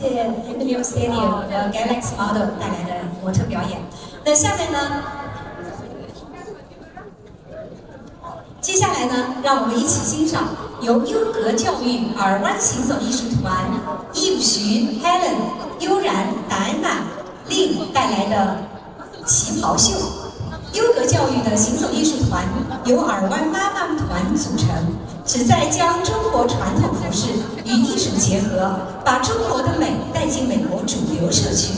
谢 Millennium Stadium 和 Galaxy Model 带来的模特表演。那下面呢，接下来呢，让我们一起欣赏由优格教育耳湾行走艺术团易徐 Helen、悠然、Diana、令带来的旗袍秀。优格教育的行走艺术团由耳湾妈妈团组成，旨在将中国传统服饰与艺术结合，把中国的美带进美国主流社区。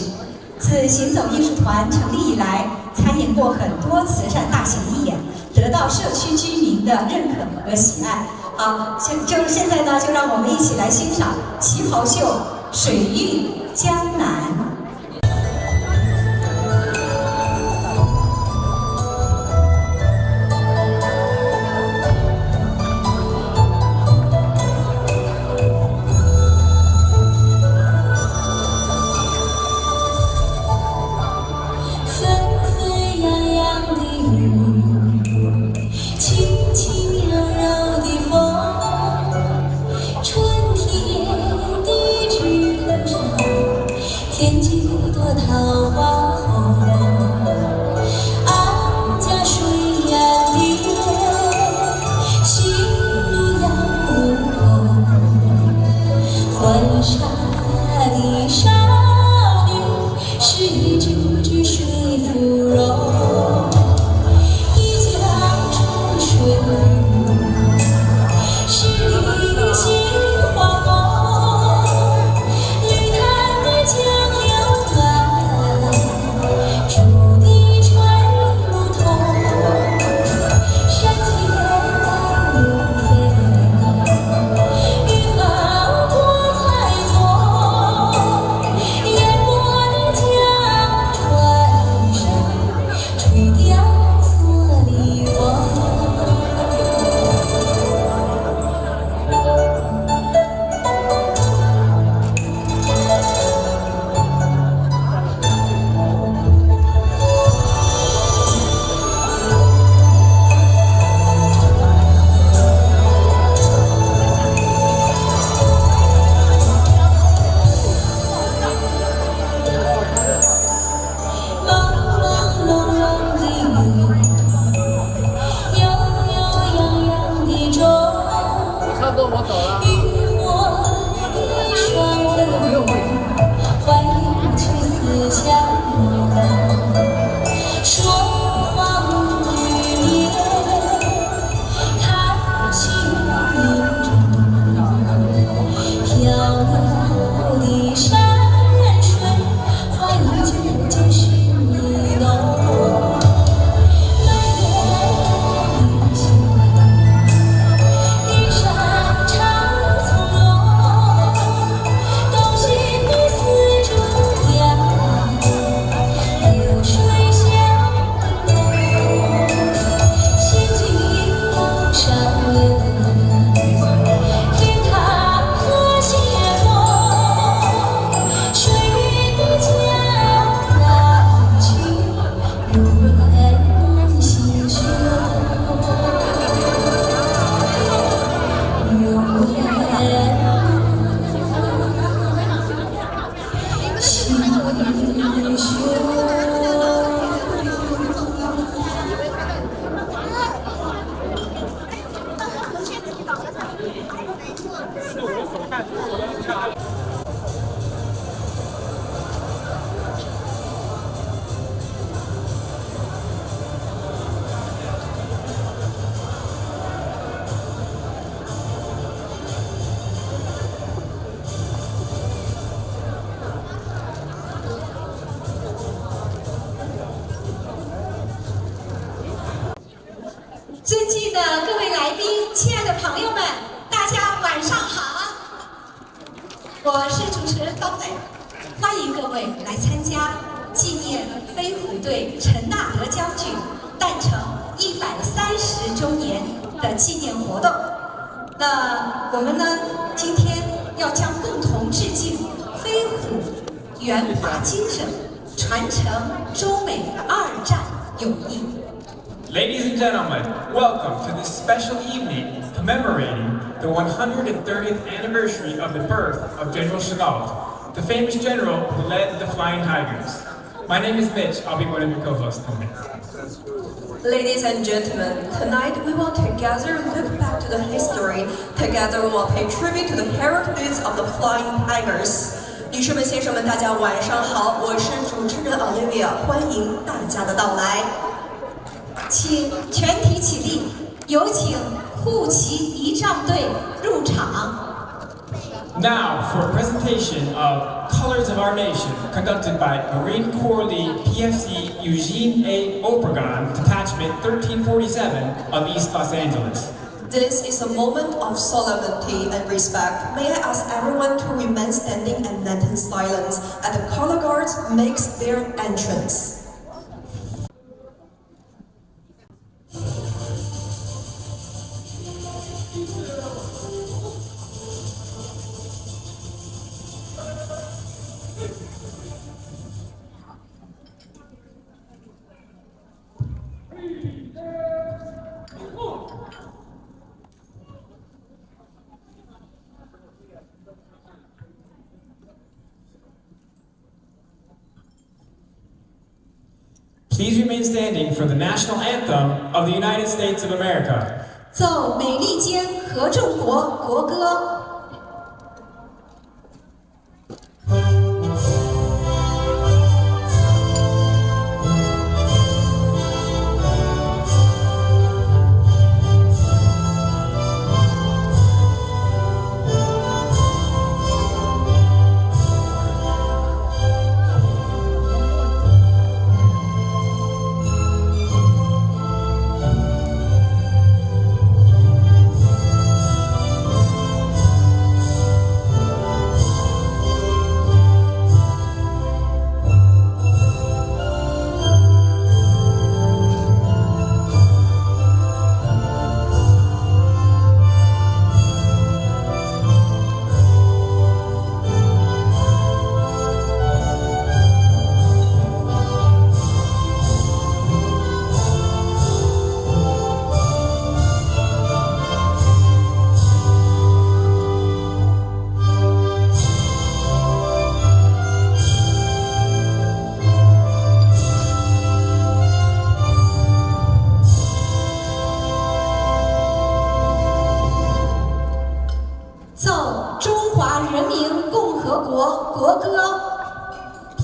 自行走艺术团成立以来，参演过很多慈善大型义演，得到社区居民的认可和喜爱。好，现在呢，就让我们一起来欣赏旗袍秀《水韵江南》。尊敬的各位来宾，亲爱的朋友们，大家晚上好！我是主持人高磊，欢迎各位来参加纪念飞虎队陈纳德将军诞辰130周年的纪念活动。那我们呢，今天要将共同致敬飞虎援华精神，传承中美2战友谊。Ladies and gentlemen, welcome to this special evening commemorating the 130th anniversary of the birth of General Chagall. the famous general who led the Flying Tigers. My name is Mitch. I'll be one of your co-hosts tonight. Ladies and gentlemen, tonight we will together look back to the history. Together we will pay tribute to the heroic deeds of the Flying Tigers. 女士们、先生们，大家晚上好，我是主持人 Olivia， 欢迎大家的到来。请全体起立，有请护旗仪仗队入场。 Now for a presentation of Colors of Our Nation, conducted by Marine Corps League PFC Eugene A. Obregon, Detachment 1347 of East Los Angeles. This is a moment of solemnity and respect. May I ask everyone to remain standing and maintain silence as the color guards makes their entrance. Please remain standing for the national anthem of the United States of America. 奏美利坚合众国国歌。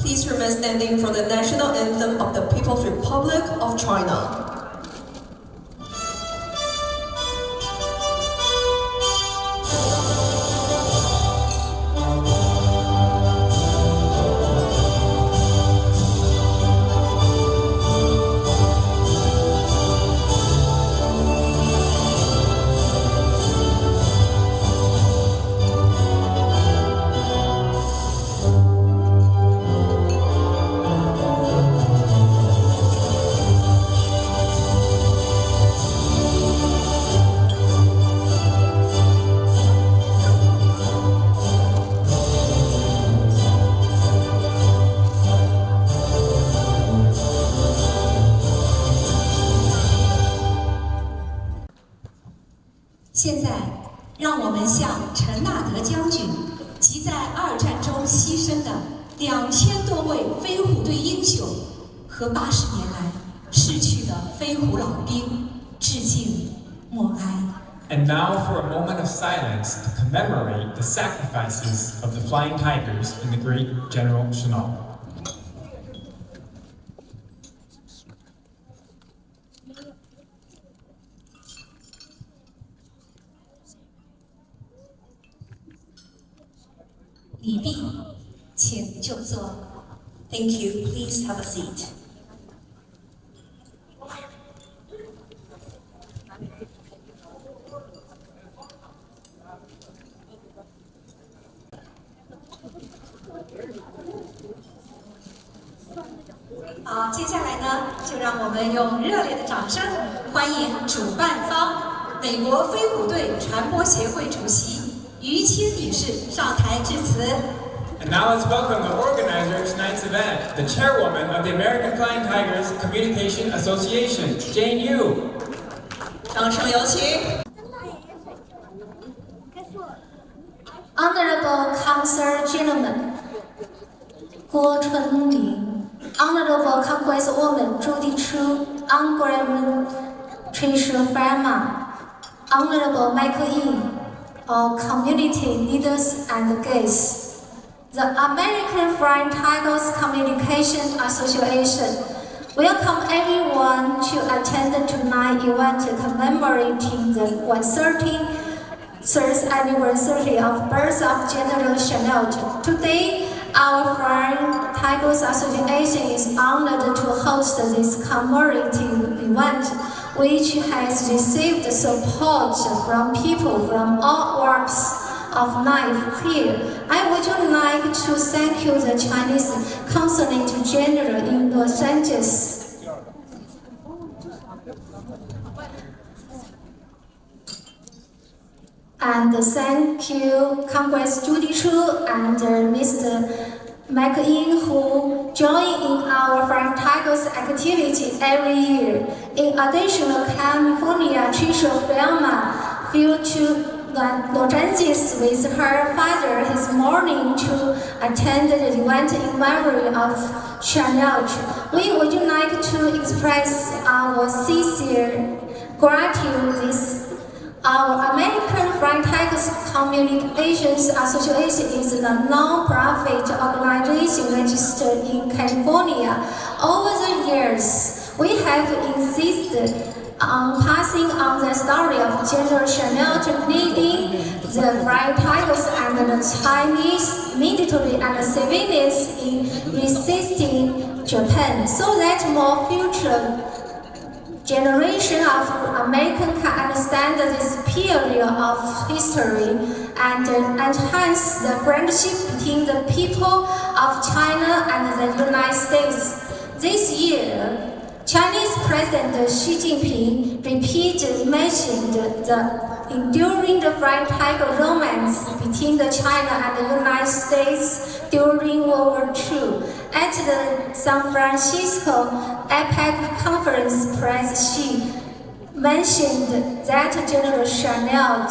Please remain standing for the national anthem of the People's Republic of China.现在，让我们向陈纳德将军及在二战中牺牲的2000多位飞虎队英雄和80年来逝去的飞虎老兵致敬默哀。And now for a moment of silence to commemorate the sacrifices of the Flying Tigers and the great General Chanel. Thank you. Please have a seat. Now, 好，接下来呢，就让我们用热烈的掌声欢迎主办方美国飞虎队传播协会主席于谦女士上台致辞。 And now let's welcome the organizer of tonight's event, the chairwoman of the American Flying Tigers Communication Association, Jane Yu. 掌声有请。 Honorable Council Gentlemen, 郭春玲 Honorable Congresswoman Judy Chu, Honorable Tricia Farmer, Honorable Michael Ying, all community leaders and guests. The American Flying Tigers Communication Association welcome everyone to attend tonight's event commemorating the 133rd anniversary of birth of General Chanel. Today, our Flying Tigers Association is honored to host this commemorative event, which has received support from people from all walks of life here. I would like to thank you, the Chinese Consulate General in Los Angeles. And thank you, Congress Judy Chu and Mr. Michael Ying, who join in our Flying Tigers activity every year. In addition, California Tricia Farmer flew to Los Angeles with her father this morning to attend the event in memory of Chanel. We would like to express our sincere gratitude with our American Flying Tigers Communications Association is a non-profit organization registered in California. Over the years, we have insisted on passing on the story of General Chanel, leading the Flying Tigers and the Chinese military and civilians in resisting Japan, so that more future generation of Americans can understand this period of history and enhance the friendship between the people of China and the United States. This year, Chinese President Xi Jinping repeatedly mentioned the enduring the Flying Tiger romance between the China and the United States during World War II. At the San Francisco APEC conference, President Xi mentioned that General Chanel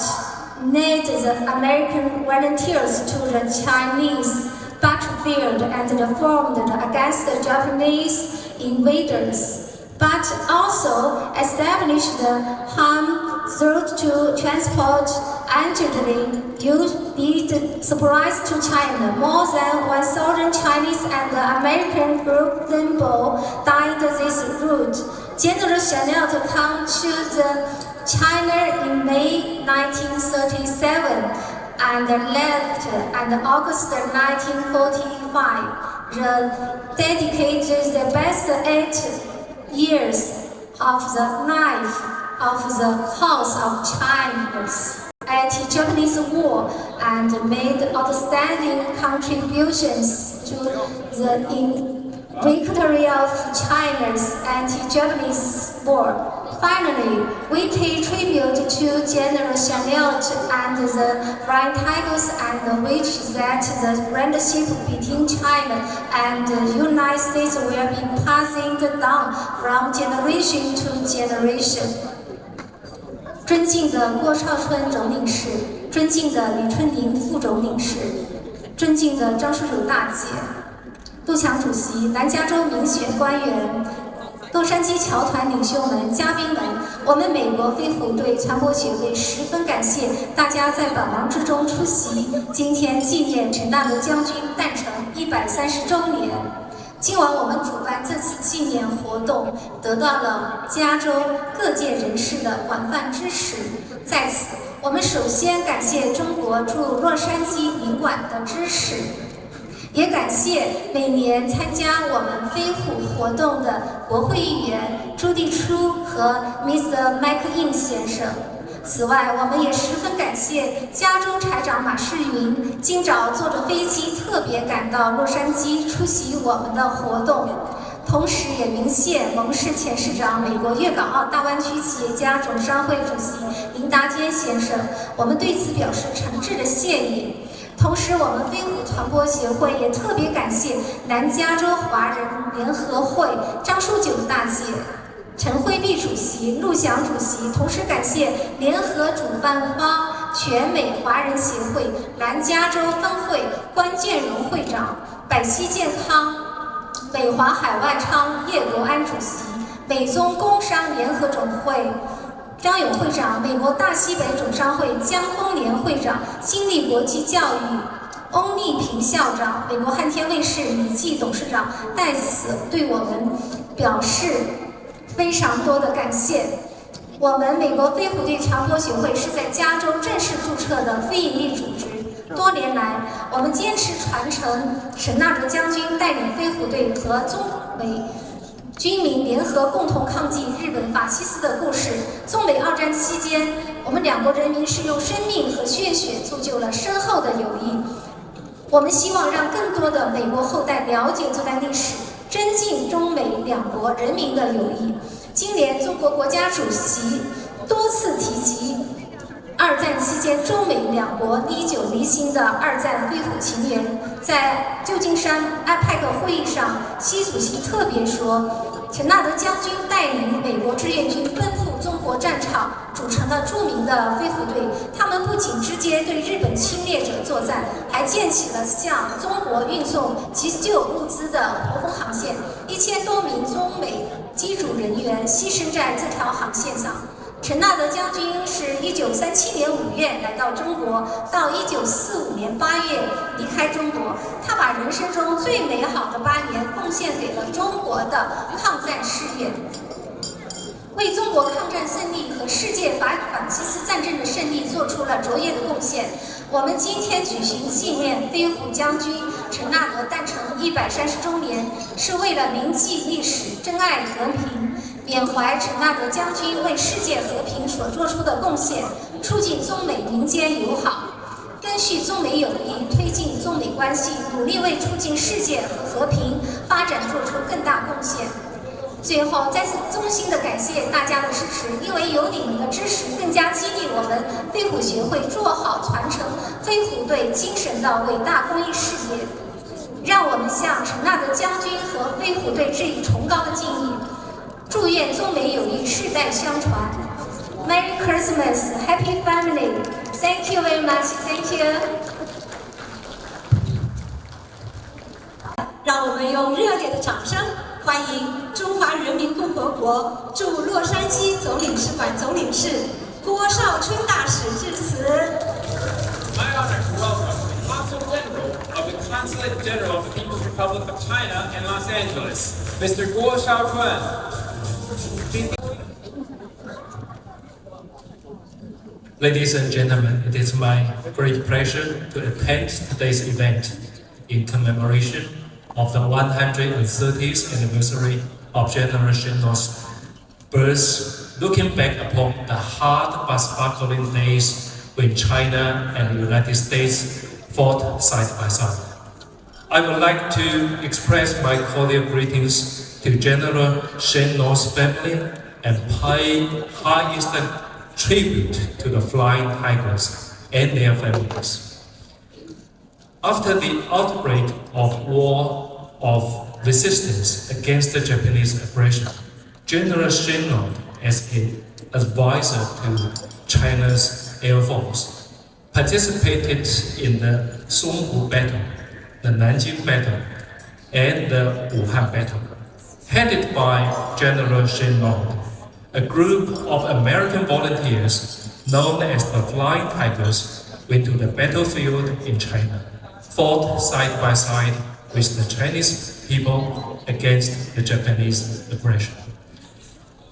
led the American volunteers to the Chinese battlefield and formed against the Japanese invaders, but also established the Han route to transport allegedly used supplies to China. More than 1,000 Chinese and American group members died this route. General Chanel came to China in May 1937 and left in August 1945. Dedicated the best 8 years of the life of the cause of China's anti-Japanese war and made outstanding contributions to the victory of China's anti-Japanese war. Finally, we pay tribute to General Chanel and the Flying Tigers and wish that the friendship between China and the United States will be passing down from generation to generation. 尊敬的郭少春总领事，尊敬的李春宁副总领事，尊敬的张淑楚大姐，杜强主席，南加州民选官员，洛杉矶侨团领袖们、嘉宾们，我们美国飞虎队传播协会十分感谢大家在百忙之中出席今天纪念陈纳德将军诞辰130周年。今晚我们主办这次纪念活动，得到了加州各界人士的广泛支持。在此，我们首先感谢中国驻洛杉矶领馆的支持。也感谢每年参加我们飞虎活动的国会议员朱棣初和 Mr. Michael Ying 先生。此外，我们也十分感谢加州财长马世云今早坐着飞机特别赶到洛杉矶出席我们的活动。同时也鸣谢蒙氏前市长、美国粤港澳大湾区企业家总商会主席林达坚先生，我们对此表示诚挚的谢意。同时，我们飞虎传播协会也特别感谢南加州华人联合会张淑九大姐、陈慧碧主席、陆翔主席，同时感谢联合主办方全美华人协会南加州分会关建荣会长、百溪健康、美华海外昌叶国安主席、美中工商联合总会张勇会长、美国大西北总商会江丰年会长、新力国际教育翁立平校长、美国汉天卫视李记董事长在此对我们表示非常多的感谢。我们美国飞虎队传播协会是在加州正式注册的非营利组织。多年来，我们坚持传承沈纳德将军带领飞虎队和中美军民联合共同抗击日本法西斯的故事。中美二战期间，我们两国人民是用生命和血铸就了深厚的友谊。我们希望让更多的美国后代了解这段历史，增进中美两国人民的友谊。今年，中国国家主席多次提及二战期间中美两国历久弥新的二战飞虎情缘。在旧金山 APEC 会议上，习主席特别说，陈纳德将军带领美国志愿军奔赴中国战场，组成了著名的飞虎队。他们不仅直接对日本侵略者作战，还建起了向中国运送急救物资的驼峰航线，1000多名中美机组人员牺牲在这条航线上。陈纳德将军是1937年5月来到中国，到1945年8月离开中国。他把人生中最美好的8年奉献给了中国的抗战事业，为中国抗战胜利和世界法西斯战争的胜利做出了卓越的贡献。我们今天举行纪念飞虎将军陈纳德诞辰130周年，是为了铭记历史、珍爱和平，缅怀陈纳德将军为世界和平所做出的贡献，促进中美民间友好，根续中美友谊，推进中美关系，努力为促进世界和平发展做出更大贡献。最后，再次衷心的感谢大家的支持，因为有你们的支持，更加激励我们飞虎协会做好传承飞虎队精神的伟大公益事业。让我们向陈纳德将军和飞虎队致以崇高的敬意，祝愿中美友谊世代相传。Merry Christmas, Happy Family. Thank you very much. Thank you. 让我们用热烈的掌声欢迎中华人民共和国驻洛杉矶总领事馆总领事郭少春大使致辞。My honor to welcome the Consul General of the Consulate General of the People's Republic of China in Los Angeles, Mr. Guo Xiaochuan. Ladies and gentlemen, it is my great pleasure to attend today's event in commemoration of the 130th anniversary of General Shenou's birth, looking back upon the hard but sparkling days when China and the United States fought side by side. I would like to express my cordial greetings to General Shenou's family and pay highest tribute to the Flying Tigers and their families. After the outbreak of war of resistance against the Japanese aggression, General Shenou, as an advisor to China's Air Force, participated in the Songhu Battle, the Nanjing Battle, and the Wuhan Battle. Headed by General Shenou, a group of American volunteers known as the Flying Tigers went to the battlefield in China, fought side by side with the Chinese people against the Japanese aggression.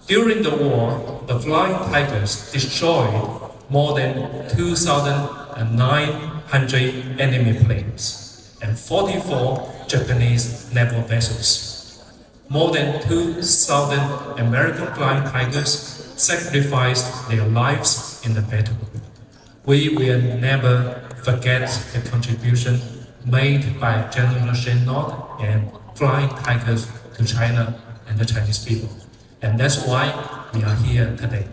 During the war, the Flying Tigers destroyed more than 2,900 enemy planes and 44 Japanese naval vessels. More than 2,000 American Flying Tigers sacrificed their lives in the battle. We will never forget the contribution made by General Shenou and Flying Tigers to China and the Chinese people. And that's why we are here today.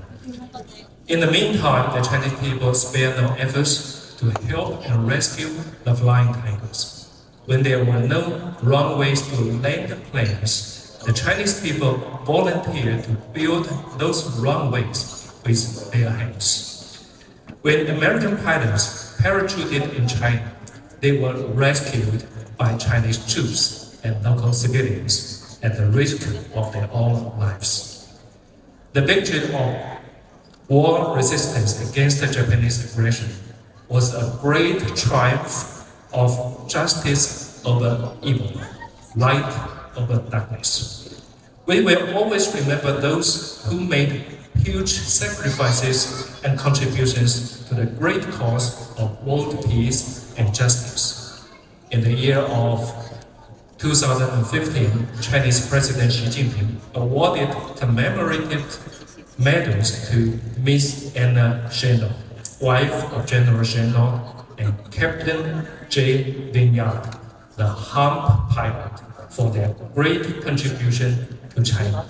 In the meantime, the Chinese people spared no efforts to help and rescue the Flying Tigers. When there were no runways to land the planes, the Chinese people volunteered to build those runways with their hands. When American pilots parachuted in China, they were rescued by Chinese troops and local civilians at the risk of their own lives. The victory of war resistance against the Japanese aggression was a great triumph of justice over evil, light over darkness. We will always remember those who made huge sacrifices and contributions to the great cause of world peace and justice. In the year of 2015, Chinese President Xi Jinping awarded commemorative medals to Miss Anna Sheno, wife of General Sheno, and Captain J. Vineyard, the hump pilot, for their great contribution to China.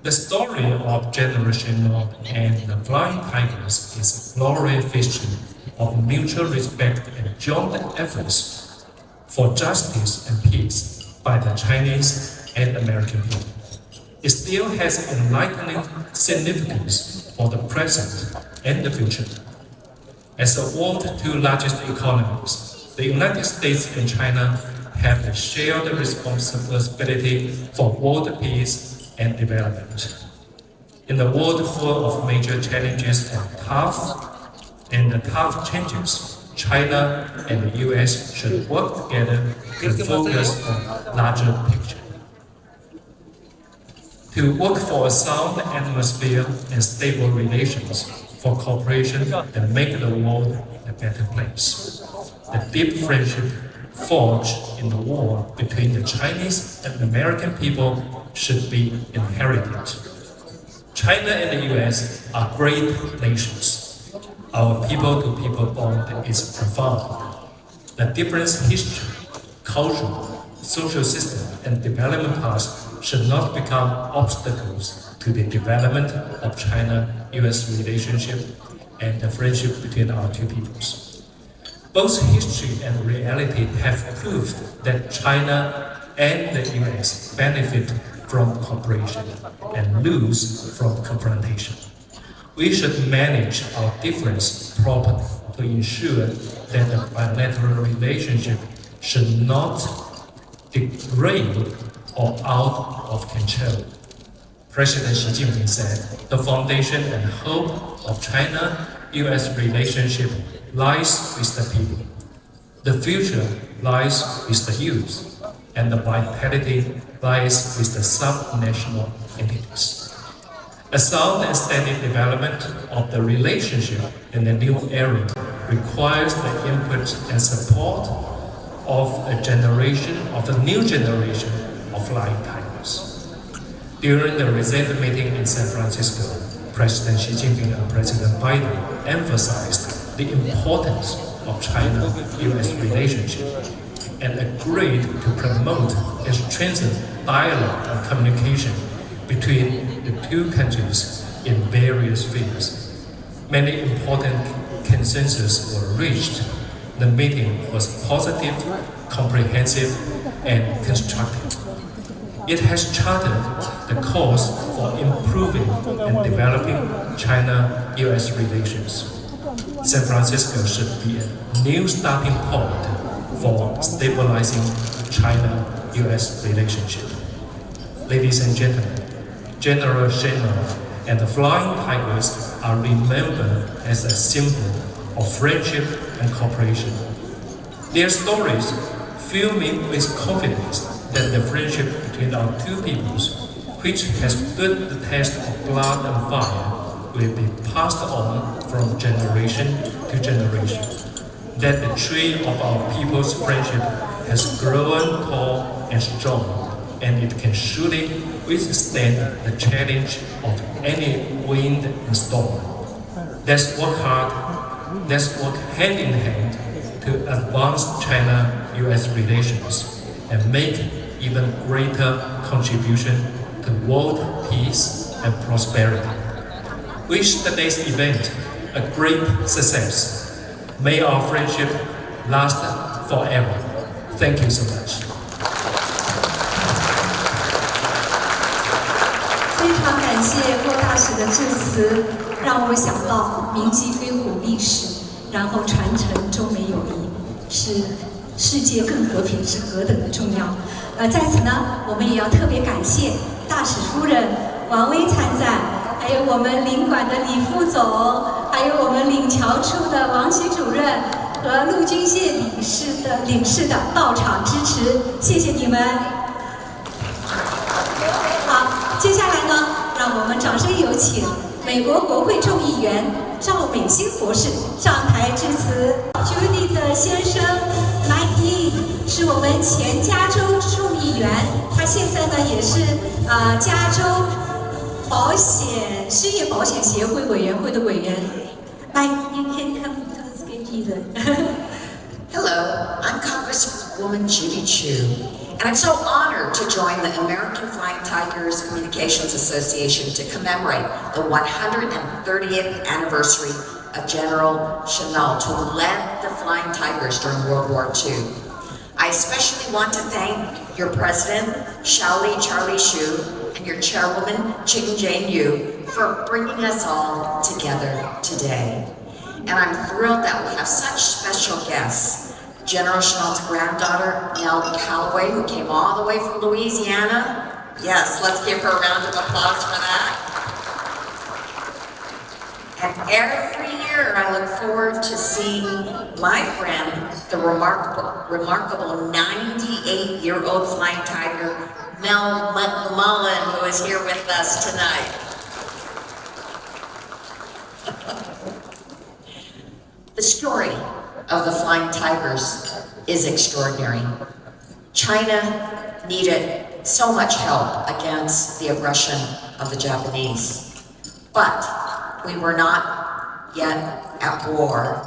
The story of General Sheno and the Flying Tigers is a glorious history of mutual respect and joint efforts for justice and peace by the Chinese and American people. It still has enlightening significance for the present and the future. As the world's two largest economies, the United States and China have a shared responsibility for world peace and development. In a world full of major challenges and tough changes, China and the US should work together to focus on larger picture. To work for a sound atmosphere and stable relations for cooperation and make the world a better place. The deep friendship forged in the war between the Chinese and American people should be inherited. China and the US are great nations. Our people-to-people bond is profound. The different history, culture, social system, and development paths should not become obstacles to the development of China-US relationship and the friendship between our two peoples. Both history and reality have proved that China and the US benefit from cooperation and lose from confrontation. We should manage our difference properly to ensure that the bilateral relationship should not degrade or out of control. President Xi Jinping said, the foundation and hope of China-US relationship lies with the people. The future lies with the youth, and the vitality lies with the sub-national entities. A sound and steady development of the relationship in the new era requires the input and support of a new generation of flying tigers. During the recent meeting in San Francisco, President Xi Jinping and President Biden emphasized the importance of China-US relationship and agreed to promote and strengthen dialogue and communication between the two countries in various fields. Many important consensus were reached. The meeting was positive, comprehensive, and constructive. It has charted the course for improving and developing China-US relations. San Francisco should be a new starting point for stabilizing China-US relationship. Ladies and gentlemen, General Sheno and the Flying Tigers are remembered as a symbol of friendship and cooperation. Their stories fill me with confidence that the friendship between our two peoples, which has stood the test of blood and fire, will be passed on from generation to generation. That the tree of our people's friendship has grown tall and strong, and it can surely withstand the challenge of any wind and storm. Let's work hard, let's work hand in hand to advance China-US relations and make even greater contribution to world peace and prosperity. Wish today's event a great success. May our friendship last forever. Thank you so much. 非常感谢骆大使的致辞，让我想到铭记飞虎历史，然后传承中美友谊，是世界更和平是何等的重要。在此呢，我们也要特别感谢大使夫人王薇参赞，还有我们领馆的李副总，还有我们领侨处的王琦主任和陆军械领事的到场支持，谢谢你们。好，接下来呢，让我们掌声有请美国国会众议员赵美心博士上台致辞。Judy 的先生 Mike Yin 是我们前加州众议员，他现在呢也是加州失业保险协会委员会的委员。Mike, you can come to the stage either. Hello, I'm Congresswoman Judy Chu, and I'm so honored to join the American Flying Tigers Communications Association to commemorate the 130th anniversary of General Chennault, who led the Flying Tigers during World War II. I especially want to thank your president, Shaoli Charlie Shu, and your chairwoman, Ching Jane Yu, for bringing us all together today. And I'm thrilled that we have such special guests. General Chennault's granddaughter, Nell Calloway, who came all the way from Louisiana. Yes, let's give her a round of applause for that. And every year I look forward to seeing my friend, the remarkable 98-year-old Flying Tiger, Mel McMullen, who is here with us tonight. The story of the Flying Tigers is extraordinary. China needed so much help against the aggression of the Japanese, but we were not yet at war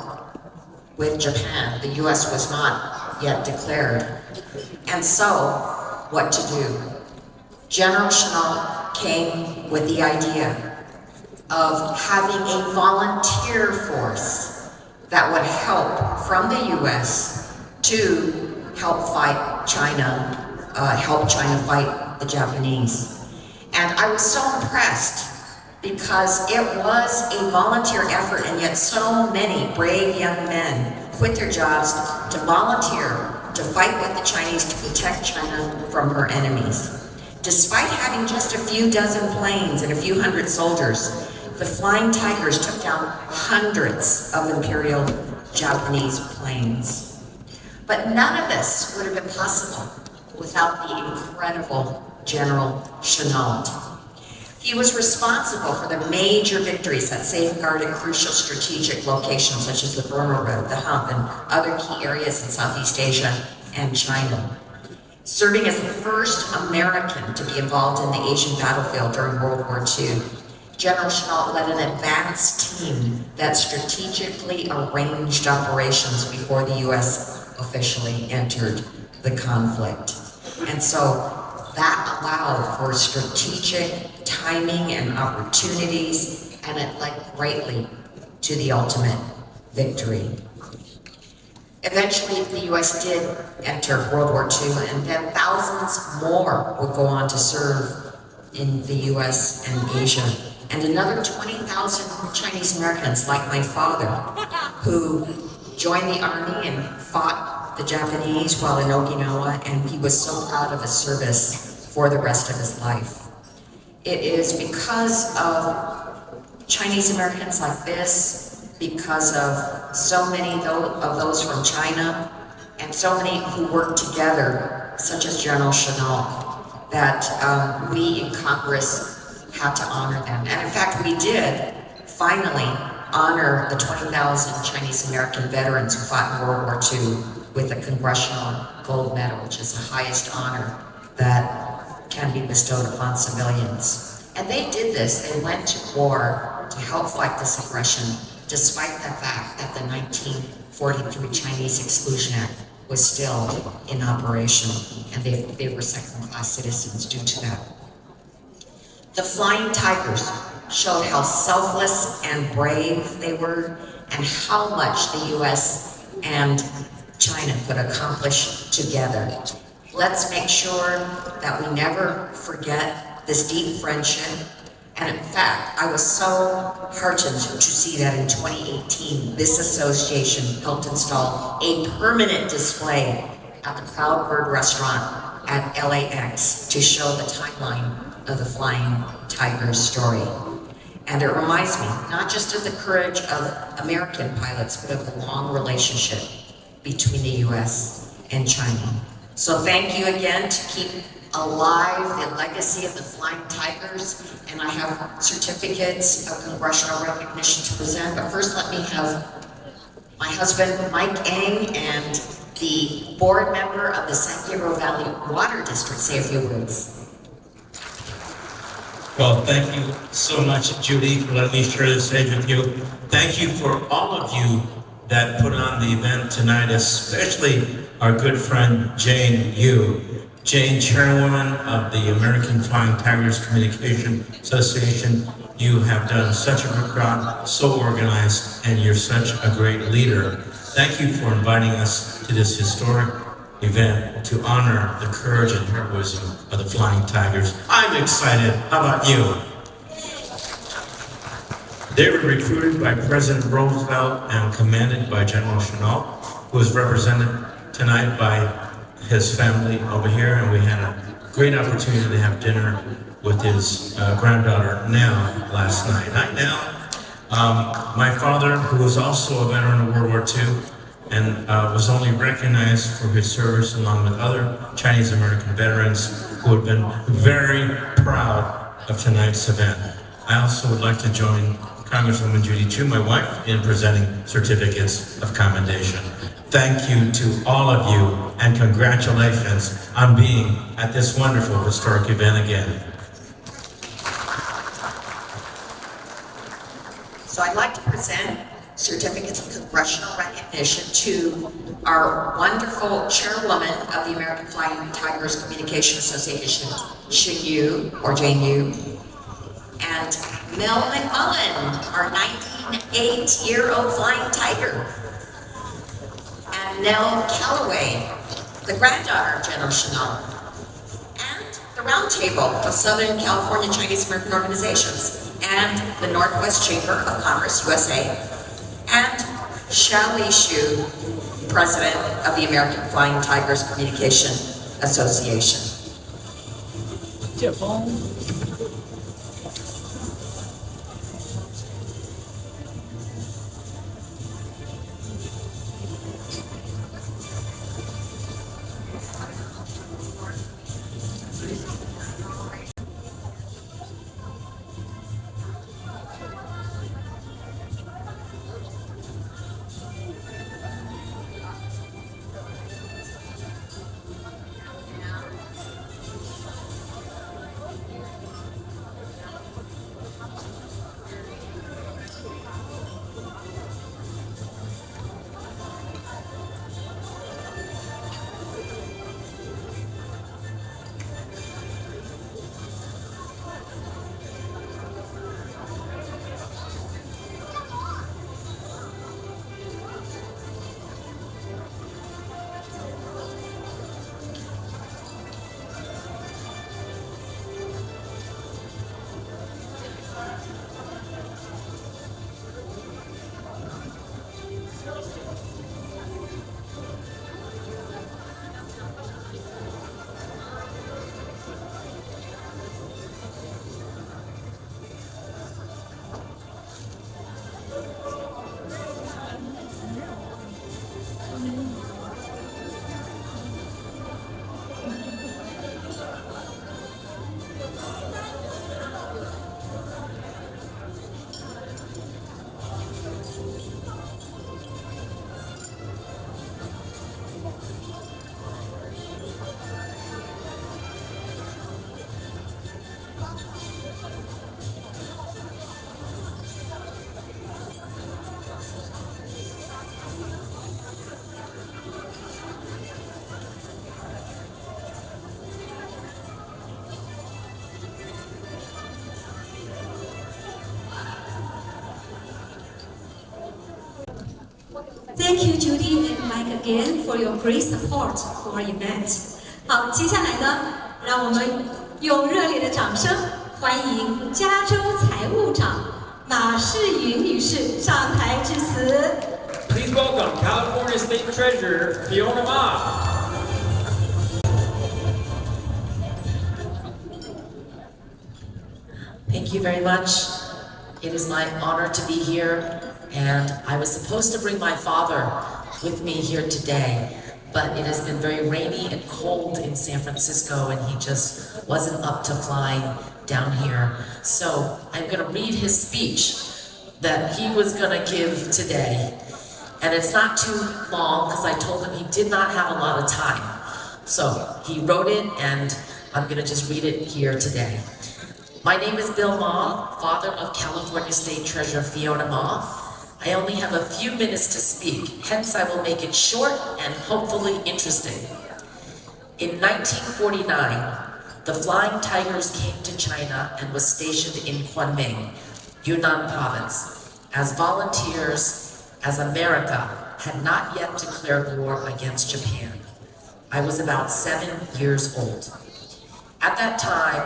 with Japan. The US was not yet declared. And so, what to do? General Chennault came with the idea of having a volunteer force that would help from the US to help fight China, help China fight the Japanese. And I was so impressed because it was a volunteer effort, and yet so many brave young men quit their jobs to volunteer to fight with the Chinese to protect China from her enemies. Despite having just a few dozen planes and a few hundred soldiers, the Flying Tigers took down hundreds of Imperial Japanese planes. But none of this would have been possible without the incredible General Chennault. He was responsible for the major victories that safeguarded crucial strategic locations such as the Burma Road, the Hump, and other key areas in Southeast Asia and China. Serving as the first American to be involved in the Asian battlefield during World War II, General Chennault led an advanced team that strategically arranged operations before the US officially entered the conflict. And so that allowed for strategic timing and opportunities, and it led greatly to the ultimate victory. Eventually, the US did enter World War II, and then thousands more would go on to serve in the US and Asia. And another 20,000 Chinese Americans, like my father, who joined the army and fought the Japanese while in Okinawa, and he was so proud of his service for the rest of his life. It is because of Chinese Americans like this, because of so many of those from China, and so many who work together, such as General Chennault, that we in Congress had to honor them. And in fact, we did finally honor the 20,000 Chinese American veterans who fought in World War II with a Congressional Gold Medal, which is the highest honor that can be bestowed upon civilians. And they did this. They went to war to help fight this aggression, despite the fact that the 1943 Chinese Exclusion Act was still in operation, and they were second-class citizens due to that. The Flying Tigers showed how selfless and brave they were, and how much the US and China could accomplish together. Let's make sure that we never forget this deep friendship And in fact, I was so heartened to see that in 2018, this association helped install a permanent display at the Cloudbird restaurant at LAX to show the timeline of the Flying Tigers story. And it reminds me not just of the courage of American pilots, but of the long relationship between the US and China. So thank you again to keep alive the legacy of the Flying Tigers. And I have certificates of congressional recognition to present. But first, let me have my husband, Mike Eng, and the board member of the San Gabriel Valley Water District say a few words. Well, thank you so much, Judy, for letting me share this stage with you. Thank you for all of you that put on the event tonight, especially our good friend Jane Yu. Jane, chairwoman of the American Flying Tigers Communication Association. You have done such a good job, so organized, and you're such a great leader. Thank you for inviting us to this historic event to honor the courage and heroism of the Flying Tigers. I'm excited. How about you? They were recruited by President Roosevelt and commanded by General Chennault, who is represented tonight by his family over here, and we had a great opportunity to have dinner with his granddaughter, Nell, last night. Hi, Nell. My father, who was also a veteran of World War II, and was only recognized for his service along with other Chinese American veterans who have been very proud of tonight's event. I also would like to join Congresswoman Judy Chu, my wife, in presenting certificates of commendation. Thank you to all of you, and congratulations on being at this wonderful historic event again. So I'd like to present certificates of congressional recognition to our wonderful chairwoman of the American Flying Tigers Communication Association, Xin Yu, or Jane Yu, and Mel McMullen, our 98-year-old Flying Tiger, and Nell Calloway, the granddaughter of General Chennault, and the Roundtable of Southern California Chinese American Organizations, and the Northwest Chamber of Commerce, USA, and Xiao Shu, President of the American Flying Tigers Communication Association. Thank you, Judy and Mike again for your great support for our event. 好，接下来呢，让我们用热烈的掌声欢迎加州财务长马世云女士上台致辞。Please welcome California State Treasurer Fiona Ma. Thank you very much. It is my honor to be here, and I was supposed to bring my father with me here today, but it has been very rainy and cold in San Francisco, and he just wasn't up to flying down here. So I'm going to read his speech that he was going to give today. And it's not too long, because I told him he did not have a lot of time. So he wrote it, and I'm going to just read it here today. My name is Bill Ma, father of California State Treasurer Fiona Ma. I only have a few minutes to speak, hence I will make it short and hopefully interesting. In 1949, the Flying Tigers came to China and was stationed in Kunming, Yunnan province, as volunteers, as America had not yet declared war against Japan. I was about 7 years old. At that time,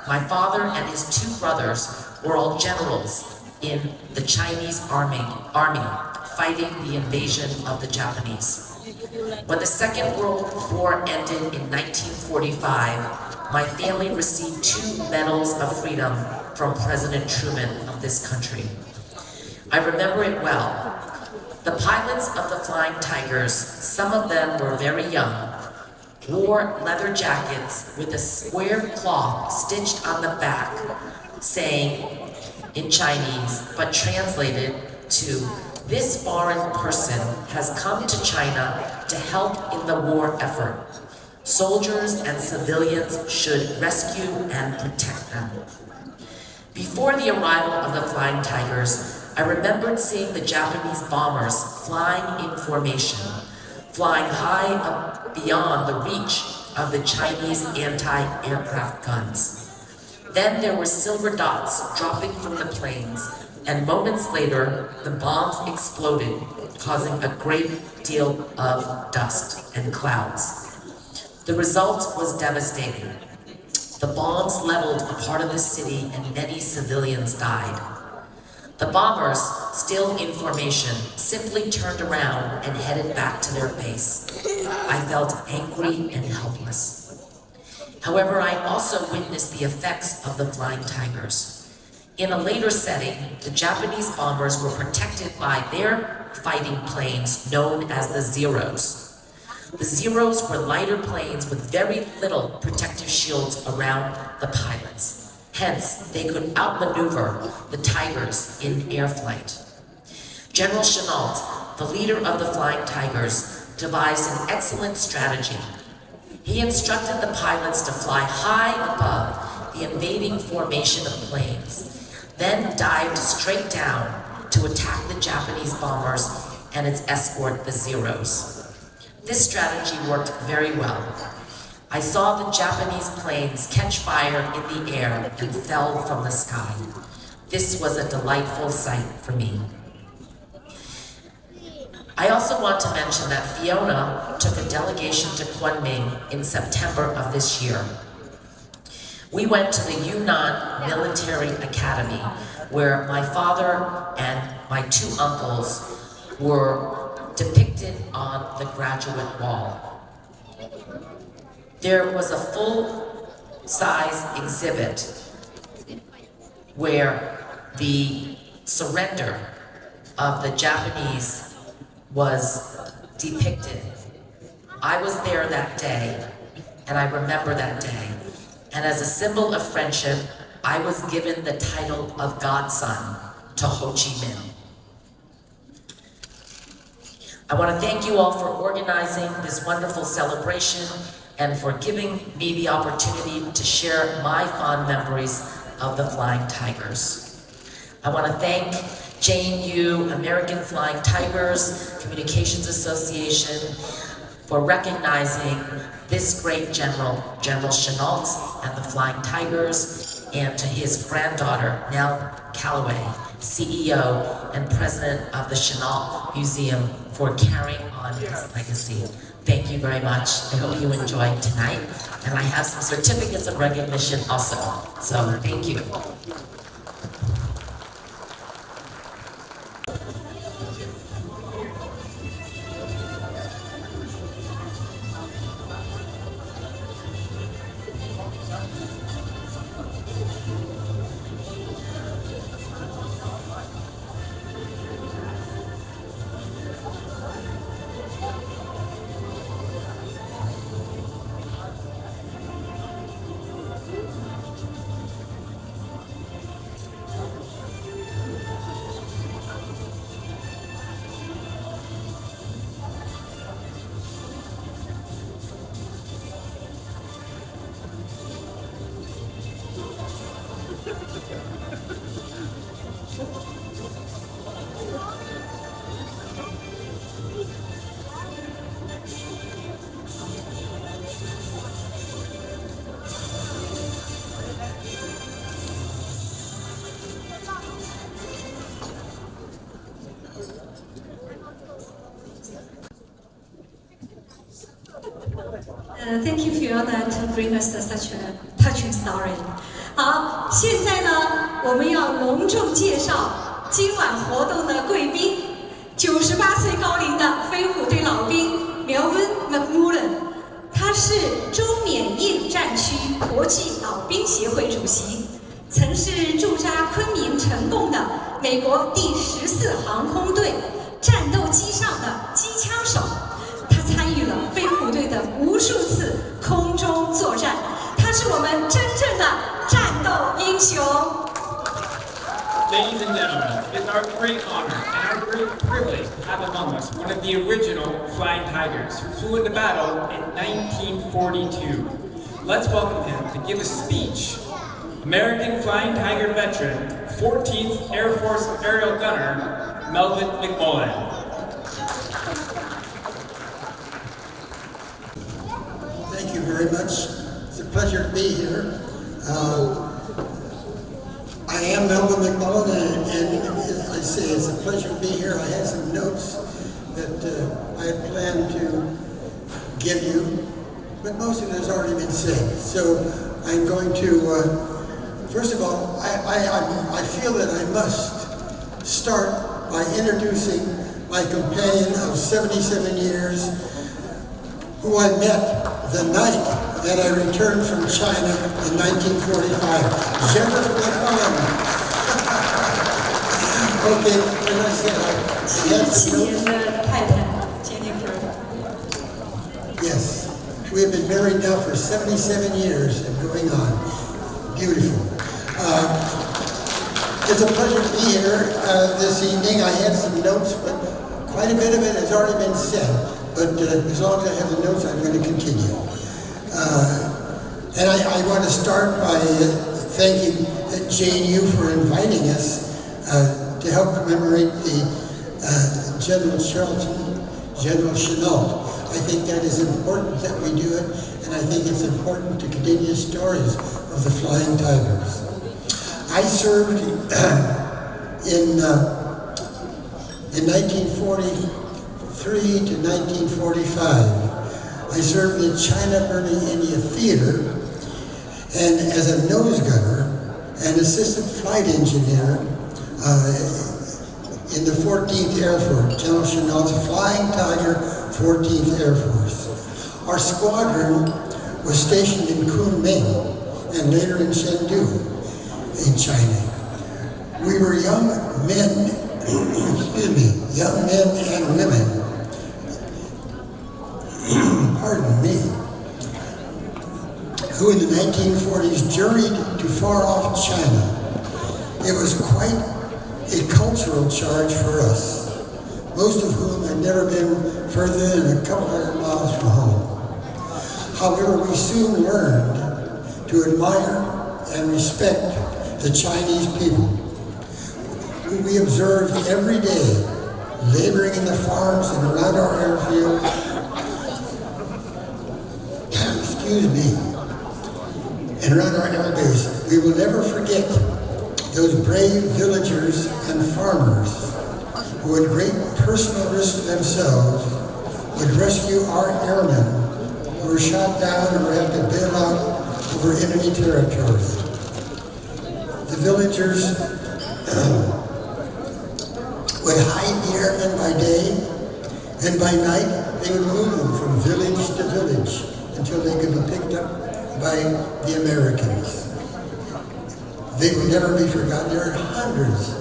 my father and his 2 brothers were all generals in the Chinese army fighting the invasion of the Japanese. When the Second World War ended in 1945, my family received 2 medals of freedom from President Truman of this country. I remember it well. The pilots of the Flying Tigers, some of them were very young, wore leather jackets with a square cloth stitched on the back, saying in Chinese, but translated to, "This foreign person has come to China to help in the war effort. Soldiers and civilians should rescue and protect them." Before the arrival of the Flying Tigers, I remembered seeing the Japanese bombers flying in formation, flying high up beyond the reach of the Chinese anti-aircraft guns. Then there were silver dots dropping from the planes, and moments later, the bombs exploded, causing a great deal of dust and clouds. The result was devastating. The bombs leveled a part of the city and many civilians died. The bombers, still in formation, simply turned around and headed back to their base. I felt angry and helpless. However, I also witnessed the effects of the Flying Tigers. In a later setting, the Japanese bombers were protected by their fighting planes known as the Zeros. The Zeros were lighter planes with very little protective shields around the pilots. Hence, they could outmaneuver the Tigers in air flight. General Chenault, the leader of the Flying Tigers, devised an excellent strategy. He instructed the pilots to fly high above the invading formation of planes, then dived straight down to attack the Japanese bombers and its escort, the Zeros. This strategy worked very well. I saw the Japanese planes catch fire in the air and fell from the sky. This was a delightful sight for me. I also want to mention that Fiona took a delegation to Kunming in September of this year. We went to the Yunnan Military Academy, where my father and my 2 uncles were depicted on the graduate wall. There was a full-size exhibit where the surrender of the Japanese was depicted. I was there that day, and I remember that day. And as a symbol of friendship, I was given the title of godson to Ho Chi Minh. I want to thank you all for organizing this wonderful celebration and for giving me the opportunity to share my fond memories of the Flying Tigers. I want to thank JNU, American Flying Tigers Communications Association, for recognizing this great general, General Chenault, and the Flying Tigers, and to his granddaughter, Nell Calloway, CEO and president of the Chenault Museum, for carrying on his legacy. Thank you very much. I hope you enjoyed tonight. And I have some certificates of recognition also. So thank you. Thank you, Fiona, to bring us such a touching story. 好，现在呢，我们要隆重介绍今晚活动的贵宾，98岁高龄的飞虎队老兵Melvin McMullen， 他是中缅印战区国际老兵协会主席，曾是驻扎昆明成贡的美国第14航空队战斗机上的机枪手。他参与了飞虎队的无数次空中作战，他是我们真正的战斗英雄。Ladies and gentlemen, it's our great honor and our great privilege to have among us one of the original Flying Tigers who flew into battle in 1942. Let's welcome him to give a speech. American Flying Tiger veteran, 14th Air Force aerial gunner, Melvin McMullen. Thank you very much. It's a pleasure to be here. I am Melvin McMullen, and as I say, it's a pleasure to be here. I had some notes that I had planned to give you, but most of it has already been said. So I'm going to, first of all, I feel that I must start by introducing my companion of 77 years, who I met the night that I returned from China in 1945, Jennifer McMullen. Okay, as I said, I had some notes. Yes, we have been married now for 77 years and going on. Beautiful. It's a pleasure to be here this evening. I had some notes, but quite a bit of it has already been said. But as long as I have the notes, I'm going to continue. And I want to start by thanking JNU for inviting us to help commemorate the General Chenault. I think that is important that we do it, and I think it's important to continue stories of the Flying Tigers. I served in 1943 to 1945. I served in China Burning India Theater and as a nose gunner and assistant flight engineer in the 14th Air Force, General Chenault's Flying Tiger 14th Air Force. Our squadron was stationed in Kunming and later in Chengdu in China. We were young men, young men and women, pardon me, who in the 1940s journeyed to far-off China. It was quite a cultural charge for us, most of whom had never been further than a couple hundred miles from home. However, we soon learned to admire and respect the Chinese people, who we observed every day, laboring in the farms and around our airfield. Excuse me. And around our air base. We will never forget those brave villagers and farmers who at great personal risk to themselves would rescue our airmen who were shot down or had to bail out over enemy territory. The villagers would hide the airmen by day, and by night they would move them from village to village until they could be picked up by the Americans. They would never be forgotten. There are hundreds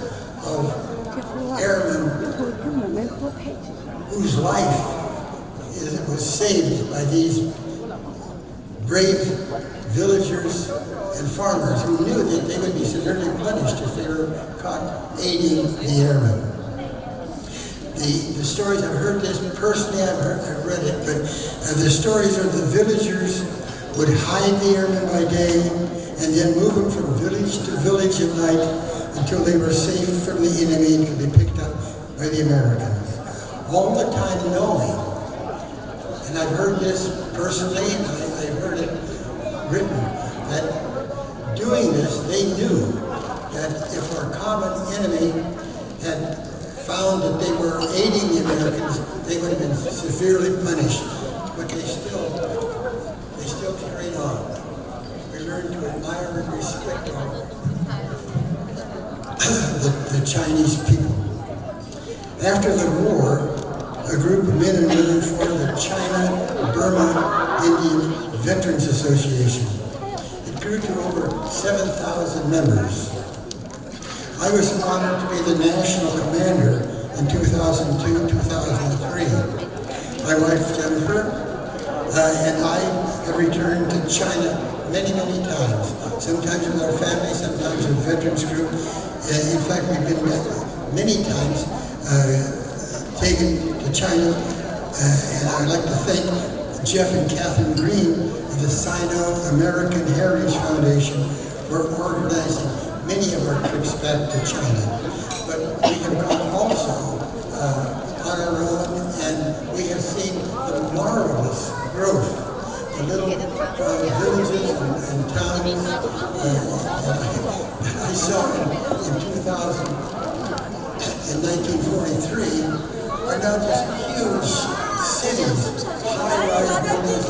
of airmen whose life was saved by these brave villagers and farmers who knew that they would be severely punished if they were caught aiding the airmen. The stories, I've heard this personally, I've read it, but the stories are the villagers would hide the airmen by day and then move them from village to village at night until they were safe from the enemy and could be picked up by the Americans. All the time knowing, and I've heard this personally, and I've heard it written, that doing this, they knew that if our common enemy had found that they were aiding the Americans, they would have been severely punished. But they still carried on. We learned to admire and respect the Chinese people. After the war, a group of men and women formed the China-Burma Indian Veterans Association. It grew to over 7,000 members. I was honored to be the national commander in 2002-2003. My wife Jennifer and I have returned to China many, many times. Sometimes with our family, sometimes with Veterans Group. In fact, we've been many times taken to China, and I'd like to thank Jeff and Catherine Green of the Sino-American Heritage Foundation for organizing many of our trips back to China. But we have gone also on our own, and we have seen the marvelous growth, the little villages and towns. I saw in 1943 are now just huge cities, high-rise buildings,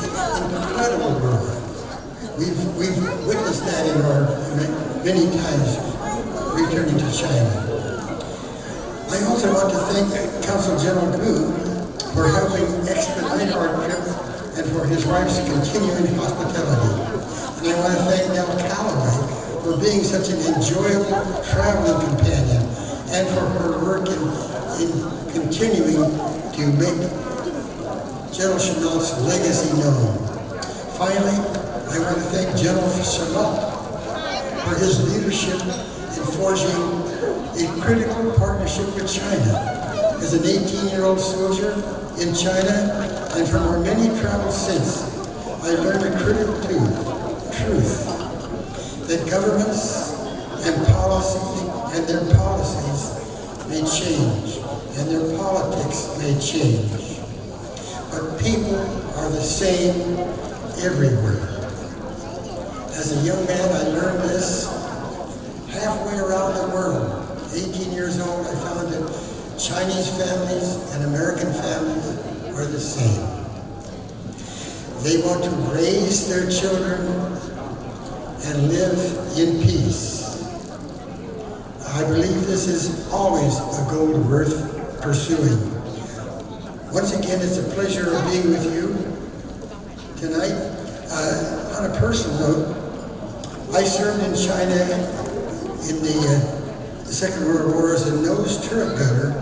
incredible growth. We've witnessed that in our many times returning to China. I also want to thank Consul General Gu for helping expedite our trip and for his wife's continuing hospitality. And I want to thank Nell Calloway for being such an enjoyable traveling companion and for her work in continuing to make General Chenault's legacy known. Finally, I want to thank General Chenault for his leadership in forging a critical partnership with China. As an 18-year-old soldier in China and from our many travels since, I learned a critical truth that governments and their policies may change and their politics may change, but people are the same everywhere. As a young man, I learned this halfway around the world. 18 years old, I found that Chinese families and American families are the same. They want to raise their children and live in peace. I believe this is always a goal worth pursuing. Once again, it's a pleasure of being with you tonight. On a personal note, I served in China in the Second World War as a nose turret gunner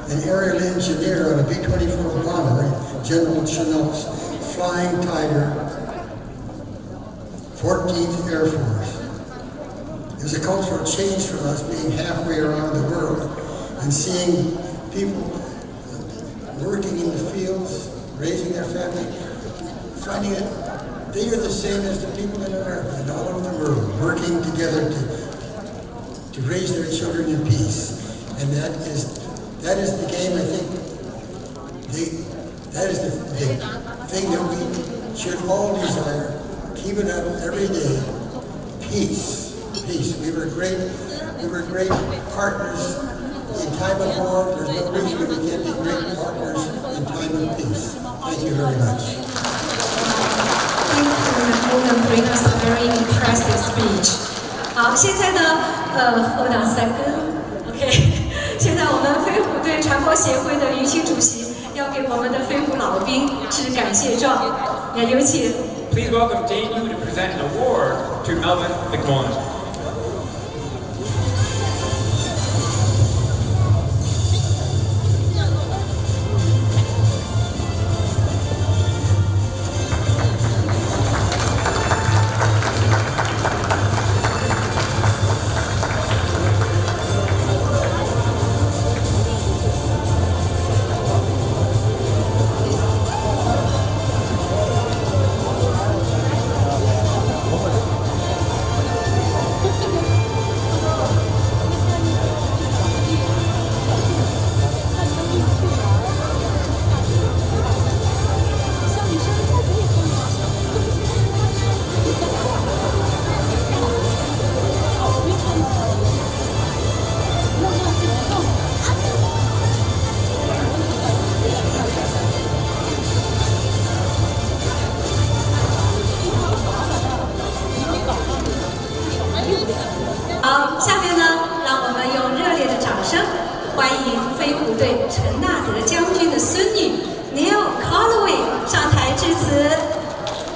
and aerial engineer on a B-24 bomber in General Chenault's Flying Tiger 14th Air Force. It was a cultural change for us being halfway around the world and seeing people working in the fields, raising their family, finding that they are the same as the people in America and all over the world, working together to raise their children in peace. And that is the game, I think, that is the thing that we should all desire. Keep it up every day. Peace. Peace. We were great partners in time of war. There's no reason we can't be great partners a time of peace. Thank you very much. Thank you, Napoleon, bring us a very impressive speech. 好，现在呢，hold on a second，OK，现在我们飞虎队传播协会的余庆主席要给我们的飞虎老兵致感谢状，那有请。Please welcome JU to present an award to Melvin McMullen.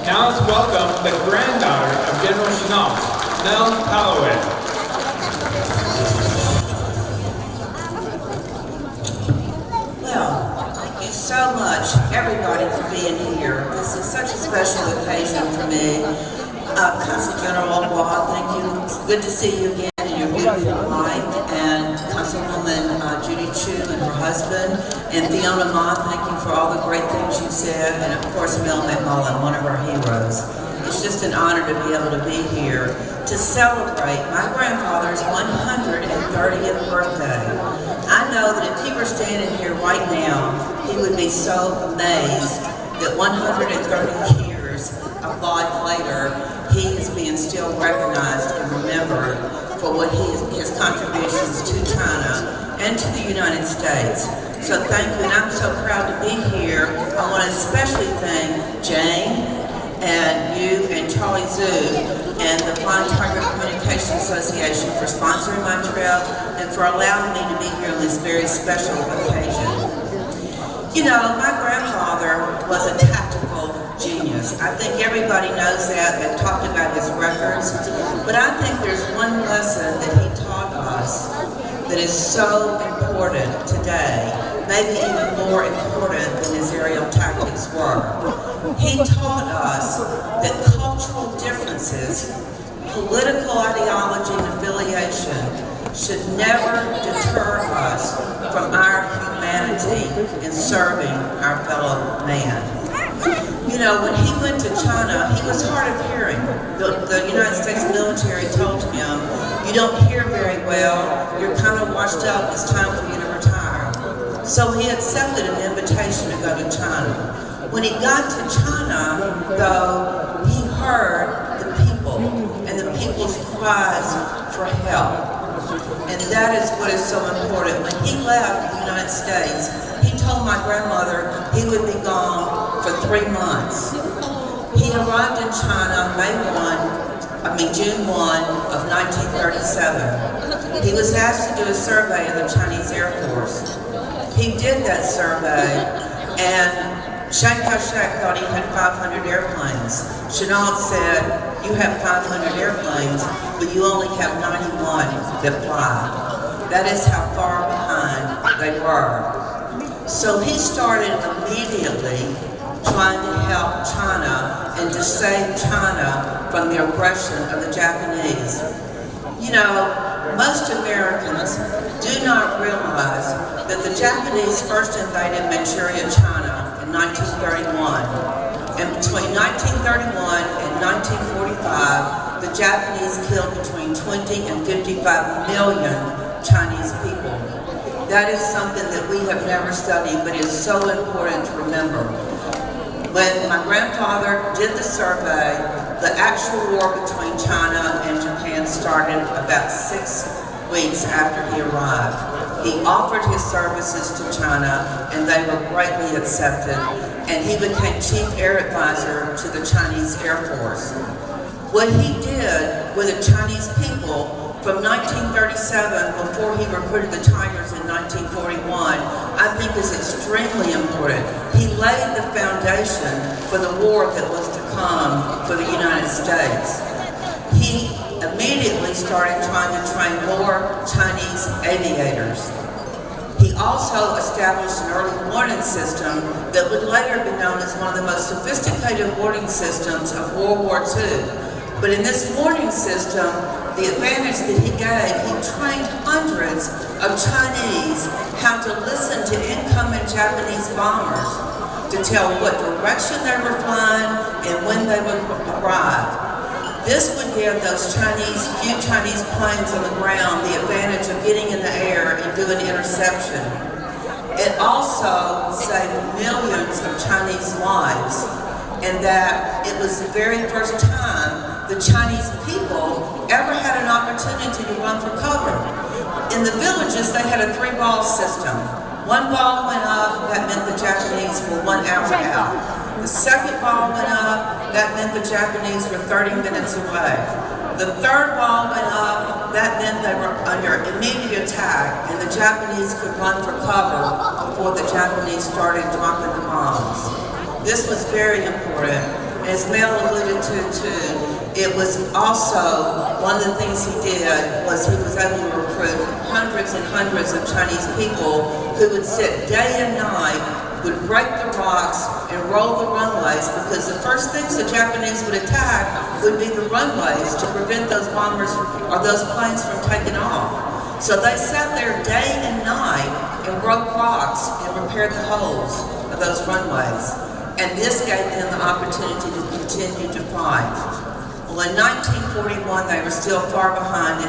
Now let's welcome the granddaughter of General Chenault, Nell Calloway. Well, thank you so much, everybody, for being here. This is such a special occasion for me. Consul General Waugh, thank you. It's good to see you again in your beautiful life. And Councilwoman Judy Chu and her husband. And Fiona Ma, thank you for all the great things you said. And of course, Mel McMullen, one of our heroes. It's just an honor to be able to be here to celebrate my grandfather's 130th birthday. I know that if he were standing here right now, he would be so amazed that 130 years of life later, he is being still recognized and remembered for what his contributions to China and to the United States. So thank you, and I'm so proud to be here. I want to especially thank Jane and you and Charlie Zhu and the Flying Tiger Communication Association for sponsoring my trip and for allowing me to be here on this very special occasion. You know, my grandfather was a tactical genius. I think everybody knows that. They've talked about his records. But I think there's one lesson that he taught us that is so important today, maybe even more important than his aerial tactics were. He taught us that cultural differences, political ideology and affiliation should never deter us from our humanity in serving our fellow man. You know, when he went to China, he was hard of hearing. The United States military told him, you don't hear very well, you're kind of washed up, it's time for you to retire. So he accepted an invitation to go to China. When he got to China, though, he heard the people and the people's cries for help. And that is what is so important. When he left the United States, he told my grandmother he would be gone for 3 months. He arrived in China June 1 of 1937. He was asked to do a survey of the Chinese Air Force. He did that survey, and Chiang Kai-shek thought he had 500 airplanes. Chenault said, you have 500 airplanes, but you only have 91 that fly. That is how far behind they were. So he started immediately trying to help China and to save China from the aggression of the Japanese. You know, most Americans do not realize that the Japanese first invaded Manchuria, China in 1931. And between 1931 and 1945, the Japanese killed between 20 and 55 million Chinese people. That is something that we have never studied, but is so important to remember. When my grandfather did the survey, the actual war between China and Japan started about 6 weeks after he arrived. He offered his services to China, and they were greatly accepted, and he became Chief Air Advisor to the Chinese Air Force. What he did with the Chinese people from 1937, before he recruited the Tigers in 1941, I think is extremely important. He laid the foundation for the war that was to come for the United States. He immediately started trying to train more Chinese aviators. He also established an early warning system that would later be known as one of the most sophisticated warning systems of World War II. But in this warning system, the advantage that he gave, he trained hundreds of Chinese how to listen to incoming Japanese bombers to tell what direction they were flying and when they would arrive. This would give those few Chinese planes on the ground the advantage of getting in the air and doing interception. It also saved millions of Chinese lives, and that it was the very first time the Chinese people ever had an opportunity to run for cover. In the villages, they had a 3-ball system. One ball went up, that meant the Japanese were 1 hour out. The second ball went up, that meant the Japanese were 30 minutes away. The third ball went up, that meant they were under immediate attack, and the Japanese could run for cover before the Japanese started dropping the bombs. This was very important. As Mel alluded to too, it was also, one of the things he did was he was able to recruit hundreds and hundreds of Chinese people who would sit day and night, would break the rocks and roll the runways, because the first things the Japanese would attack would be the runways to prevent those bombers or those planes from taking off. So they sat there day and night and broke rocks and repaired the holes of those runways. And this gave them the opportunity to continue to fight. Well, in 1941, they were still far behind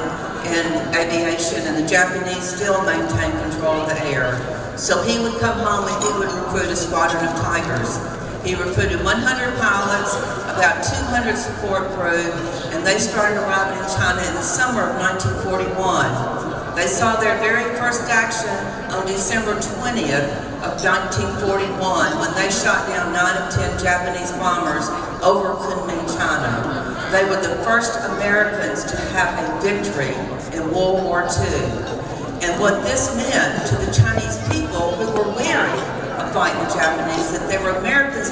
in aviation, and the Japanese still maintained control of the air. So he would come home and he would recruit a squadron of Tigers. He recruited 100 pilots, about 200 support crew, and they started arriving in China in the summer of 1941. They saw their very first action on December 20th of 1941 when they shot down 9 of 10 Japanese bombers over Kunming, China. They were the first Americans to have a victory in World War II. And what this meant to the Chinese people who were weary of fighting the Japanese, that there were Americans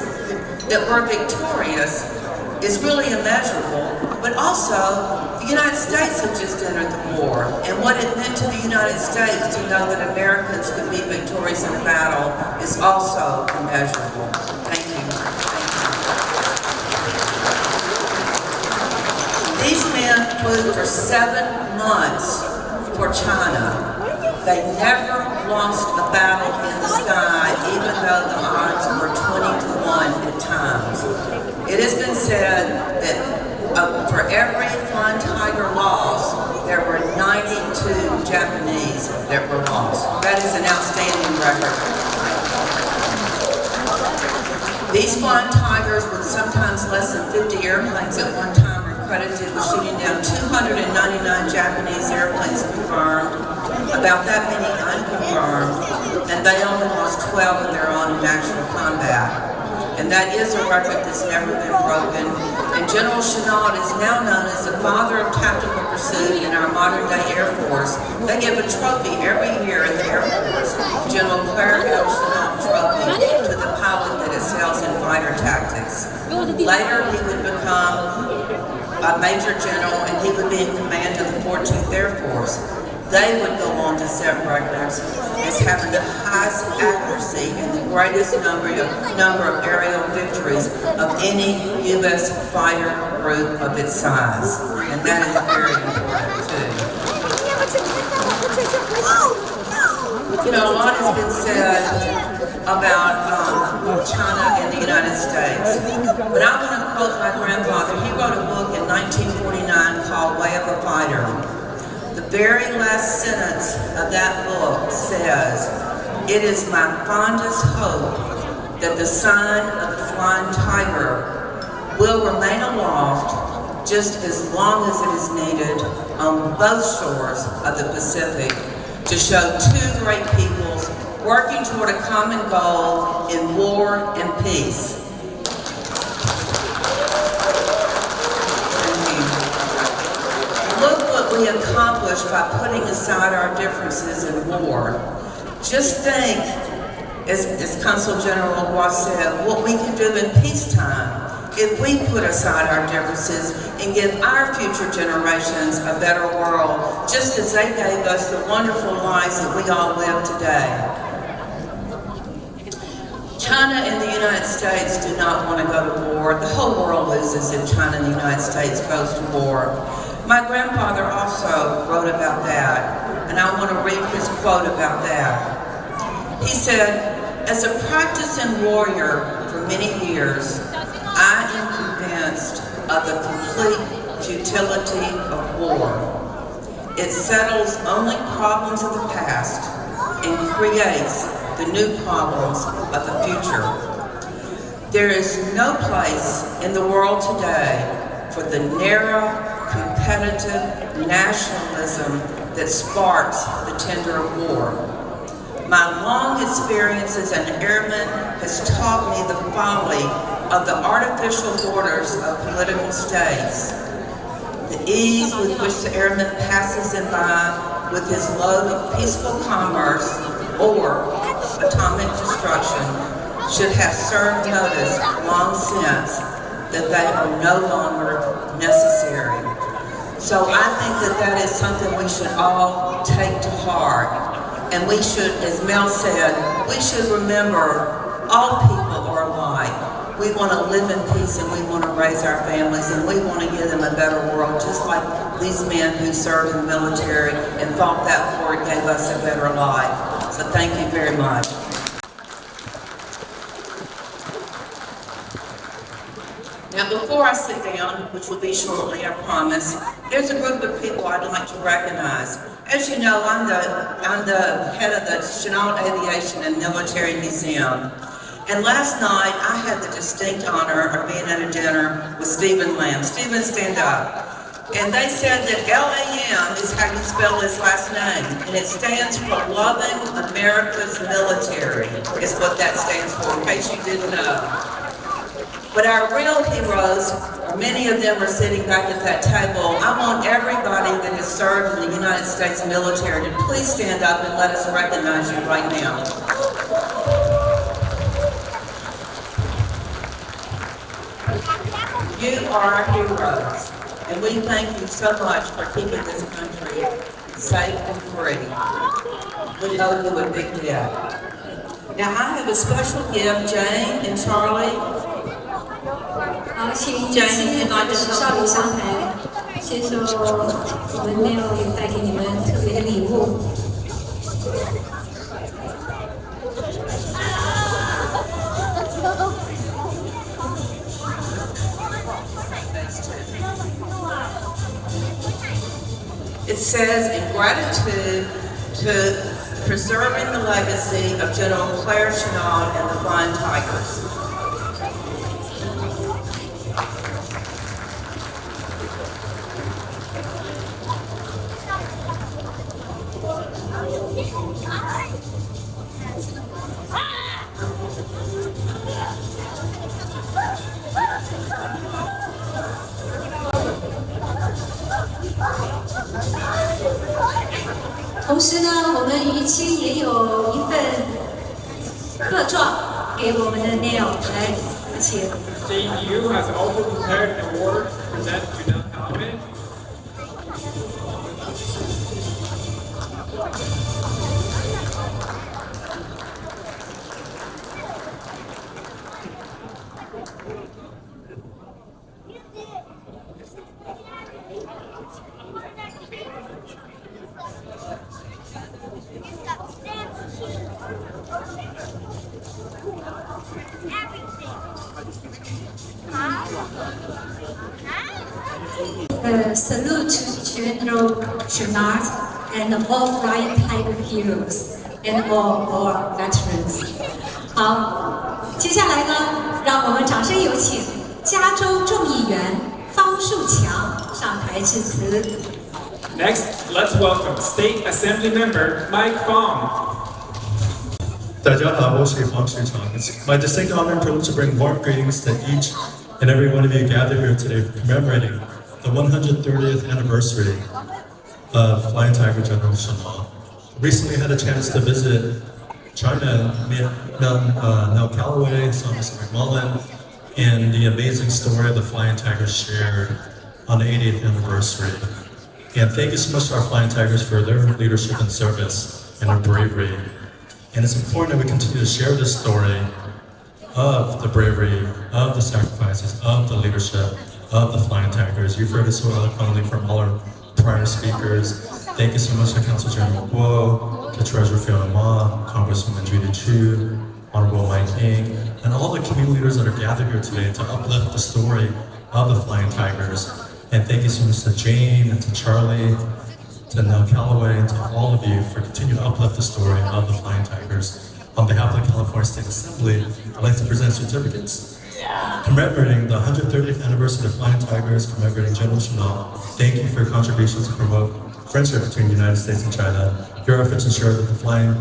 that were victorious, is really immeasurable. But also, the United States had just entered the war, and what it meant to the United States to know that Americans could be victorious in a battle is also immeasurable. Thank you. These men flew for 7 months for China. They never lost a battle in the sky, even though the odds were 20-1 at times. It has been said that for every Flying Tiger loss, there were 92 Japanese that were lost. That is an outstanding record. These Flying Tigers, with sometimes less than 50 airplanes at one time, are credited with shooting down 299 Japanese airplanes confirmed, about that many unconfirmed, and they only lost 12 of their own in actual combat. And that is a record that's never been broken. And General Chenault is now known as the father of tactical pursuit in our modern day Air Force. They give a trophy every year in the Air Force, General Claire L. Chenault Trophy, to the pilot that excels in fighter tactics. Later, he would become a Major General, and he would be in command of the 14th Air Force. They would go on to set records as having the highest accuracy and the greatest number of aerial victories of any U.S. fighter group of its size. And that is very important too. You know, a lot has been said about China and the United States. But I want to quote my grandfather. He wrote a book in 1949 called Way of a Fighter. The very last sentence of that book says, "It is my fondest hope that the sign of the Flying Tiger will remain aloft just as long as it is needed on both shores of the Pacific, to show two great peoples working toward a common goal in war and peace. Look what we accomplished by putting aside our differences in war. Just think, as Consul General Leroy said, what we can do in peacetime if we put aside our differences and give our future generations a better world, just as they gave us the wonderful lives that we all live today. China and the United States do not want to go to war. The whole world loses if China and the United States goes to war. My grandfather also wrote about that, and I want to read his quote about that. He said, "As a practicing warrior for many years, I am convinced of the complete futility of war. It settles only problems of the past and creates the new problems of the future. There is no place in the world today for the narrow, competitive nationalism that sparks the tender of war. My long experience as an airman has taught me the folly of the artificial borders of political states. The ease with which the airman passes them by with his load of peaceful commerce or atomic destruction should have served notice long since that they are no longer necessary." So I think that that is something we should all take to heart. And we should, as Mel said, we should remember all people are alike. We want to live in peace and we want to raise our families and we want to give them a better world, just like these men who served in the military and fought that war and gave us a better life. So thank you very much. Now before I sit down, which will be shortly, I promise, there's a group of people I'd like to recognize. As you know, I'm the head of the Chenault Aviation and Military Museum. And last night, I had the distinct honor of being at a dinner with Stephen Lamb. Stephen, stand up. And they said that LAM is how you spell his last name. And it stands for Loving America's Military, is what that stands for, in case you didn't know. But our real heroes, many of them are sitting back at that table. I want everybody that has served in the United States military to please stand up and let us recognize you right now. You are our heroes, and we thank you so much for keeping this country safe and free. We owe you a big debt. Now I have a special gift, Jane and Charlie. 好，请这些的少女上台，先说我们没有带给你们特别的礼物。It says, in gratitude to preserving the legacy of General Claire Chenault and the Flying Tigers.同时呢，我们于谦也有一份贺状给我们的 Neil 来，请。JEU has also prepared an award to present to Neil Talman. Salute to General Chenault and all Flying Tiger heroes and all our veterans. 好，接下来呢，让我们掌声有请加州众议员方树强上台致辞。Next, let's welcome State Assembly Member Mike Fong. 大家好，我是方世昌. It's my distinct honor and privilege to bring warm greetings to each and every one of you gathered here today commemorating the 130th anniversary of Flying Tiger General Chanel. Recently had a chance to visit China, met Nell Calloway, saw Mr. McMullen, and the amazing story the Flying Tigers shared on the 80th anniversary. And thank you so much to our Flying Tigers for their leadership and service and their bravery. And it's important that we continue to share this story of the bravery, of the sacrifices, of the leadership, of the Flying Tigers. You've heard it so eloquently from all our prior speakers. Thank you so much to Council General Guo, to Treasurer Fiona Ma, Congresswoman Judy Chu, Honorable Mike King, and all the community leaders that are gathered here today to uplift the story of the Flying Tigers. And thank you so much to Jane and to Charlie, to Nell Calloway, and to all of you for continuing to uplift the story of the Flying Tigers. On behalf of the California State Assembly, I'd like to present certificates commemorating the 130th anniversary of the Flying Tigers, commemorating General Chanel. Thank you for your contributions to promote friendship between the United States and China. Your efforts ensure that the Flying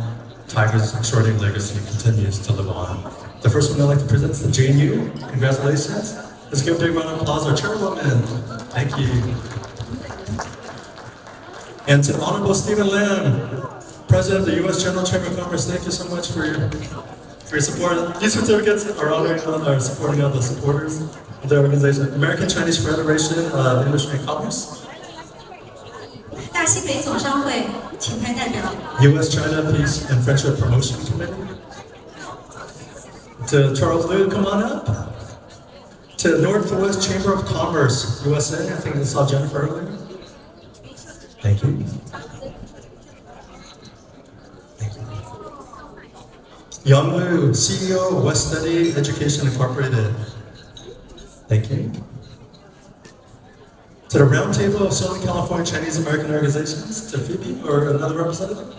Tigers' extraordinary legacy continues to live on. The first one I'd like to present is the Jane Yu. Congratulations. Let's give a big round of applause to our chairwoman. Thank you. And to Honorable Stephen Lam, President of the U.S. General Chamber of Commerce, thank you so much for your support. These certificates are supporting all the supporters of the organization. American Chinese Federation of Industry and Commerce. 大西北总商会，请派代表。 U.S. China Peace and Friendship Promotion Committee. To Charles Liu, come on up. To Northwest Chamber of Commerce, USA. I think I saw Jennifer earlier. Thank you. Yang Lu, CEO, West Study Education Incorporated. Thank you. To the Roundtable of Southern California Chinese American Organizations, to Phoebe or another representative.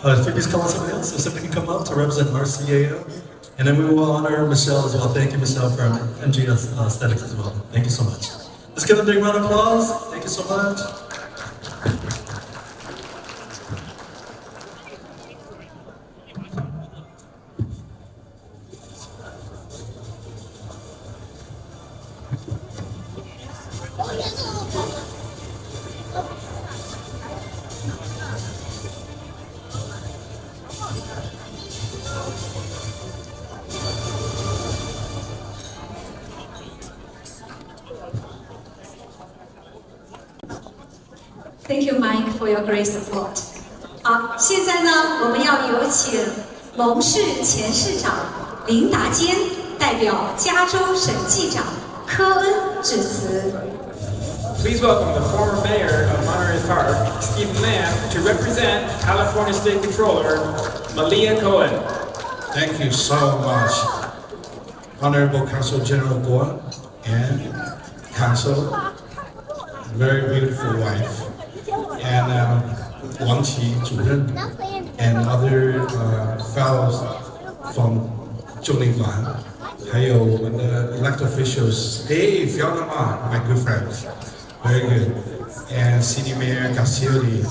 Phoebe's calling somebody else, so somebody can come up to represent RCAO. And then we will honor Michelle as well. Thank you, Michelle, for MGS Aesthetics as well. Thank you so much. Let's give a big round of applause. Thank you so much. Thank you, Mike, for your great support. 好，现在呢，我们要有请蒙市前市长林达坚代表加州省纪长科恩致辞。 Please welcome the former mayor of Monterey Park, Stephen Lam, to represent California State Controller Malia Cohen. Thank you so much, Honorable Council General Guo and Council, very beautiful wife, and Wang Qi 主任 and other fellows from 中领馆，还有我们的 elected officials. Hey, Fiona Ma, my good friends, very good, and City Mayor Gacioli,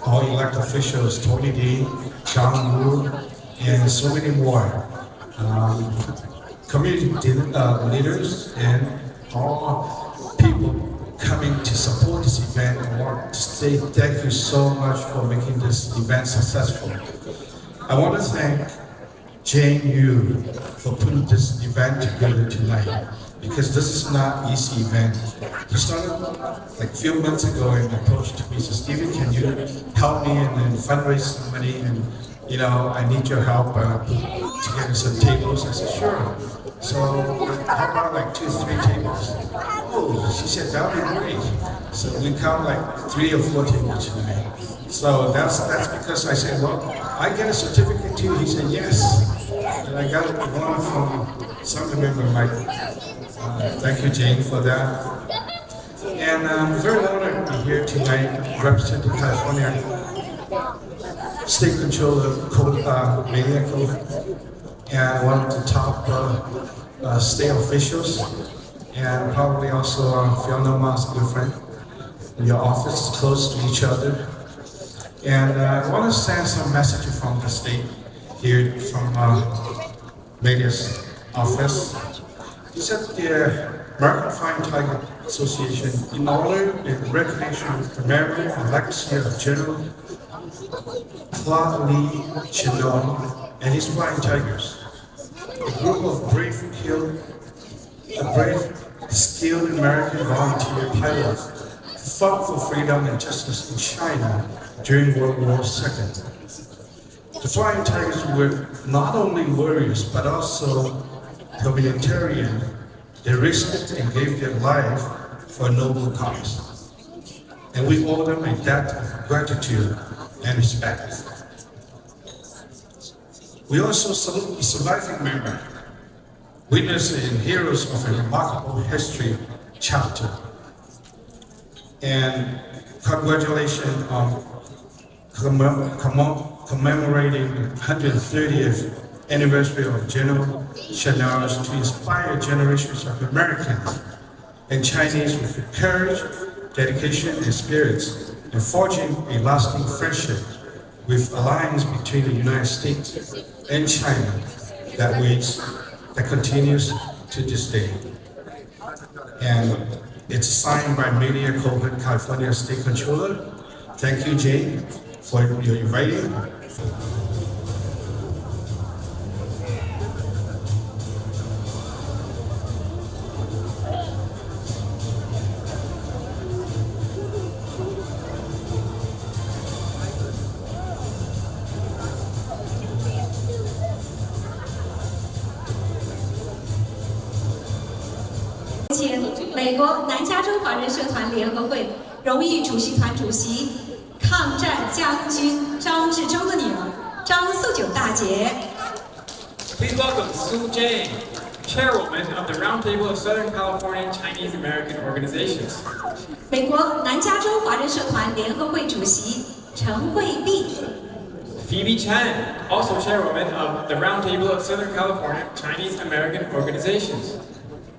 all elected officials, Tony Lee, John Wu, and so many more. Community leaders and all people coming to support this event. I want to say thank you so much for making this event successful. I want to thank Jane Yu for putting this event together tonight, because this is not an easy event. He started like a few months ago and approached me and said, Stephen, can you help me and then fundraise some money, and you know, I need your help to get some tables. I said, sure. So how about like 2-3 tables? Oh, she said, that would be great. So we count like 3 or 4 tables tonight. So that's because I said, well, I get a certificate too. He said, yes. And I got one from some member, Mike. Thank you, Jane, for that. And I'm very honored to be here tonight representing California State Controller Malia Cohen, and one of the top state officials, and probably also Fiona Ma's good friend. your office close to each other. And I want to send some message from the state here from Media's office. He said the American Flying Tiger Association, in honor and recognition of the memory and legacy of General Claude Lee Chennault and his Flying Tigers, a group of brave, skilled American volunteer pilots who fought for freedom and justice in China during World War II. The Flying Tigers were not only warriors but also humanitarian. They risked and gave their life for a noble cause. And we owe them a debt of gratitude and respect. We also salute the surviving member, witnesses and heroes of a remarkable history chapter. And congratulations on commemorating the 130th anniversary of General Chennault to inspire generations of Americans and Chinese with courage, dedication, and spirits, and forging a lasting friendship with alliance between the United States and China that continues to this day. And it's signed by Media Cohen, California State Controller. Thank you, Jane, for your inviting. 请美国南加州华人社团联合会荣誉主席团主席、抗战将军张治中的女儿张素九大姐。Please welcome Sue Jane, Chairwoman of the Roundtable of Southern California Chinese American Organizations. 美国南加州华人社团联合会主席陈慧碧。Phoebe Chen, also Chairwoman of the Roundtable of Southern California Chinese American Organizations.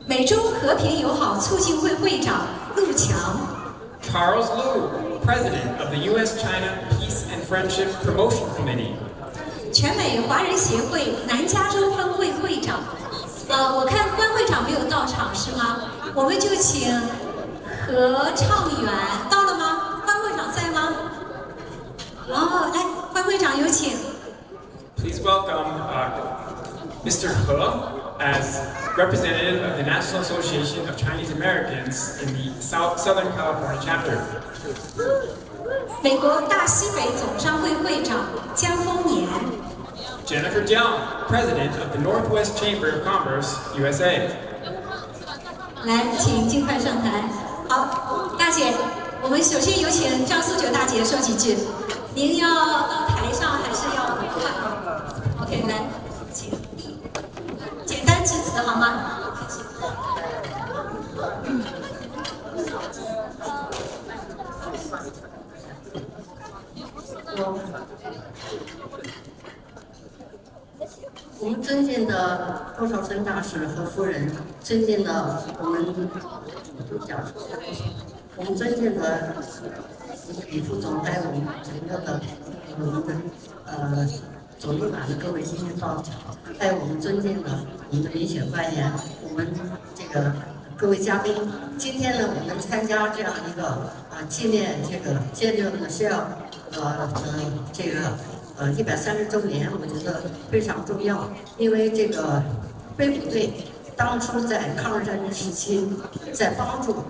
美中和平友好促进会会长陆强。Charles Liu, President of the U.S.-China Peace and Friendship Promotion Committee. 全美华人协会南加州分会会长。我看关会长没有到场是吗？我们就请合唱员到了吗？关会长在吗？来，关会长有请。Please welcome Mr. He as representative of the National Association of Chinese Americans in the Southern California chapter. 美国大西北总商会会长江丰年。Jennifer Jiang, President of the Northwest Chamber of Commerce, USA. 来，请尽快上台。好，大姐，我们首先有请张素九大姐说几句。您要到台上还是要看 ？OK， 来，请。简单致辞好吗？我们尊敬的郭少春大使和夫人，尊敬的我们尊敬的李副总，还有我们整个的总立马的各位今天到场，还有我们尊敬的我们的民选官员，我们这个各位嘉宾，今天呢，我们参加这样一个纪念这个建立的是要这个130周年，我觉得非常重要，因为这个飞虎队当初在抗日战争时期，在帮助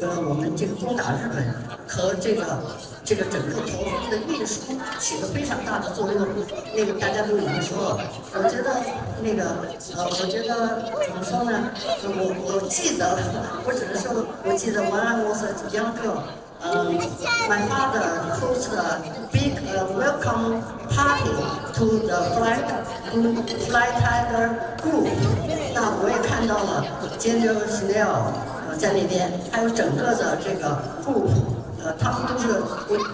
我们这个攻打日本和这个整个头风的运输起了非常大的作用。那个大家都已经说了，我觉得我觉得怎么说呢？我记得，我只能说，我记得 when I was a young girl. My father hosted a big welcome party to the Fly Tiger group. 那我也看到了General Chennault在那边，还有整个的这个 group， 他们都是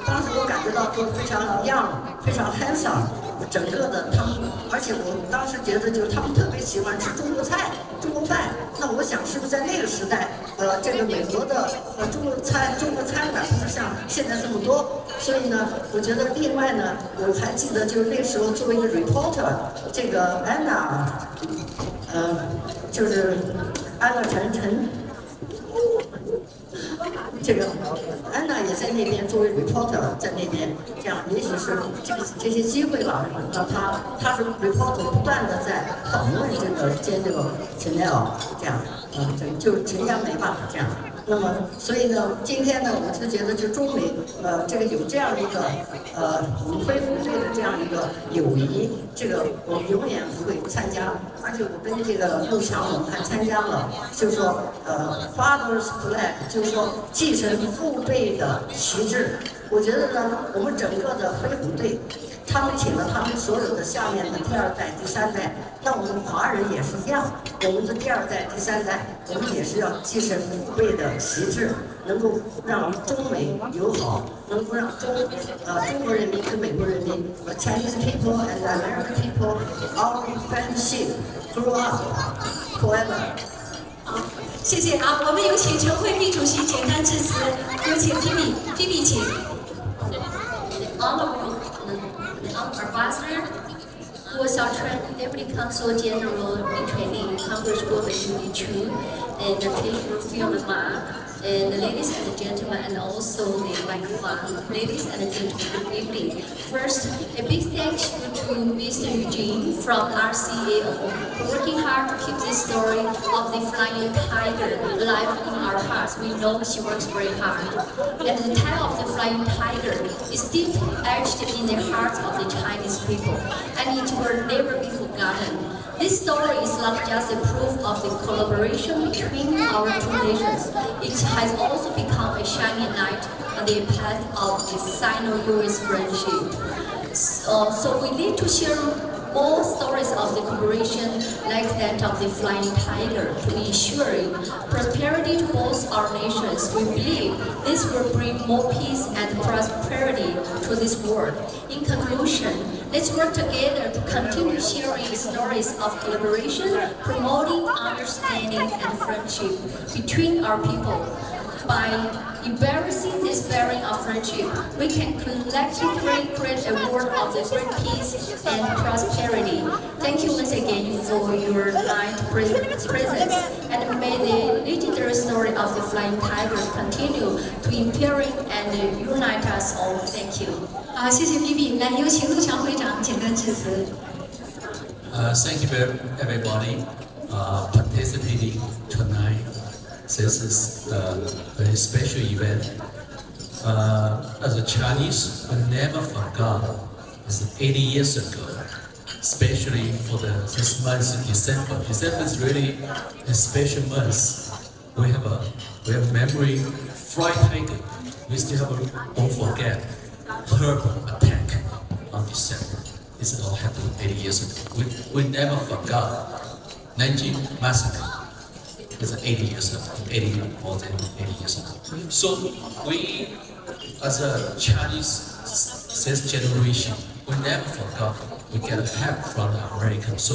当时我感觉到都非常 young， 非常 handsome， 整个的他们，而且我当时觉得就是他们特别喜欢吃中国菜、中国饭，那我想是不是在那个时代，这个美国的中国参展不是像现在这么多，所以呢，我觉得另外呢，我还记得就是那时候作为一个 reporter， 这个安娜，就是安娜这个安娜也在那边作为 reporter 在那边，这样也许是这些机会吧，让她是 reporter 不断的在访问这个 Chanel 这样，就陈佳梅吧这样。那么所以呢，今天呢，我就觉得就中美这个有这样一个我们飞虎队的这样一个友谊，这个我们永远不会参加。而且我跟这个陆强我们还参加了，就是说father's flag， 就是说继承父辈的旗帜。我觉得呢，我们整个的飞虎队，他们请了他们所有的下面的第二代、第三代，那我们华人也是一样，我们的第二代、第三代，我们也是要继承父辈的旗帜，能够让中美友好，能够让中国人民跟美国人民 Chinese people and American people our friendship grow up forever。谢谢啊，我们有请陈慧秘主席简单致辞，有请菲比请。The Ambassador, 郭晓春 Deputy Consul General in Training, Congresswoman Judy Chu, and the Treasurer Fiona Ma, and the ladies and gentlemen, and also the microphone. Ladies and gentlemen, good evening. First, a big thank you to Mr. Eugene from RCAO for working hard to keep this story of the flying tiger alive in our hearts. We know she works very hard. And the tale of the flying tiger is deep etched in the hearts of the Chinese people, and it will never be forgotten. This story is not just a proof of the collaboration between our two nations. It has also become a shining light on the path of the Sino-US friendship. So we need to share more stories of the cooperation like that of the flying tiger to ensuring prosperity to both our nations. We believe this will bring more peace and prosperity to this world. In conclusion, let's work together to continue sharing stories of collaboration, promoting understanding and friendship between our people. By embracing this bearing of friendship, we can collectively create a world of the great peace and prosperity. Thank you once again for your kind presence, and may the legendary story of the flying tiger continue to inspiring and unite us all. Thank you. 好，谢谢菲比，来有请陆强会长简单致辞。Thank you everybody participating tonight. This is a very special event. As a Chinese, we never forgot it's 80 years ago, especially for this month in December. December is really a special month. We have memory, fly tiger. We still don't forget her attack on December. This all happened 80 years ago. We never forgot Nanjing massacre. It's 80 years ago, more than 80 years ago. So we, as a Chinese sixth generation, we never forgot we get help from the Americans. So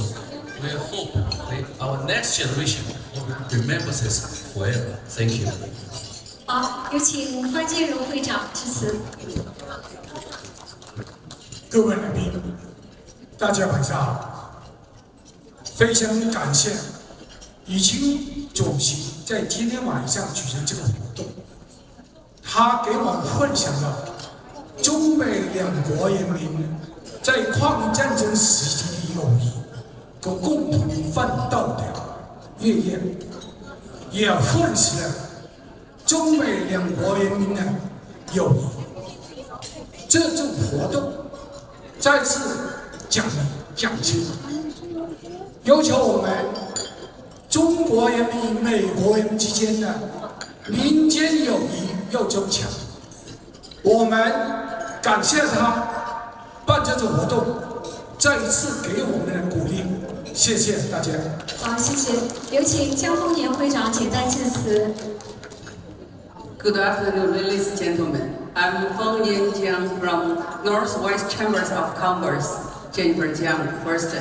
we hope our next generation will remember this forever. Thank you. 好，有请关建荣会长致辞。各位来宾，大家晚上好。非常感谢以清主席在今天晚上举行这个活动，他给我们分享了中美两国人民在抗日战争时期的友谊和共同奋斗的月夜，也分析了中美两国人民的友谊。这种活动再次讲清，要求我们中国人民与美国人之间的民间友谊要增强。我们感谢他办这种活动，再一次给我们的鼓励。谢谢大家。好，谢谢。有请江丰年会长简单致辞。Good afternoon, ladies and gentlemen. I'm Feng Nian Jiang from Northwest Chambers of Commerce. Jennifer Jiang, First.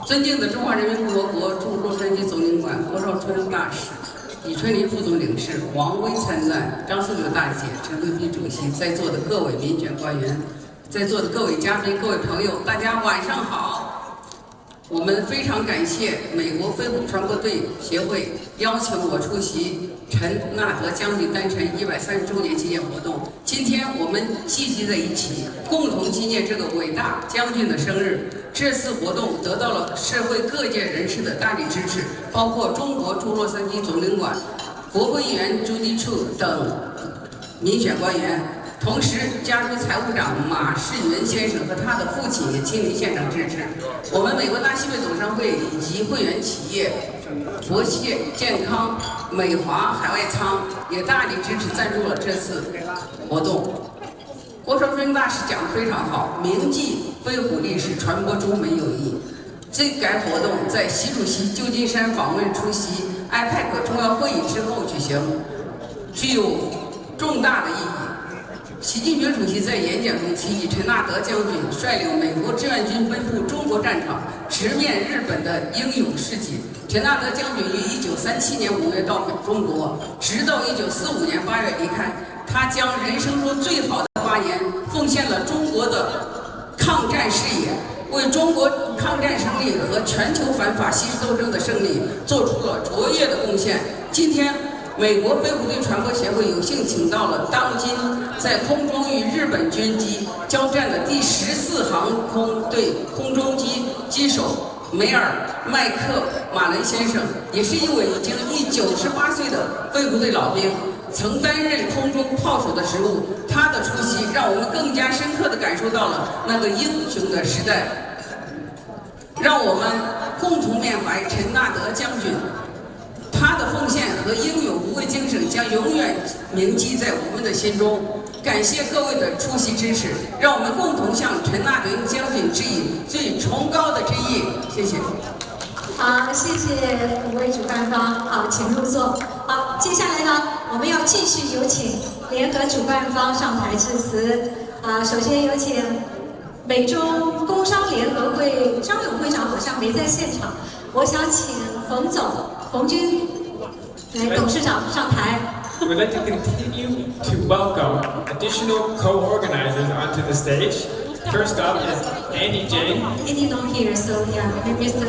尊敬的中华人民共和国驻洛杉矶总领馆郭少春大使、李春林副总领事、王威参赞、张素柳大姐、陈慧飞主席，在座的各位民选官员，在座的各位嘉宾、各位朋友，大家晚上好。我们非常感谢美国飞虎传播队协会邀请我出席陈纳德将军诞辰130周年纪念活动。今天我们聚集在一起，共同纪念这个伟大将军的生日。这次活动得到了社会各界人士的大力支持，包括中国驻洛杉矶总领馆、国会议员朱迪处等民选官员。同时，加州财务长马世云先生和他的父亲也亲临现场支持。我们美国大西北总商会以及会员企业佛系健康、美华海外仓也大力支持赞助了这次活动。郭少春大使讲得非常好，铭记飞虎历史，传播中美友谊。该活动在习主席旧金山访问出席 IPAC 重要会议之后举行，具有重大的意义。习近平主席在演讲中提及陈纳德将军率领美国志愿军奔赴中国战场，直面日本的英勇事迹。陈纳德将军于1937年5月到访中国，直到1945年8月离开。他将人生中最好的8年奉献了中国的抗战事业，为中国抗战胜利和全球反法西斯斗争的胜利做出了卓越的贡献。今天，美国飞虎队传播协会有幸请到了当今在空中与日本军机交战的第14航空队空中机手梅尔麦克马伦先生，也是一位已经98岁的飞虎队老兵，曾担任空中炮手的职务。他的出席让我们更加深刻地感受到了那个英雄的时代，让我们共同缅怀陈纳德将军。他的奉献和英勇无畏精神将永远铭记在我们的心中。感谢各位的出席支持，让我们共同向陈纳德将军致以最崇高的致意。谢谢。好，谢谢五位主办方。好，请入座。好，接下来呢，我们要继续有请联合主办方上台致辞。首先有请美中工商联合会张勇会长，好像没在现场，我想请冯军来董事长上台。We'd like to continue to welcome additional co-organizers onto the stage. First up is Andy J. Andy not here, so yeah, Mr.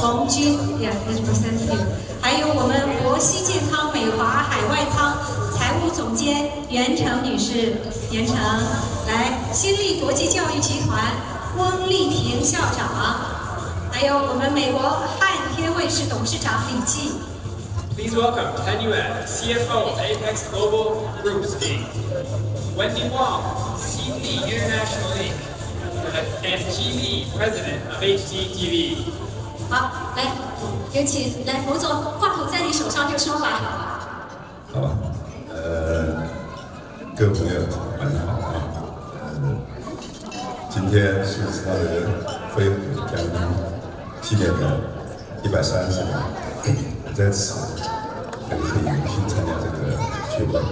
Feng Jun, yeah, is present here. 还有我们博西健康美华海外仓财务总监袁成女士，袁成，来新力国际教育集团翁丽萍校长，还有我们美国汉天卫视董事长李记。Please welcome Chen Yuan, CFO of Apex Global Groups Inc., Wendy Wang, CP International Inc., and Ji Li, President of HDTV. 好，来，有请来冯总，话筒在你手上就说吧。好吧，各位朋友晚上好啊。今天是他的飞虎将军纪念的130年。在此还可以荣幸参加这个聚会，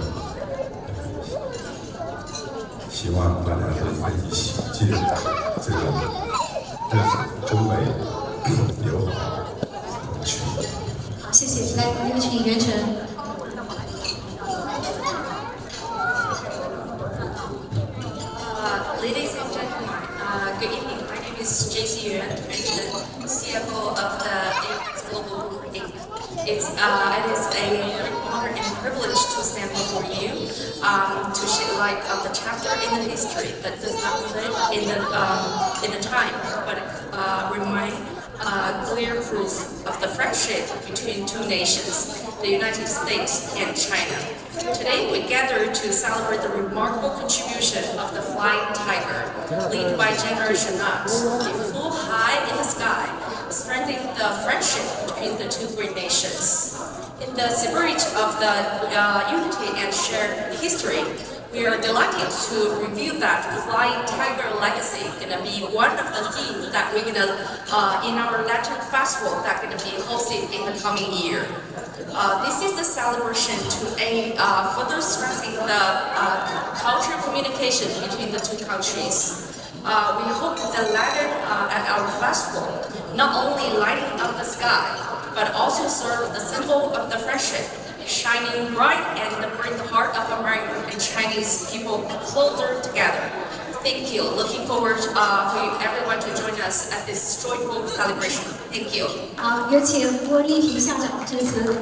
希望大家都可以一起借这个日子中美友好同去。好，谢谢。来，我们有请袁成。Ladies and gentlemen, good evening. My name is JC Yuan, CFO of the Apex Global Group Inc. It is an honor and privilege to stand before you to shed light on the chapter in the history that does not live in the time, but remind clear proof of the friendship between two nations, the United States and China. Today we gather to celebrate the remarkable contribution of the Flying Tiger, led by General Chanat. They flew high in the sky, strengthening the friendship between the two great nations. In the spirit of the unity and shared history, we are delighted to reveal that Flying Tiger legacy gonna be one of the themes that we're gonna in our Lantern Festival that gonna be hosted in the coming year. This is the celebration to aim further strengthening the cultural communication between the two countries. We hope the lantern at our festival not only lighting up the sky, but also serve the symbol of the friendship, shining bright and bring the heart of American and Chinese people closer together. Thank you. Looking forward for everyone to join us at this joyful celebration. Thank you. 好，有请郭丽萍校长致辞。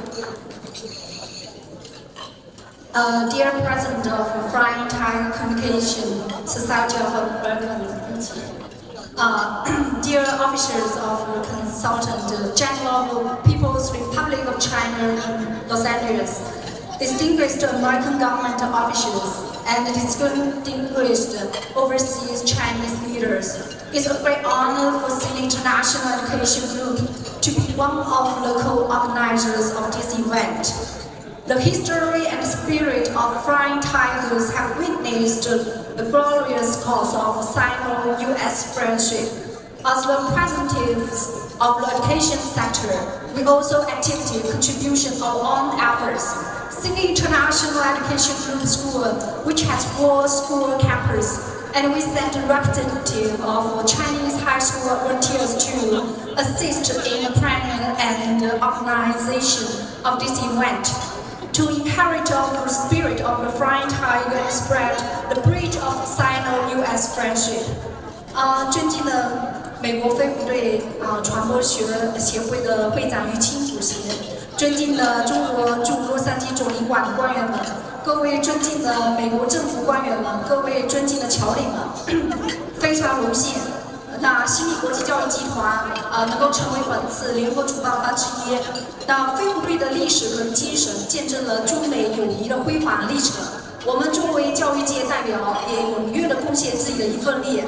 Dear President of Flying Tiger Communication Society of American, dear officers of the Consultant General of People's Republic of China in Los Angeles, distinguished American government officials, and distinguished overseas Chinese leaders. It's a great honor for the International Education Group to be one of the co-organizers of this event. The history and spirit of Flying Tigers have witnessed the glorious cause of Sino-US friendship. As representatives of the education sector, we also actively contribution our own efforts. Sydney International Education Group School, which has 4 school campuses, and we sent a representative of Chinese high school volunteers to assist in the planning and organization of this event. To inherit the spirit of the Flying Tiger and spread the bridge of Sino-US friendship. 尊敬的美国飞虎队传播学协会的会长于清主席，尊敬的中国驻洛杉矶总领馆的官员们，各位尊敬的美国政府官员们，各位尊敬的侨领们，非常荣幸。那新米国际教育集团能够成为本次联合主办方之一。那飞虎队的历史和精神见证了中美友谊的辉煌历程。我们作为教育界代表，也踊跃地贡献自己的一份力。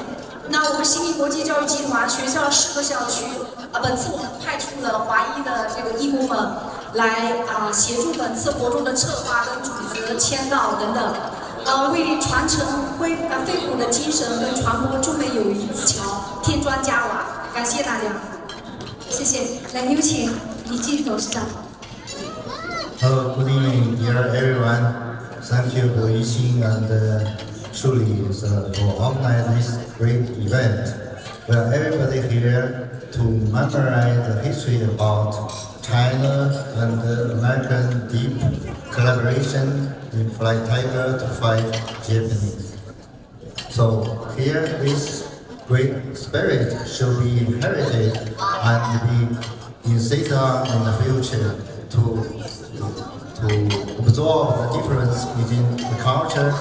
那我们新米国际教育集团学校10个校区，本次我们派出了华裔的这个义工们来协助本次活动的策划跟组织、签到等等。为传承飞虎的精神跟传播中美友谊之桥添砖加瓦，感谢大家，谢谢。来，有请李继董事长。Hello, good evening, dear everyone. Thank you for Yixing and Shuli for organizing this great event. We are everybody here to memorize the history about China and American deep collaboration in Flying Tiger to fight Japanese. So here this great spirit should be inherited and be insisted on in the future to absorb the difference between the culture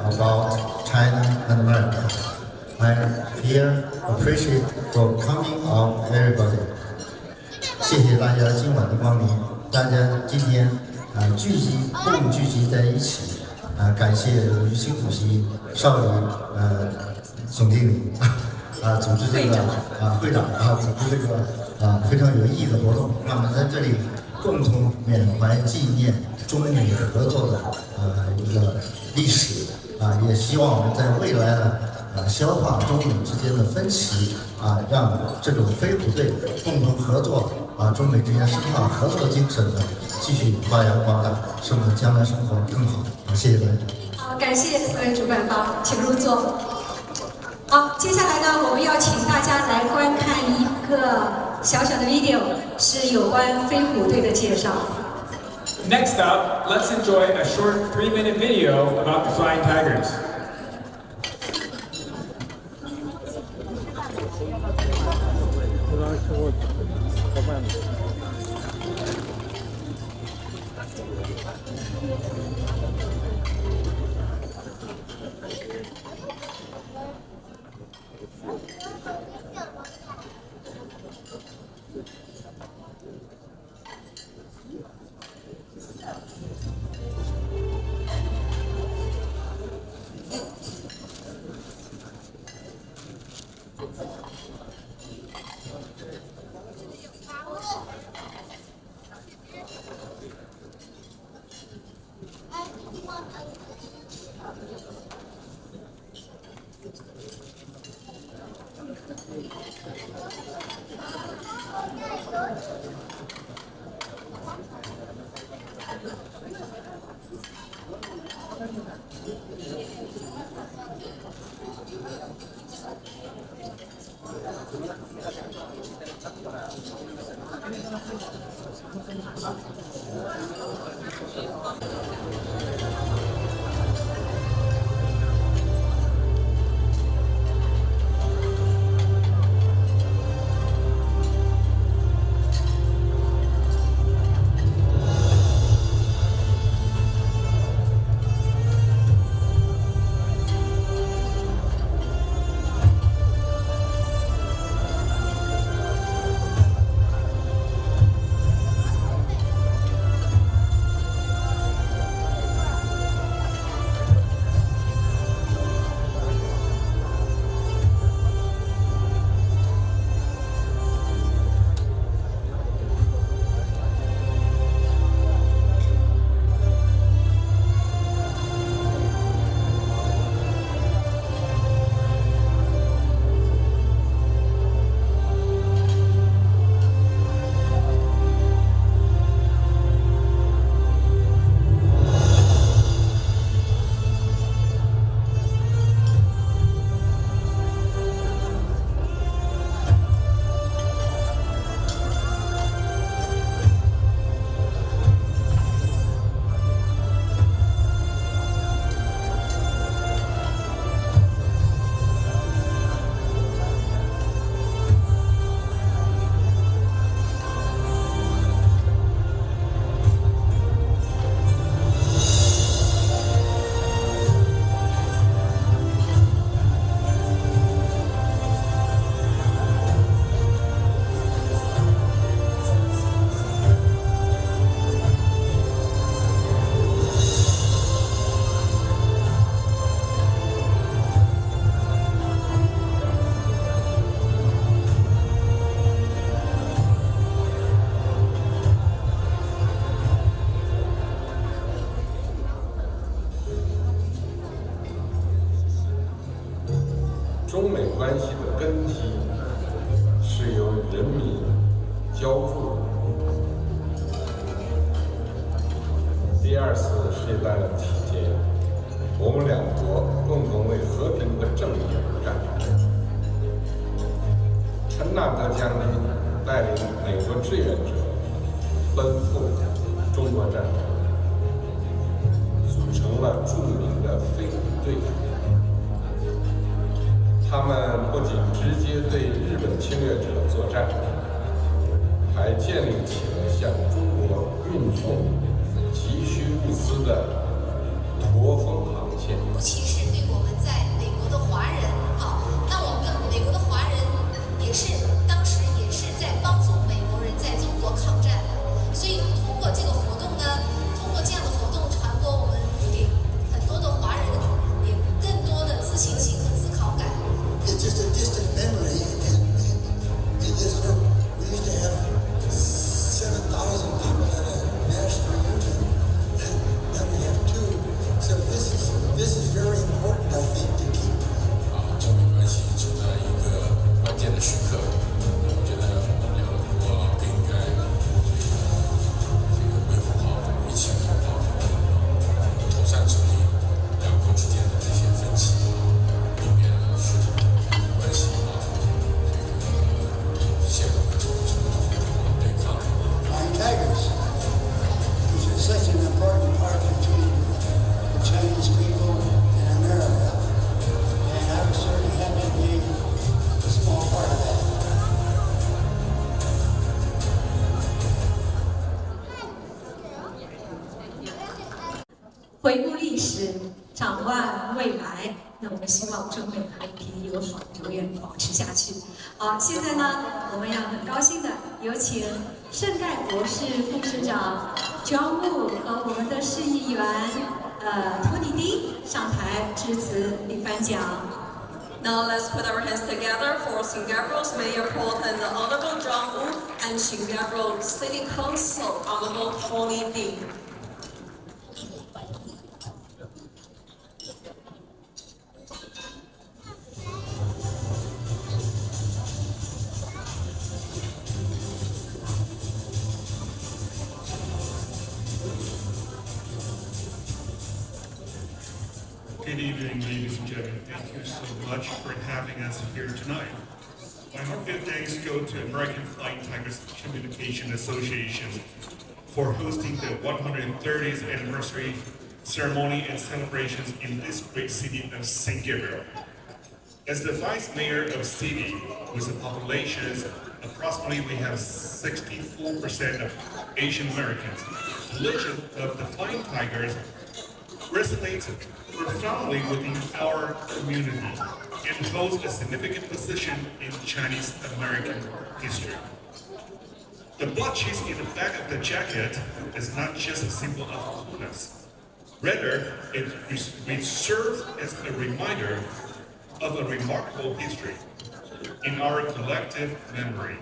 about China and America. I here appreciate for coming of everybody. 谢谢大家今晚的光临，大家今天共聚集在一起，感谢于清主席、邵理、总经理组织这个会长组织这个非常有意义的活动，让我们在这里共同缅怀纪念中美合作的一个历史也希望我们在未来呢消化中美之间的分歧让这种飞虎队共同合作中美之间深化合作精神呢继续发扬光大，使我们将来生活更好。谢谢大家。好，感谢4位主办方，请入座。好，接下来呢，我们要请大家来观看一个小小的 video， 是有关飞虎队的介绍。Next up, let's enjoy a short 3-minute video about the Flying Tigers. 中美关系的根基是由人民浇筑的。第二次世界大战期间，我们两国共同为和平和正义而战。陈纳德将军带领美国志愿者奔赴中国战场，组成了著名的飞虎队。他们不仅直接对日本侵略者作战，还建立起了向中国运送急需物资的驼峰航线。尤其是对我们在美国的华人，那我们的美国的华人也是当时也是在帮助美国人在中国抗战的，所以通过这个活动呢，通过这样的活动传播，我们给很多的华人也更多的自信心和自豪感。It's just a distant memory. In this group, we used to have 7,000 people at a national union, and now we have 2. So this is very important, I think, to keep. 中美关系处在一个关键的时刻，我觉得两国更应该维护好，一起维护好，妥善处理两国之间的这些分歧，避免使关系陷入这种冲突对抗。Flying Tigers. These are such an important part between the Chinese people and America, and I was certainly happy to be a small part of that. 回顾历史，展望未来，那我们希望中美和平友好永远保持下去。好，现在呢，我们要很高兴的有请圣盖博士副市长焦木和我们的市议员托尼丁上台致辞并颁奖。Now let's put our hands together for Singapore's Mayor Pro Tem, the Honorable John Wu, and Singapore City Council, Honorable Tony Ding. Good evening, ladies and gentlemen. Thank you so much for having us here tonight. My heartfelt thanks go to American Flying Tigers Communication Association for hosting the 130th anniversary ceremony and celebrations in this great city of St. Gabriel. As the vice mayor of city, with a population approximately we have 64% of Asian Americans, the legend of the Flying Tigers resonates profoundly within our community and holds a significant position in Chinese American history. The blotches in the back of the jacket is not just a symbol of coolness. Rather, it serves as a reminder of a remarkable history in our collective memory.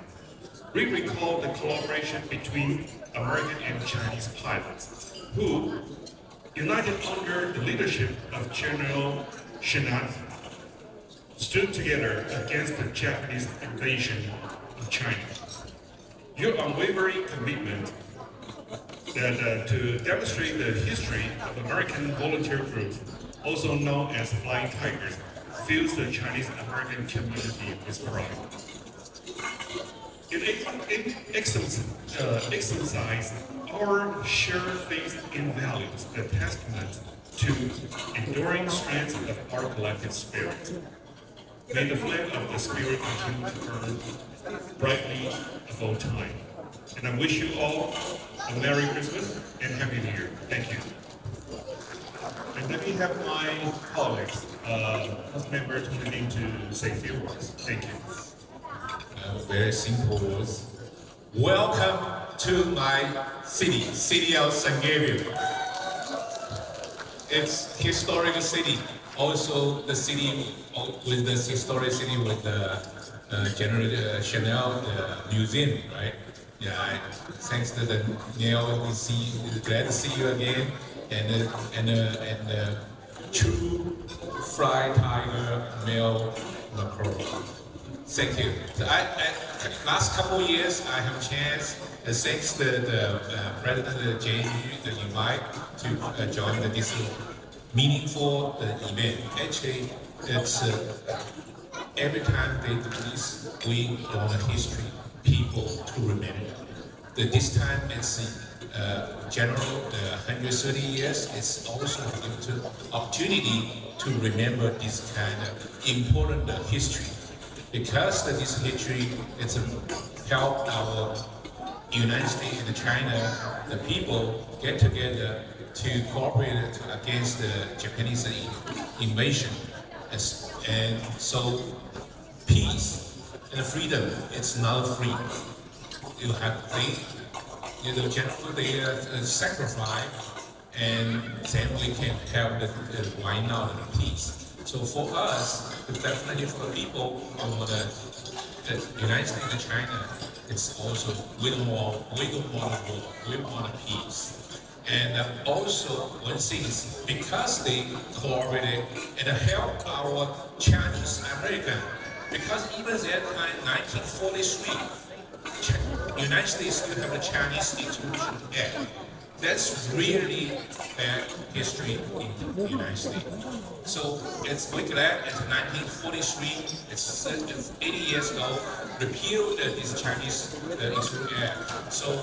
We recall the collaboration between American and Chinese pilots who, united under the leadership of General Shenat, stood together against the Japanese invasion of China. Your unwavering commitment to demonstrate the history of American volunteer groups, also known as Flying Tigers, fills the Chinese American community with pride. It exercises our shared faith in values, a testament to enduring strength of our collective spirit. May the flame of the spirit continue to burn brightly of all time. And I wish you all a Merry Christmas and Happy New Year. Thank you. And let me have my colleagues, house members, willing to say a few words. Thank you. Very simple words. Welcome to my city of St. Gabriel. It's historical city. Also, the city with the historic city with the General Chanel museum, right? Yeah, thanks to the Neil, glad to see you again, and true fried tiger male mackerel. Thank you. So last couple of years, I have a chance, thanks to the President JU, the invite to join this meaningful event. Actually, it's every time they do this, we want a history, people to remember. This time it's general 130 years. It's also an opportunity to remember this kind of important history. Because this history, it's helped our United States and China, the people get together to cooperate against the Japanese invasion. And so peace and freedom, it's not free. You have they sacrifice, and then we can have the why not the peace. So for us, definitely for the people of the United States and China, it's also we don't want war, we want peace. And also one thing is because they cooperated and helped our Chinese American, because even that time 1943, United States still have a Chinese Exclusion Act. That's really bad history in the United States. So we're glad in 1943, it's 80 years ago, repealed this Chinese Exclusion Act. So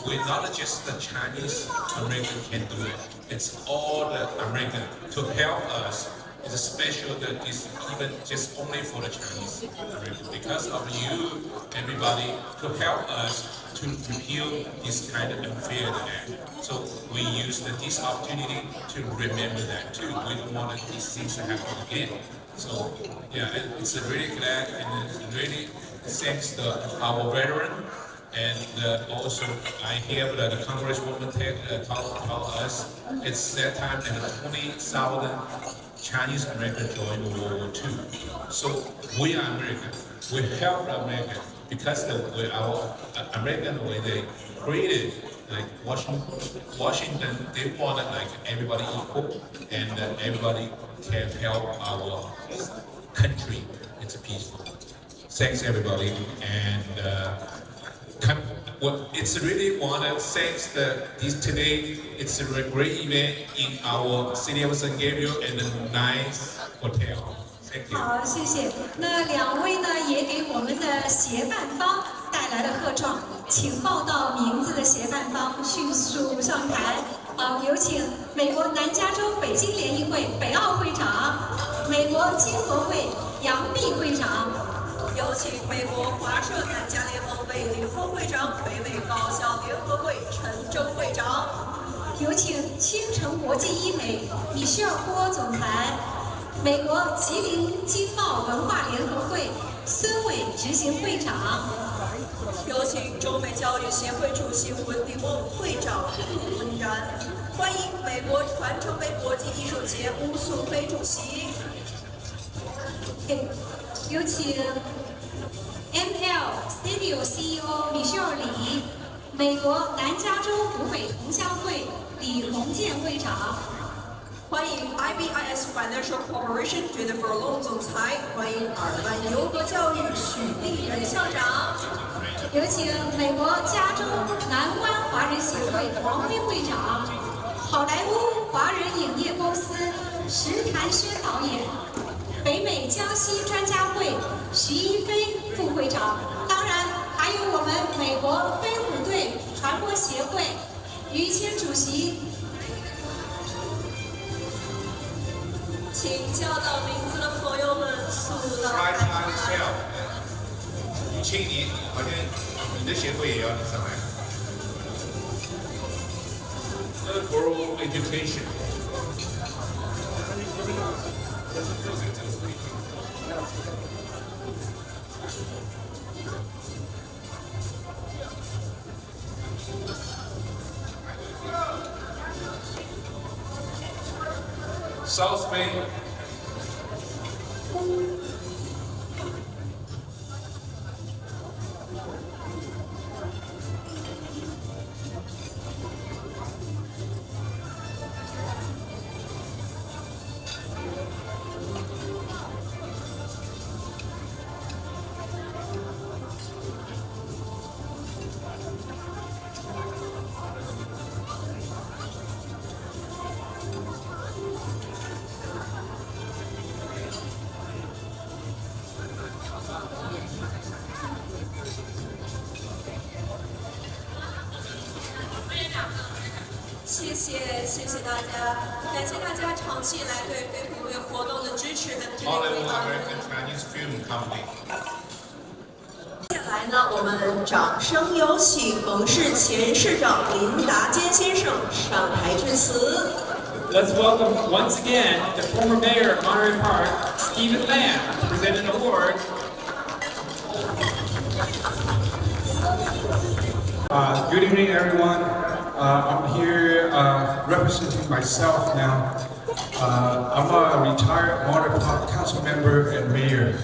we're not just the Chinese American can do it. It's all the American to help us. It's special that this even just only for the Chinese American. Because of you, everybody, to help us to repeal this kind of unfair act. So we use this opportunity to remember that too. We don't want these things to happen again. So yeah, it's really glad and it's really thanks to our veteran. And also I hear that the Congresswoman tell us it's that time that 20,000 Chinese Americans joined World War II. So we are American. We help America because our American way they created like Washington, they wanted like everybody equal and everybody can help our country. It's peaceful. Thanks everybody and. It's really want to thanks this today. It's a great event in our city of St. Gabriel and the nice hotel. 好，谢谢。那2位呢，也给我们的协办方带来了贺状，请报到名字的协办方迅速上台。好，有请美国南加州北京联谊会北奥会长，美国金合会杨碧会长，有请美国华社南加联盟北联峰会长、北美高校联合会陈正会长，有请青城国际医美米歇尔郭总裁，美国吉林经贸文化联合会孙伟执行会长，有请中美教育协会主席文迪翁会长陆文然，欢迎美国传承杯国际艺术节乌素菲主席。有请 ML Studio CEO 米歇尔李，美国南加州湖北同乡会李洪建会长。欢迎 IBIS Financial Corporation Jennifer Long 总裁，欢迎尔湾优格教育许立仁校长，有请美国加州南湾华人协会王辉会长，好莱坞华人影业公司石潭轩导演，北美江西专家会徐一飞副会长，当然还有我们美国飞虎队传播协会于谦主席。请叫到名字的朋友们速到台上来。于谦，你好像你的协会也要你上来。Liberal education。South Bay。谢谢大家，感谢大家长期以来对飞虎队活动的支持和支持。接下来呢，我们掌声有请蒙市前市长林达坚先生上台致辞。Let's welcome once again the former mayor of Monterey Park, Stephen Lamb, to present an award. Good evening, everyone. I'm here representing myself now. I'm a retired Monterey Park council member and mayor.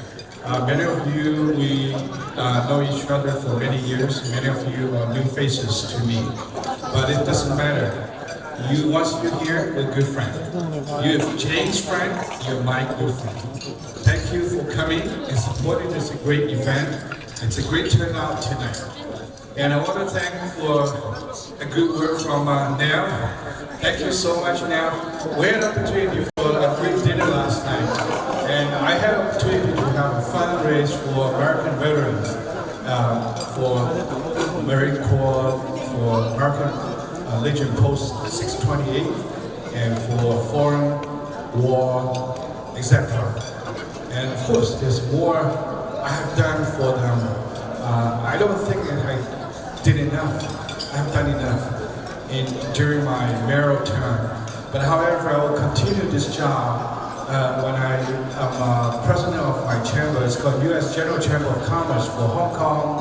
Many of you, we know each other for many years. Many of you are new faces to me. But it doesn't matter. Once you're here, you're a good friend. You're Jane's friend, you're my good friend. Thank you for coming and supporting this great event. It's a great turnout tonight. And I want to thank for a good word from Nell. Thank you so much, Nell. We had an opportunity for a great dinner last night. And I had an opportunity to have a fundraise for American veterans, for Marine Corps, for American Legion Post 628, and for foreign war, etc. And of course, there's more I have done for them. I don't think that I did enough. I've done enough during my mayoral term. But however, I will continue this job when I am president of my chamber. It's called U.S. General Chamber of Commerce for Hong Kong,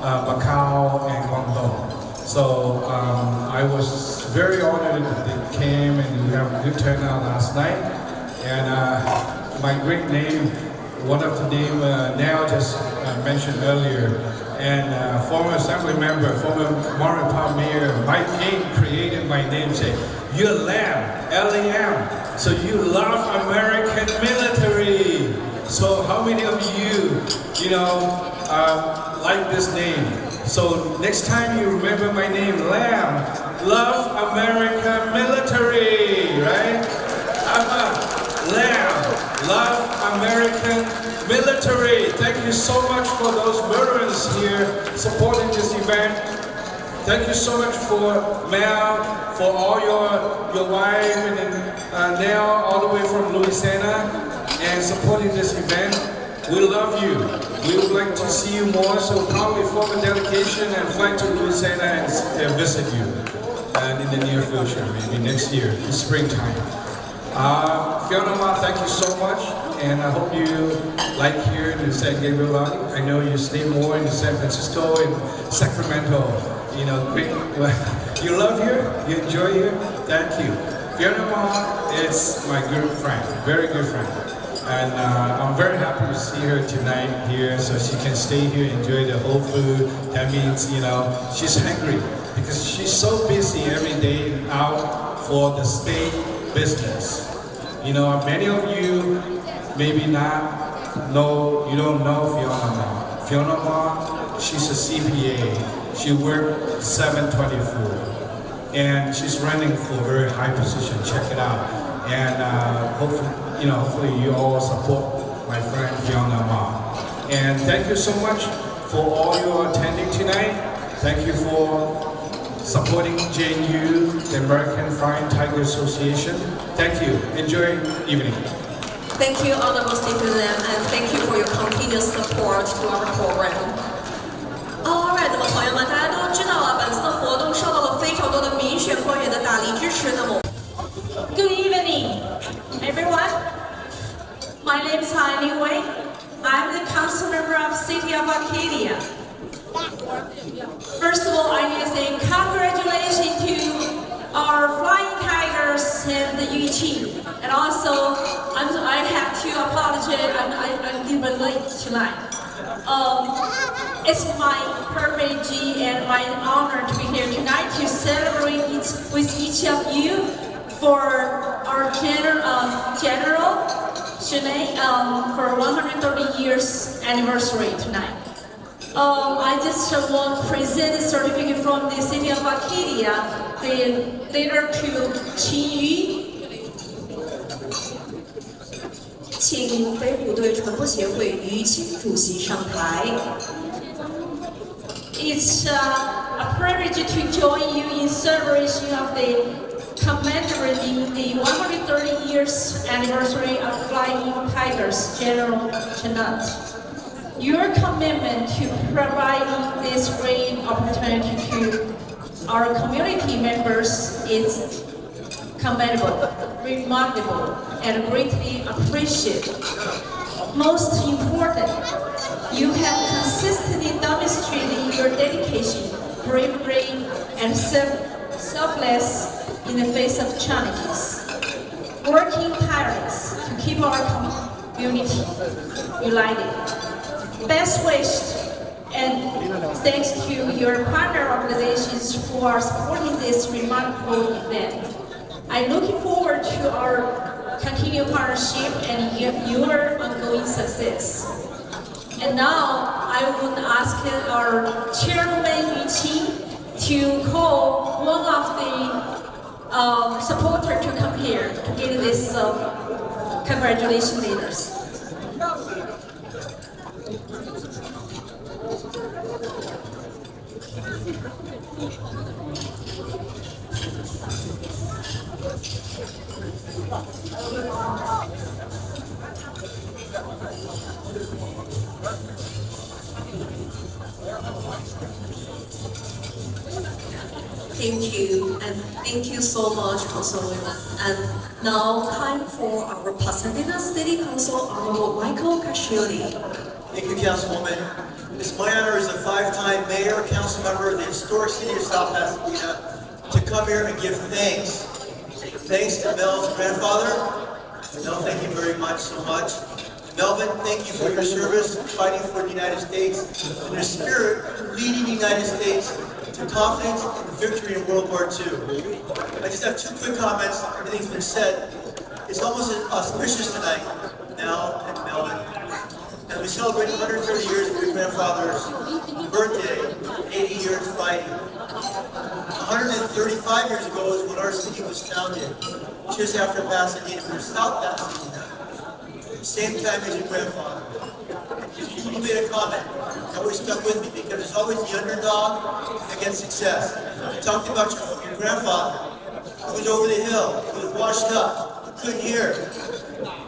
Macau, and Guangdong. So I was very honored that they came and we have a good turnout last night. And my great name, one of the name Nell just mentioned earlier, and former assembly member, former Monterey Park mayor, Mike King created my name, say, you're Lamb, L-A-M. So you love American military. So how many of you, like this name? So next time you remember my name, Lamb, love American military, right? Lamb, love American Military, thank you so much for those veterans here supporting this event. Thank you so much for Mel, for all your wife and Nell, all the way from Louisiana, and supporting this event. We love you. We would like to see you more, so probably form a delegation and fly to Louisiana and visit you in the near future, maybe next year, in springtime. Fiona Ma, thank you so much, and I hope you like here in the San Gabriel Valley. I know you stay more in San Francisco and Sacramento. You know, great. You love here, you enjoy here. Thank you. Fiona Ma is my good friend, very good friend. And I'm very happy to see her tonight here, so she can stay here, enjoy the whole food. That means, you know, she's hungry because she's so busy every day out for the state business. You know, many of you maybe not know, you don't know Fiona Ma. Fiona Ma, she's a CPA. She worked 724, and she's running for a very high position. Check it out, and hopefully you all support my friend Fiona Ma. And thank you so much for all your attending tonight. Thank you for supporting JNU, the American Flying Tiger Association. Thank you. Enjoy evening. Thank you, Honorable Stephen Lam, and thank you for your continuous support to our program. Alright， 那么朋友们，大家都知道啊，本次的活动受到了非常多的民选官员的大力支持。那么 Good evening, everyone. My name is Hai Ling Wei. I'm the council member of City of Arcadia. First of all, I need to say congratulations to our Flying Tigers and the Yu team. And also, I have to apologize, I'm even late tonight. It's my privilege and my honor to be here tonight to celebrate with each of you for our General Shanae for 130 years anniversary tonight. I just want to present a certificate from the City of Arcadia, the leader to Qin Yu. 请飞虎队传播协会于清主席上台。It's a privilege to join you in celebration of the commemorating the 130 years anniversary of Flying Tigers, General Chanat. Your commitment to providing this great opportunity to our community members is commendable, remarkable, and greatly appreciated. Most important, you have consistently demonstrated your dedication, bravery, and selfless in the face of challenges, working tireless to keep our community united. Best wishes and thanks to your partner organizations who are supporting this remarkable event. I'm looking forward to our continued partnership and your ongoing success. And now I would ask our Chairman Yu Qin to call one of the supporters to come here to give this congratulations leaders. Thank you, and thank you so much, Councilwoman. And now, time for our Pasadena City Council Honorable Michael Cascioli. Thank you, Councilwoman. It's my honor as a five-time mayor, council member of the historic city of South Pasadena to come here and give thanks. Thanks to Mel's grandfather. Mel, thank you very much, so much. Melvin, thank you for your service, fighting for the United States, and your spirit leading the United States to confidence and victory in World War II. I just have two quick comments. Everything's been said. It's almost auspicious tonight, Mel and Melvin, as we celebrate 130 years of your grandfather's birthday, 80 years fighting. 135 years ago is when our city was founded, just after Pasadena, from South Pasadena. the same time as your grandfather. You made a comment that always stuck with me because it's always the underdog against success. You talked about your grandfather who was over the hill, who was washed up, who couldn't hear.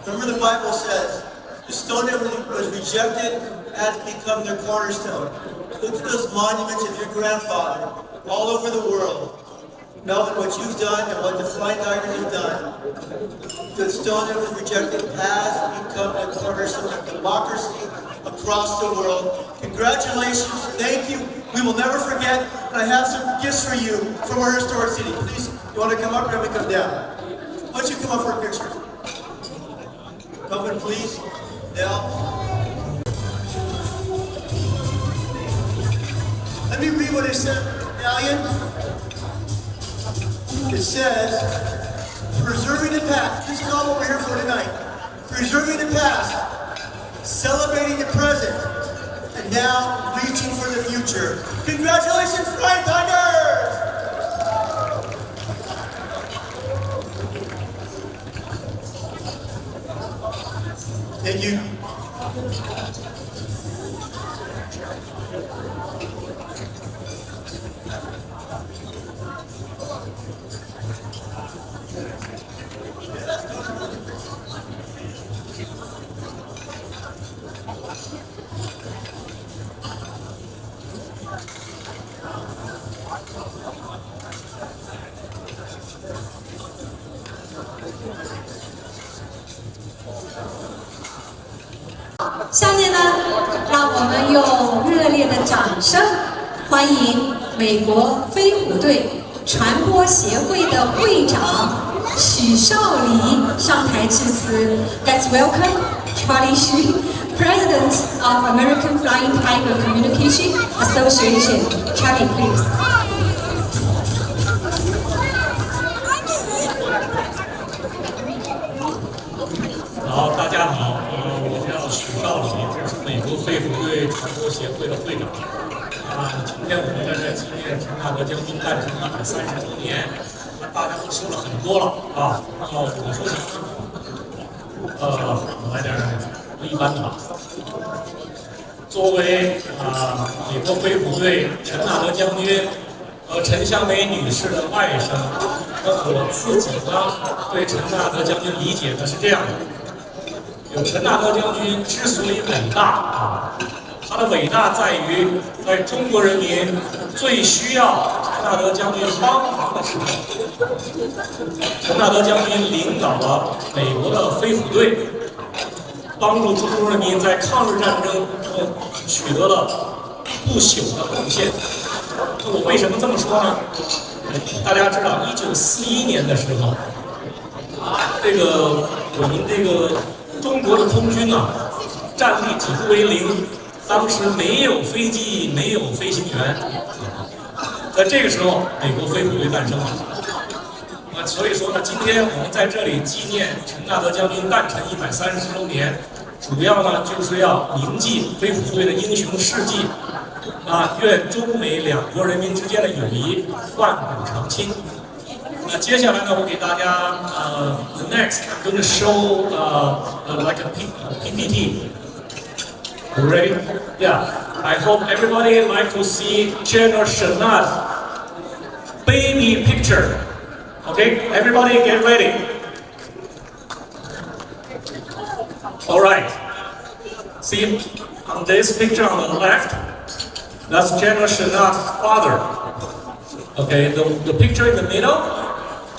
Remember the Bible says, the stone that was rejected has become their cornerstone. Look at those monuments of your grandfather all over the world. Melvin, what you've done and what the Flying Tigers have done, the stone that was rejected has become the cornerstone of democracy across the world. Congratulations, thank you. We will never forget, and I have some gifts for you from our historic city. Please, you want to come up or have me come down? Why don't you come up for a picture? Melvin, please. Now, let me read what it says in Italian. It says, preserving the past. This is all what we're here for tonight. Preserving the past, celebrating the present, and now reaching for the future. Congratulations, Flying Tigers! Thank you.下面呢，让我们用热烈的掌声欢迎美国飞虎队传播协会的会长许少礼上台致辞。Let's welcome Charlie Xu, President of American Flying Tiger Communication Association. Charlie, please. 好，大家好，我叫许少礼，这是美国飞虎队传播协会的会长。今天我们在这纪念陈纳德将军诞辰130周年，大家都说了很多了啊。那么我说啥呢？来点一般的吧。作为美国飞虎队陈纳德将军和陈香梅女士的外甥，我自己呢对陈纳德将军理解呢是这样的。 陈纳德将军之所以伟大他的伟大在于，在中国人民最需要陈纳德将军帮忙的时候，陈纳德将军领导了美国的飞虎队，帮助中国人民在抗日战争中取得了不朽的贡献。我为什么这么说呢？大家知道，1941年的时候，我们这个。 中国的空军战力几乎为零，当时没有飞机，没有飞行员。在这个时候，美国飞虎队诞生了。所以说呢，今天我们在这里纪念陈纳德将军诞辰130周年，主要呢就是要铭记飞虎队的英雄事迹。愿中美两国人民之间的友谊万古长青。 那接下来呢，我给大家the next I'm going to show like a PPT. You ready? Yeah. I hope everybody like to see General Shenat's baby picture. Okay, everybody get ready. All right. See on this picture on the left, that's General Shenat's father. Okay, the picture in the middle.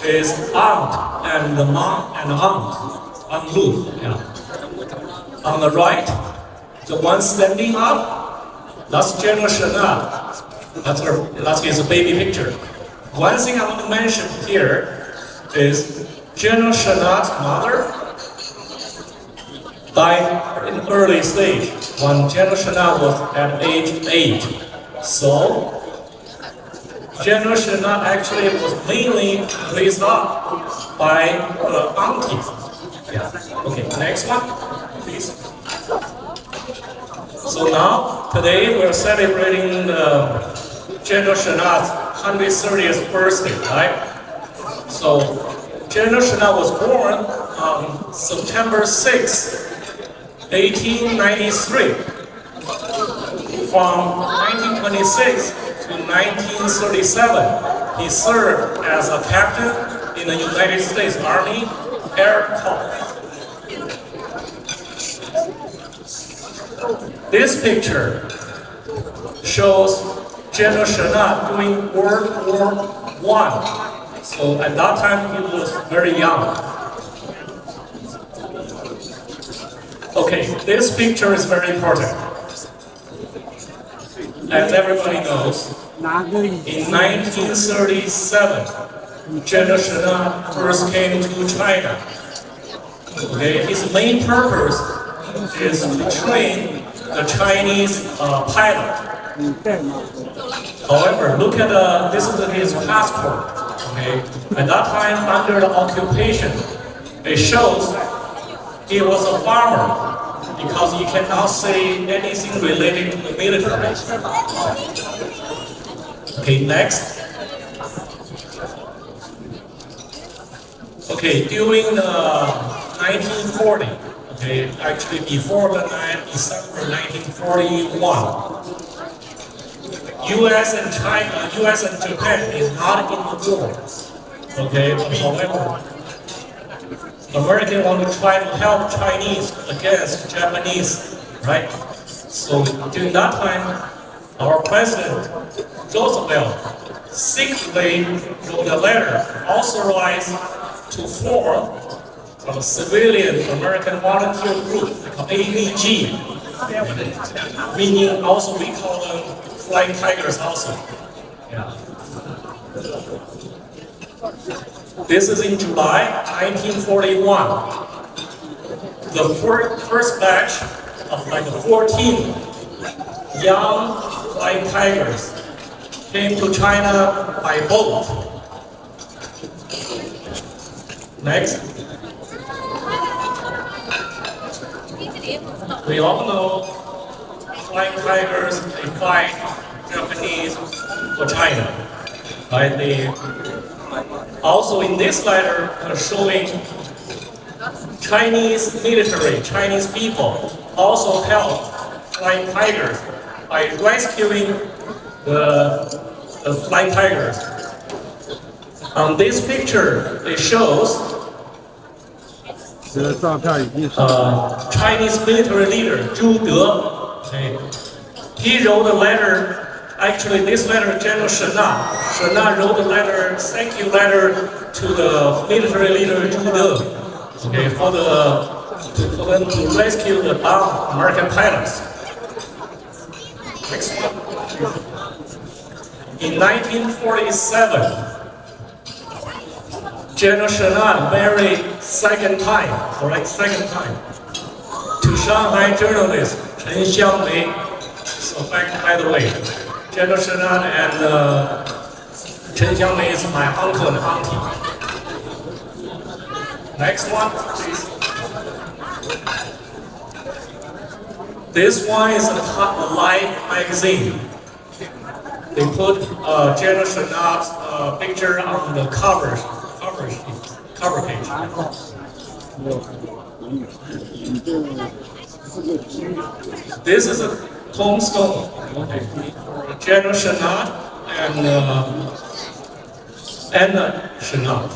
Is aunt and the mom and aunt Lu. Yeah. On the right, the one standing up, that's General Shenat. That's his baby picture. One thing I want to mention here is General Shenat's mother died in early stage when General Shenat was at age 8. So. General Shenat actually was mainly raised up by auntie. Yeah. Okay, next one, please. So now, today we're celebrating General Shenat's 130th birthday, right? So, General Shenat was born on September 6, 1893. From 1926 to 1937, he served as a captain in the United States Army Air Corps. This picture shows General Chennault during World War I. So at that time he was very young. Okay, this picture is very important. As everybody knows, in 1937, General Chennault first came to China. Okay, his main purpose is to train the Chinese pilot. However, look at this is his passport. Okay, at that time, under the occupation, it shows he was a farmer because he cannot say anything related to the military. Okay, next. Okay, during the 1940, okay, actually before the December 1941, U.S. and China, U.S. and Japan is not in the war. Okay, however, Americans want to try to help Chinese against Japanese, right? So during that time, our president, Roosevelt, secretly wrote a letter authorized to form a civilian American volunteer group called AVG, meaning also we call them Flying Tigers also. Yeah. This is in July 1941. The first batch of like 14 young Flying Tigers came to China by boat. Next. We all know Flying Tigers, they fight Japanese for China. Right? They also in this letter showing Chinese military, Chinese people also help Flying Tigers by rescuing the Flying Tigers. On this picture, it shows Chinese military leader Zhu De. Okay. He wrote a letter. Actually, this letter, General Chennault wrote a letter, thank you letter to the military leader Zhu De. Okay, for them to rescue the bound American pilots. Next one. In 1947, General Chennault married second time to Shanghai journalist Chen Xiangmei. So by the way, General Chennault and Chen Xiangmei is my uncle and auntie. Next one, please. This one is a Life magazine. They put General Chennault's picture on the cover page. This is a tombstone for General Chennault and Anna Chennault.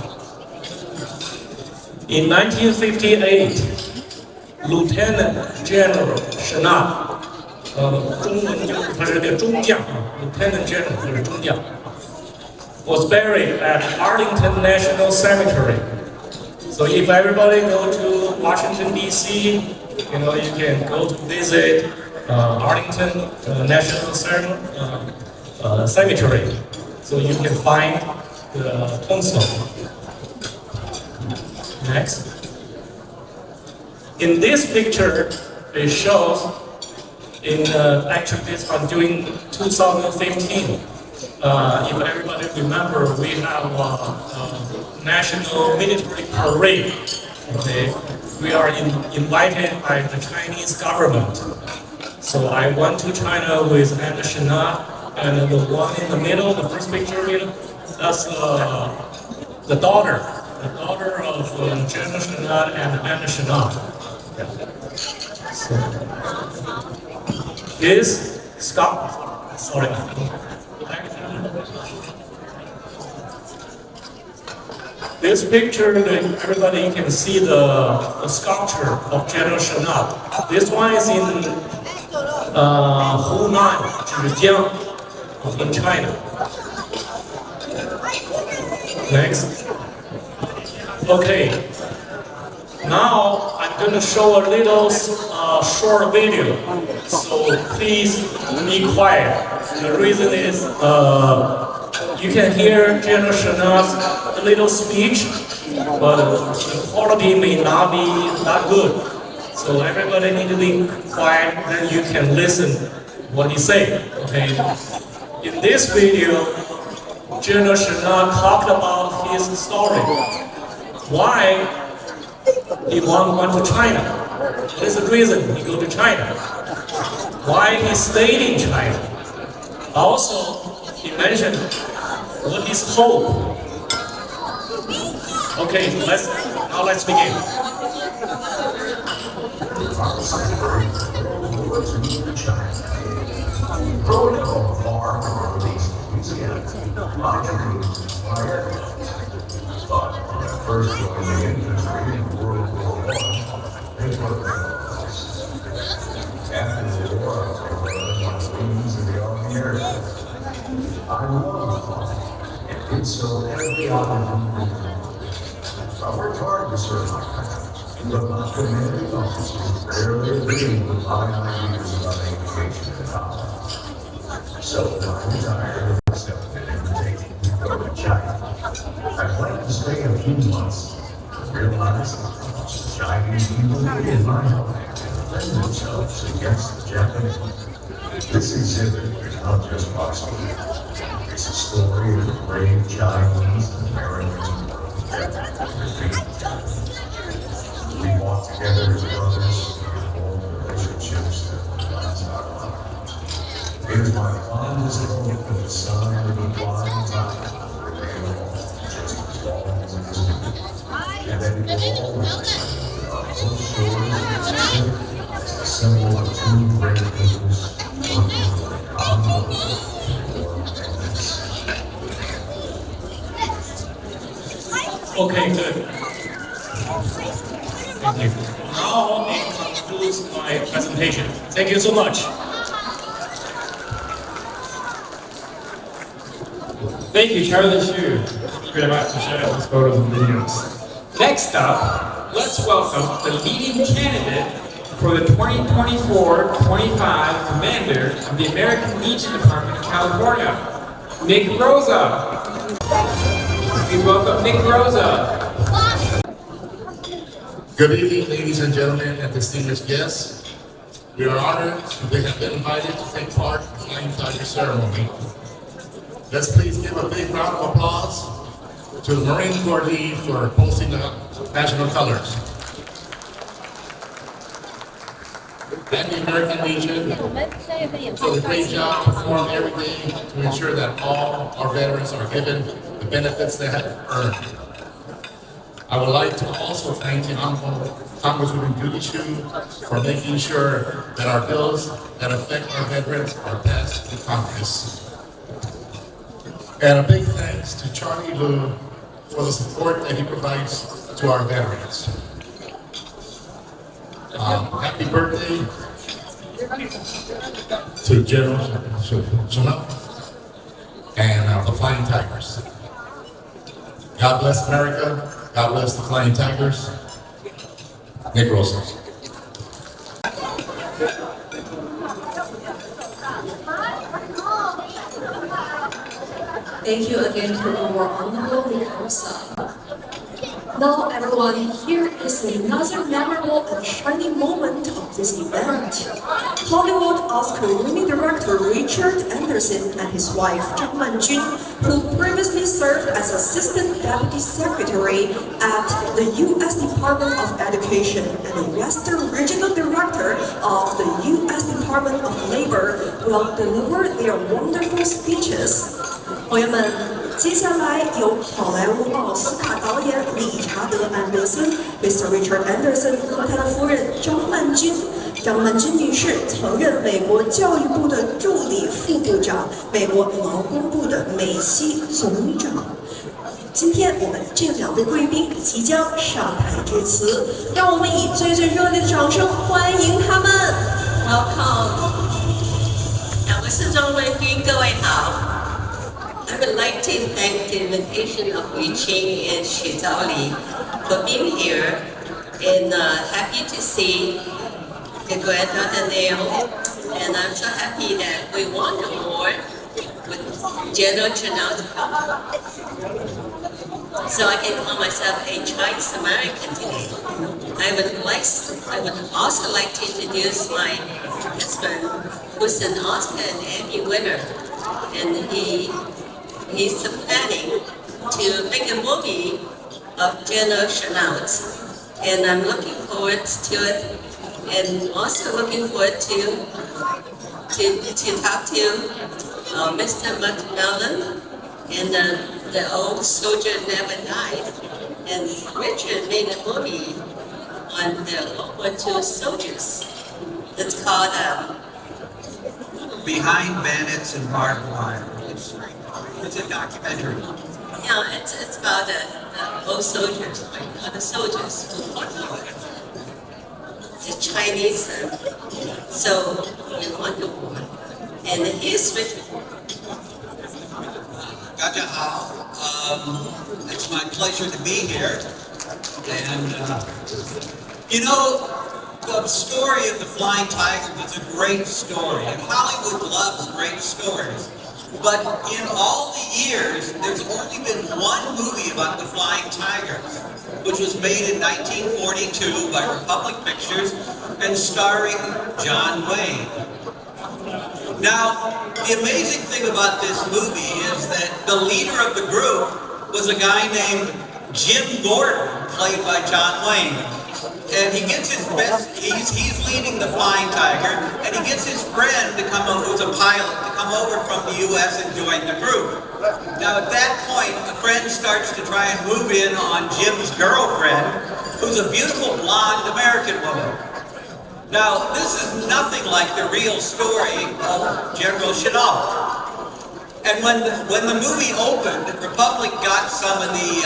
In 1958, Lieutenant General Chennault, Lieutenant General was buried at Arlington National Cemetery. So if everybody go to Washington D.C., you know, you can go to visit Arlington National Cemetery. So you can find the tombstone. Next. In this picture, it shows actually this one during 2015. If everybody remember, we have a national military parade. Okay, we are invited by the Chinese government. So I went to China with Anna Chennault, and the one in the middle, the first picture middle, that's the daughter of General Chennault and Anna Chennault. Yeah. So, this sorry. This picture, everybody can see the sculpture of General Chanel. This one is in Hunan, Zhejiang, in China. Next. Okay. Now I'm going to show a little short video. So please be quiet. The reason is you can hear General Chanel's little speech, but the quality may not be that good. So everybody need to be quiet, then you can listen what he say. Okay. In this video, General Chanel talked about his story. Why he went to China? What is the reason he go to China? Why he stayed in China? Also, he mentioned what is hope. Okay, now let's begin. Growing up far from Louisiana, my dreams inspired. But when I first joined the infantry in World War I, they were close. After the war, I was running on the wings of the Army Air Force. I loved flying and did so every opportunity. I worked hard to serve my country, but my commanding officers rarely agreed with my ideas about aviation at all. So when I retired, I accepted an invitation to go to China. I planned to stay a few months, realized that Chinese people needed my help to defend themselves against the Japanese. This exhibit is not just my story. It's a story of the brave Chinese and Americans we walk together as brothers and form relationships that last our lives. Here's my fondest hope for the sun of the flying time will remain just as long as it is. And that it will always be on both shores of the Pacific as the symbol of two great peoples working for a common goal and peace. Okay, good. Thank you. Now it concludes my presentation. Thank you so much. Thank you, Charlie Xu. Thank you very much for sharing those photos and videos. Next up, let's welcome the leading candidate for the 2024-25 Commander of the American Legion Department of California, Nick Rosa. We welcome Nick Rosa. Good evening, ladies and gentlemen, and distinguished guests. We are honored to have been invited to take part in the Flying Tiger ceremony. Let's please give a big round of applause to the Marine Corps lead for posting the national colors. And the American Legion for the great job performed every day to ensure that all our veterans are given the benefits they have earned. I would like to also thank the Honorable Congresswoman Judy Chu for making sure that our bills that affect our veterans are passed through Congress. And a big thanks to Charlie Liu for the support that he provides to our veterans. Happy birthday to General Chanel and the Flying Tigers. God bless America. God bless the Flying Tigers. Nick Rosa. Thank you again to our Honorable Nick Rosa. Now everyone, here is another memorable and shining moment of this event. Hollywood Oscar-winning director Richard Anderson and his wife Zhang Manjun, who previously served as Assistant Deputy Secretary at the U.S. Department of Education and the Western Regional Director of the U.S. Department of Labor, will deliver their wonderful speeches. 朋友们，接下来由好莱坞奥斯卡导演理查德·安德森 （Mr. Richard Anderson） 和他的夫人张曼君张曼君女士曾任美国教育部的助理副部长、美国劳工部的美西总长。今天我们这两位贵宾即将上台致辞，让我们以最热烈的掌声欢迎他们。Welcome， 我是庄贵宾，各位好。I would like to thank the invitation of Yuqing and Shizali for being here, and happy to see the granddaughter Neil, and I'm so happy that we won the award with General Chanel. So I can call myself a Chinese American today. I would also like to introduce my husband, who's an Oscar and Emmy winner, and he's planning to make a movie of General Chanel, and I'm looking forward to it, and also looking forward to talk to Mr. McMillan, and the old soldier never died, and Richard made a movie on the World War II soldiers. It's called Behind Bandits and Barbed Wire. It's a documentary. Yeah, it's about the old soldiers, like the soldiers who fought for the Chinese. So we won the war. And here's Richard. 大家好, it's my pleasure to be here. And you know, the story of the Flying Tigers is a great story, and Hollywood loves great stories. But in all the years, there's only been one movie about the Flying Tigers, which was made in 1942 by Republic Pictures and starring John Wayne. Now, the amazing thing about this movie is that the leader of the group was a guy named Jim Gordon, played by John Wayne. And he gets his best, he's leading the Flying Tiger, and he gets his friend to come over, who's a pilot, to come over from the US and join the group. Now at that point, the friend starts to try and move in on Jim's girlfriend, who's a beautiful blonde American woman. Now, this is nothing like the real story of General Chanel. And when the movie opened, Republic got some of the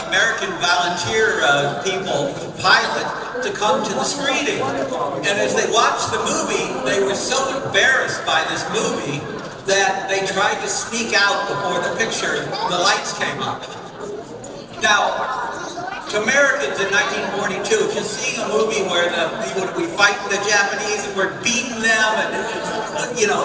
American volunteer people, pilot, to come to the screening. And as they watched the movie, they were so embarrassed by this movie that they tried to sneak out before the lights came up. Now, to Americans in 1942, just seeing a movie where we fight the Japanese and we're beating them, and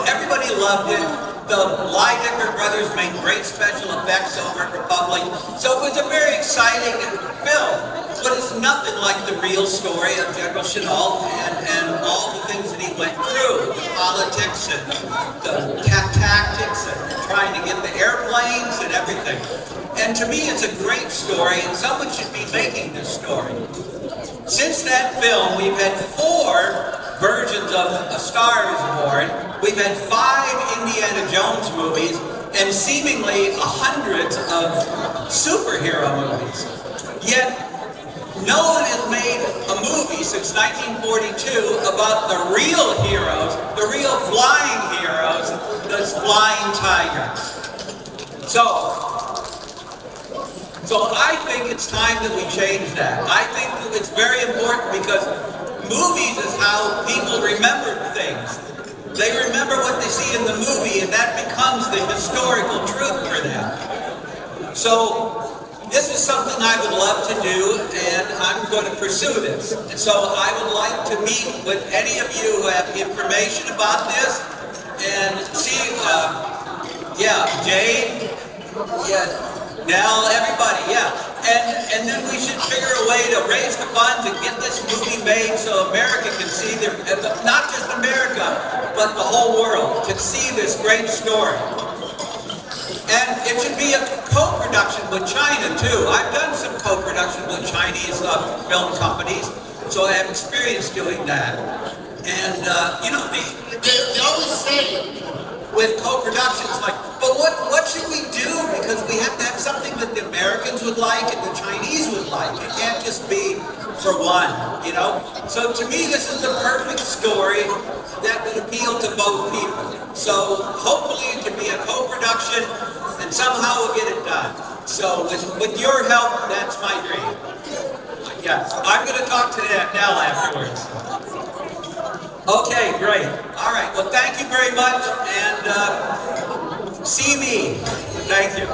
everybody loved it. The Lydecker brothers made great special effects over at Republic, so it was a very exciting film. But it's nothing like the real story of General Chanel and all the things that he went through, the politics and the tactics and trying to get the airplanes and everything. And to me, it's a great story, and someone should be making this story. Since that film, we've had 4 versions of A Star is Born. We've had 5 Indiana Jones movies, and seemingly 100 of superhero movies. Yet, no one has made a movie since 1942 about the real heroes, the real flying heroes, those Flying Tigers. So I think it's time that we change that. I think that it's very important because movies is how people remember things. They remember what they see in the movie, and that becomes the historical truth for them. So this is something I would love to do, and I'm going to pursue this. And so I would like to meet with any of you who have information about this and see, Jade, Nell, everybody, and then we should figure a way to raise the funds and get this movie made so America can see, not just America, but the whole world can see this great story. And it should be a co-production with China too. I've done some co-production with Chinese film companies, so I have experience doing that. And they always say with co-productions like, but what should we do? Because we have to have something that the Americans would like and the Chinese would like. It can't just be for one, you know? So to me, this is the perfect story that would appeal to both people. So hopefully it can be a co-production and somehow we'll get it done. So with your help, that's my dream. Yes, I'm going to talk to Nell afterwards. Okay, great. All right, well, thank you very much, and see me. Thank you.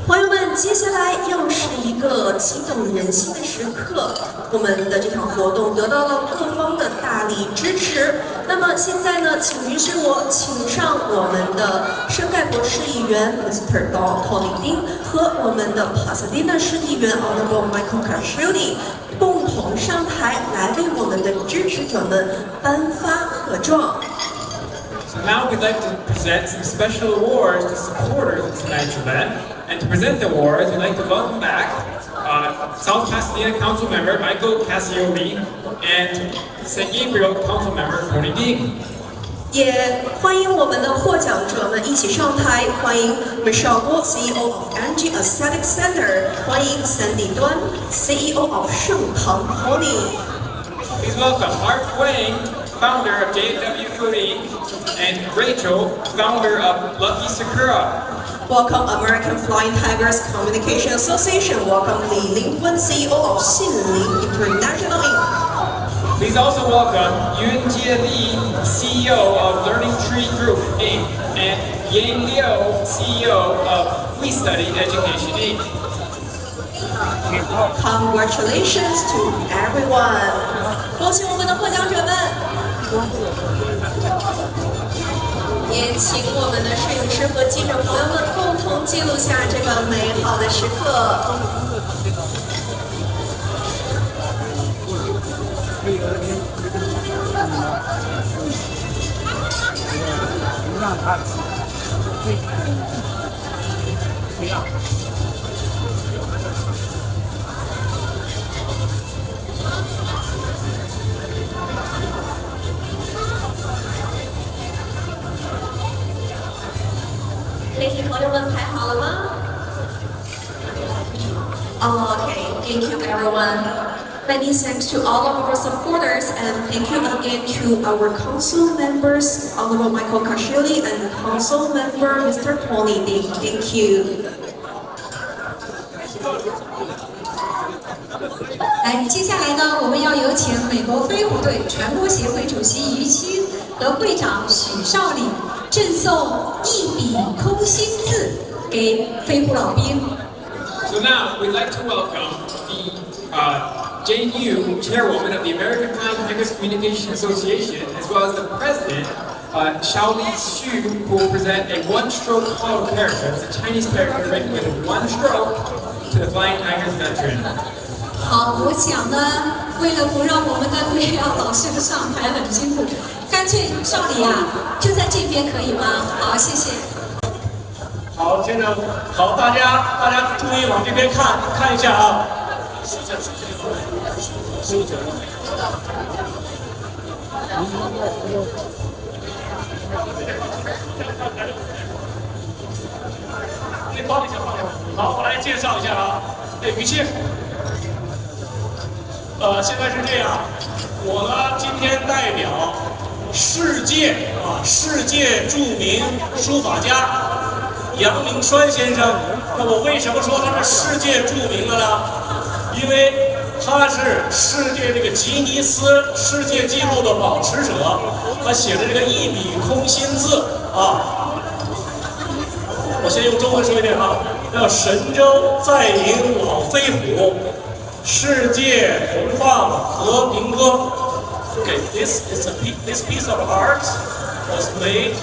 朋友们，接下来又是一个激动人心的时刻。我们的这场活动得到了各方的大力支持。那么现在呢，请允许我请上我们的圣盖博市议员 Mr. Tony 丁和我们的帕萨迪纳市议员 Honorable Michael Cascioli 共同上台，来为我们的支持者们颁发奖状。 So now we'd like to present some special awards to supporters of tonight's event. And to present the awards, we'd like to welcome back South Pasadena Council Member Michael Cascioli and San Gabriel Council Member Tony Ding. 也欢迎我们的获奖者们一起上台，欢迎 Michelle Guo, CEO of Angie Aesthetic Center， 欢迎 Sandy 端 CEO of 盛唐 Pony。 Please welcome Mark Wang, founder of JW Coding, and Rachel, founder of Lucky Sakura. Welcome American Flying Tigers Communication Association. Welcome Li Lingwen, CEO of Xinling International Inc. Please also welcome Yunjie Li, CEO of Learning Tree Group Inc. and Yang Liu, CEO of We Study Education Inc. Congratulations to everyone. 恭喜我们的获奖者们。 也请我们的摄影师和记者朋友们共同记录下这个美好的时刻。媒体朋友们排好了吗 ？Okay, thank you everyone. Many thanks to all of our supporters and thank you again to our council members, Honorable Michael Cascioli and council member Mr. Tony Ding. Thank you. 来，接下来呢，我们要有请美国飞虎队全国协会主席于清和会长许少礼赠送一笔空心字给飞虎老兵。 So now we'd like to welcome the Jane Yu, chairwoman of the American Flying Tigers Communication Association, as well as the president, Xiaoli Xu, who will present a one-stroke hollow character. It's a Chinese character written with one stroke to the Flying Tigers veteran. 好，我想呢，为了不让我们的队员老师上台很辛苦，干脆少礼啊，就在这边可以吗？好，谢谢。 好，现在好，大家注意往这边看一下啊。帮一下。好，我来介绍一下啊。于谦，现在是这样，我呢今天代表世界著名书法家。 杨明栓先生，那我为什么说他是世界著名的呢？因为他是世界这个吉尼斯世界纪录的保持者，他写的这个一笔空心字啊。我先用中文说一遍啊，叫神州再迎老飞虎，世界同放和平歌。Okay, this piece of art was made.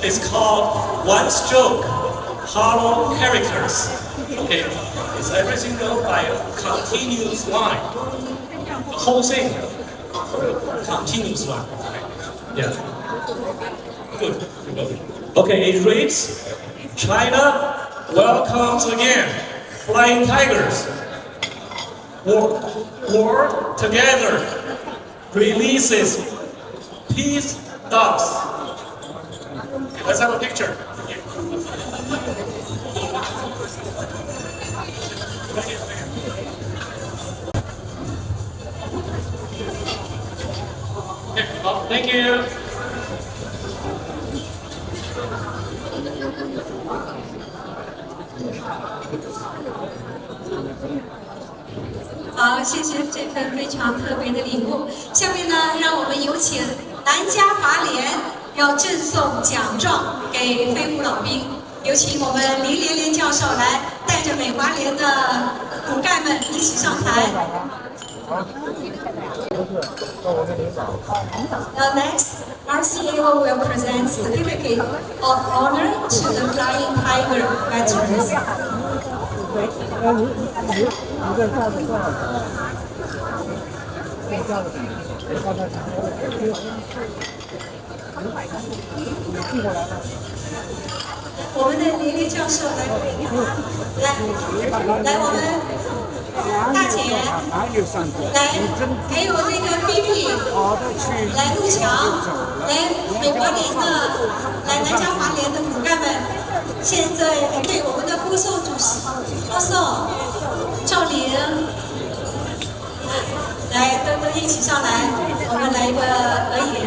It's called One Stroke Hollow Characters. Okay, it's every single by a continuous line. The whole thing, continuous line. Yeah. Good. Okay, it reads, China welcomes again Flying Tigers. Work together releases peace dogs. Let's have a picture. Oh, thank you. 好，谢谢这份非常特别的礼物。下面呢，让我们有请南加华联要赠送奖状给飞虎老兵。有请我们林连连教授来带着美华联的骨干们一起上台。Next, our CEO will present certificate of honor to the Flying Tiger veterans. 我们的林连教授来，我们大姐，来，还有那个菲菲，来陆强，来美国联的，来南加华联的骨干们，现在对我们的郭颂主席，郭颂，赵玲，来都一起上来，我们来一个合影。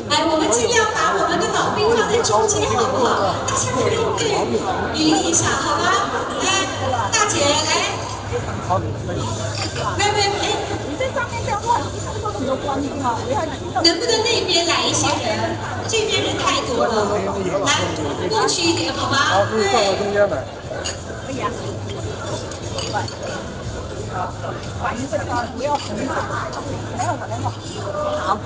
来，我们尽量把我们的老兵放在中间，好不好？大家可以对比例一下，好吗？来，大姐来。妹，你在上面这样话，看不到很多观众啊！能不能那边来一些人？这边人太多了，来过去一点好吗？对。可以啊。反应这个不要很慢，来吧。好。不，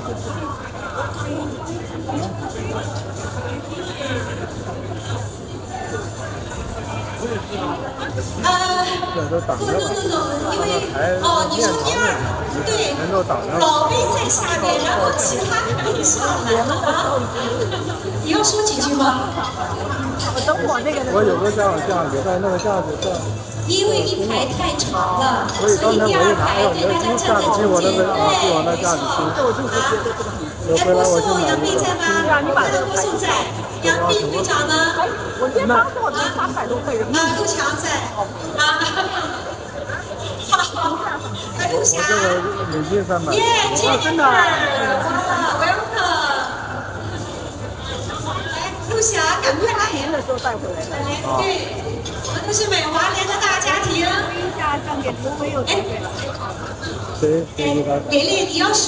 因为你说第二，对，老兵在下面，然后其他可以上来，好吗？你要说几句吗？我有个这样留在那个架子这。因为一排太长了，所以第二排对大家站在中间，对。郭颂、杨斌在吗？看到郭颂在，杨斌队长呢？我今天帮我拿300多个人。陆强在。好，陆霞。耶，真的。哇 ，welcome。来，陆霞，赶快来。年的时候带回来的。对。我们都是美华联的大家庭。连连，你要说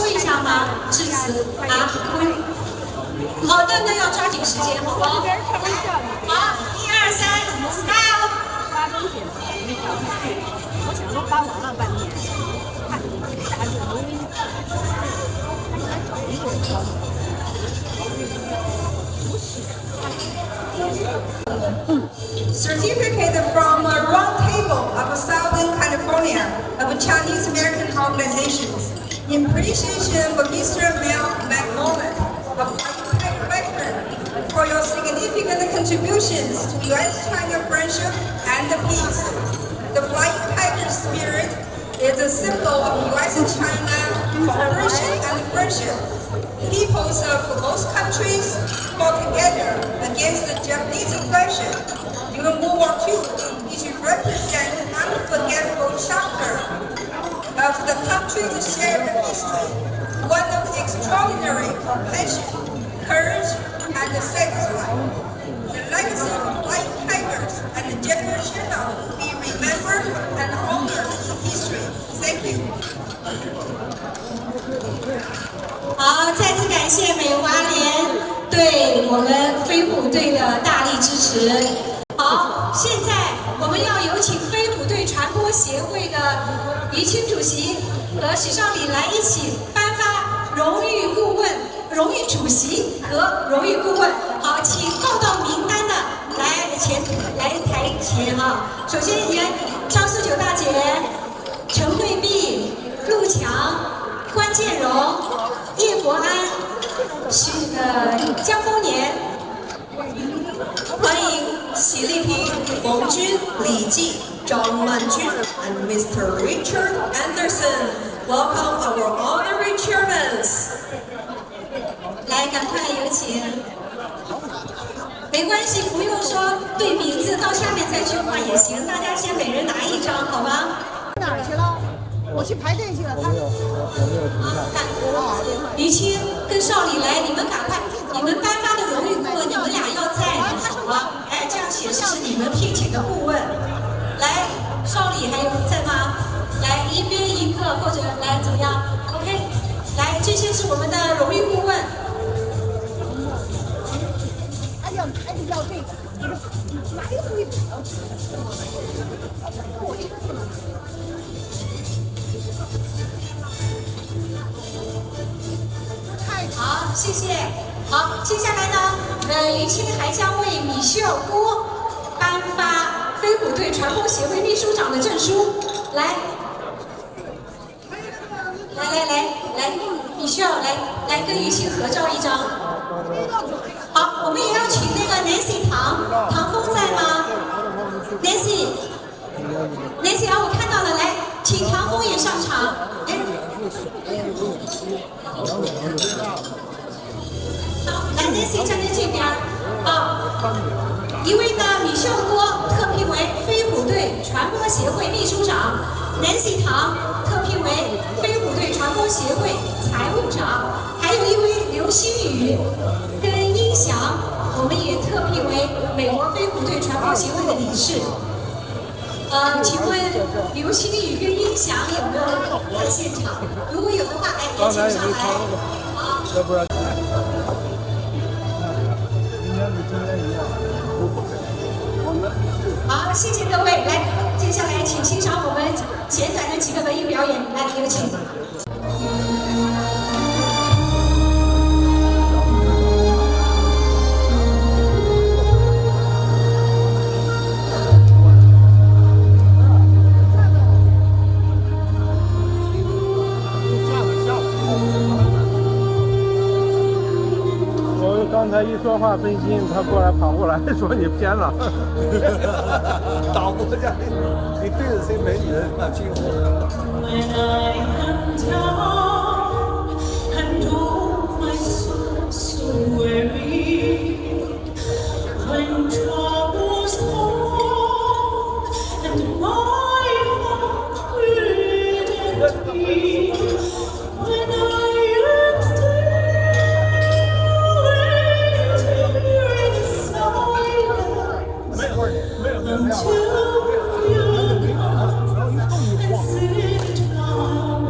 一下吗？致辞啊？好的，那要抓紧时间，好不好？好，1、2、3 ，smile。我想说搬完了半年，看大家Certificate from a round table of Southern California of Chinese American organizations in appreciation for Mr. Mel McMullen, a Flying veteran, for your significant contributions to U.S.-China friendship and peace. The Flying Tiger spirit is a symbol of U.S.-China cooperation and friendship. Peoples of both countries fought together against the Japanese aggression during World War II, which represents an unforgettable chapter of the country's shared history, one of extraordinary compassion, courage, and satisfaction. The legacy of Flying Tigers and the generation will be remembered and honored in history. Thank you. 好，再次感谢美华联对我们飞虎队的大力支持。好，现在我们要有请飞虎队传播协会的于青主席和许少礼来一起颁发荣誉顾问、荣誉主席和荣誉顾问。好，请报到名单的来台前啊。首先，张四九大姐、陈慧碧、陆强、关建荣、叶国安、江丰年，欢迎习丽萍、冯军、李记、张曼君 and Mr. Richard Anderson. Welcome our honorary chairmen. 来，赶快有请。没关系，不用说对名字，到下面再去换也行。大家先每人拿一张，好吗？哪儿去了？我去排队去了。我没有停下。于青跟少李来，你们赶快，你们颁发的荣誉顾问，你们俩要在，好吗？哎，这样显示是你们聘请的顾问。来，少李还有在吗？来，一边一个，或者来怎么样 ？OK， 来，这些是我们的荣誉顾问。要这个，拿一个东西。好，谢谢。好，接下来呢，于青还将为米歇尔郭颁发飞虎队传播协会秘书长的证书。来，米歇尔来跟于青合照一张。好，我们也要请那个 Nancy 唐峰在吗 ？Nancy 啊，我看到了，来，请唐峰也上场。好，来 Nancy 站在这边。好，一位呢，米歇尔郭特聘为飞虎队传播协会秘书长 ，Nancy 唐特聘为飞虎队传播协会财务长，还有一位刘星宇跟音响，我们也特聘为美国飞虎队传播协会的理事。请问刘星宇跟音响有没有在现场？如果有的话，哎，也请上来。好。好，谢谢各位。来，接下来请欣赏我们简短的几个文艺表演。来，有请。刚才一说话分心，他跑过来说你偏了，导播这样，你对着谁美女人那惊呼。Until you come and sit while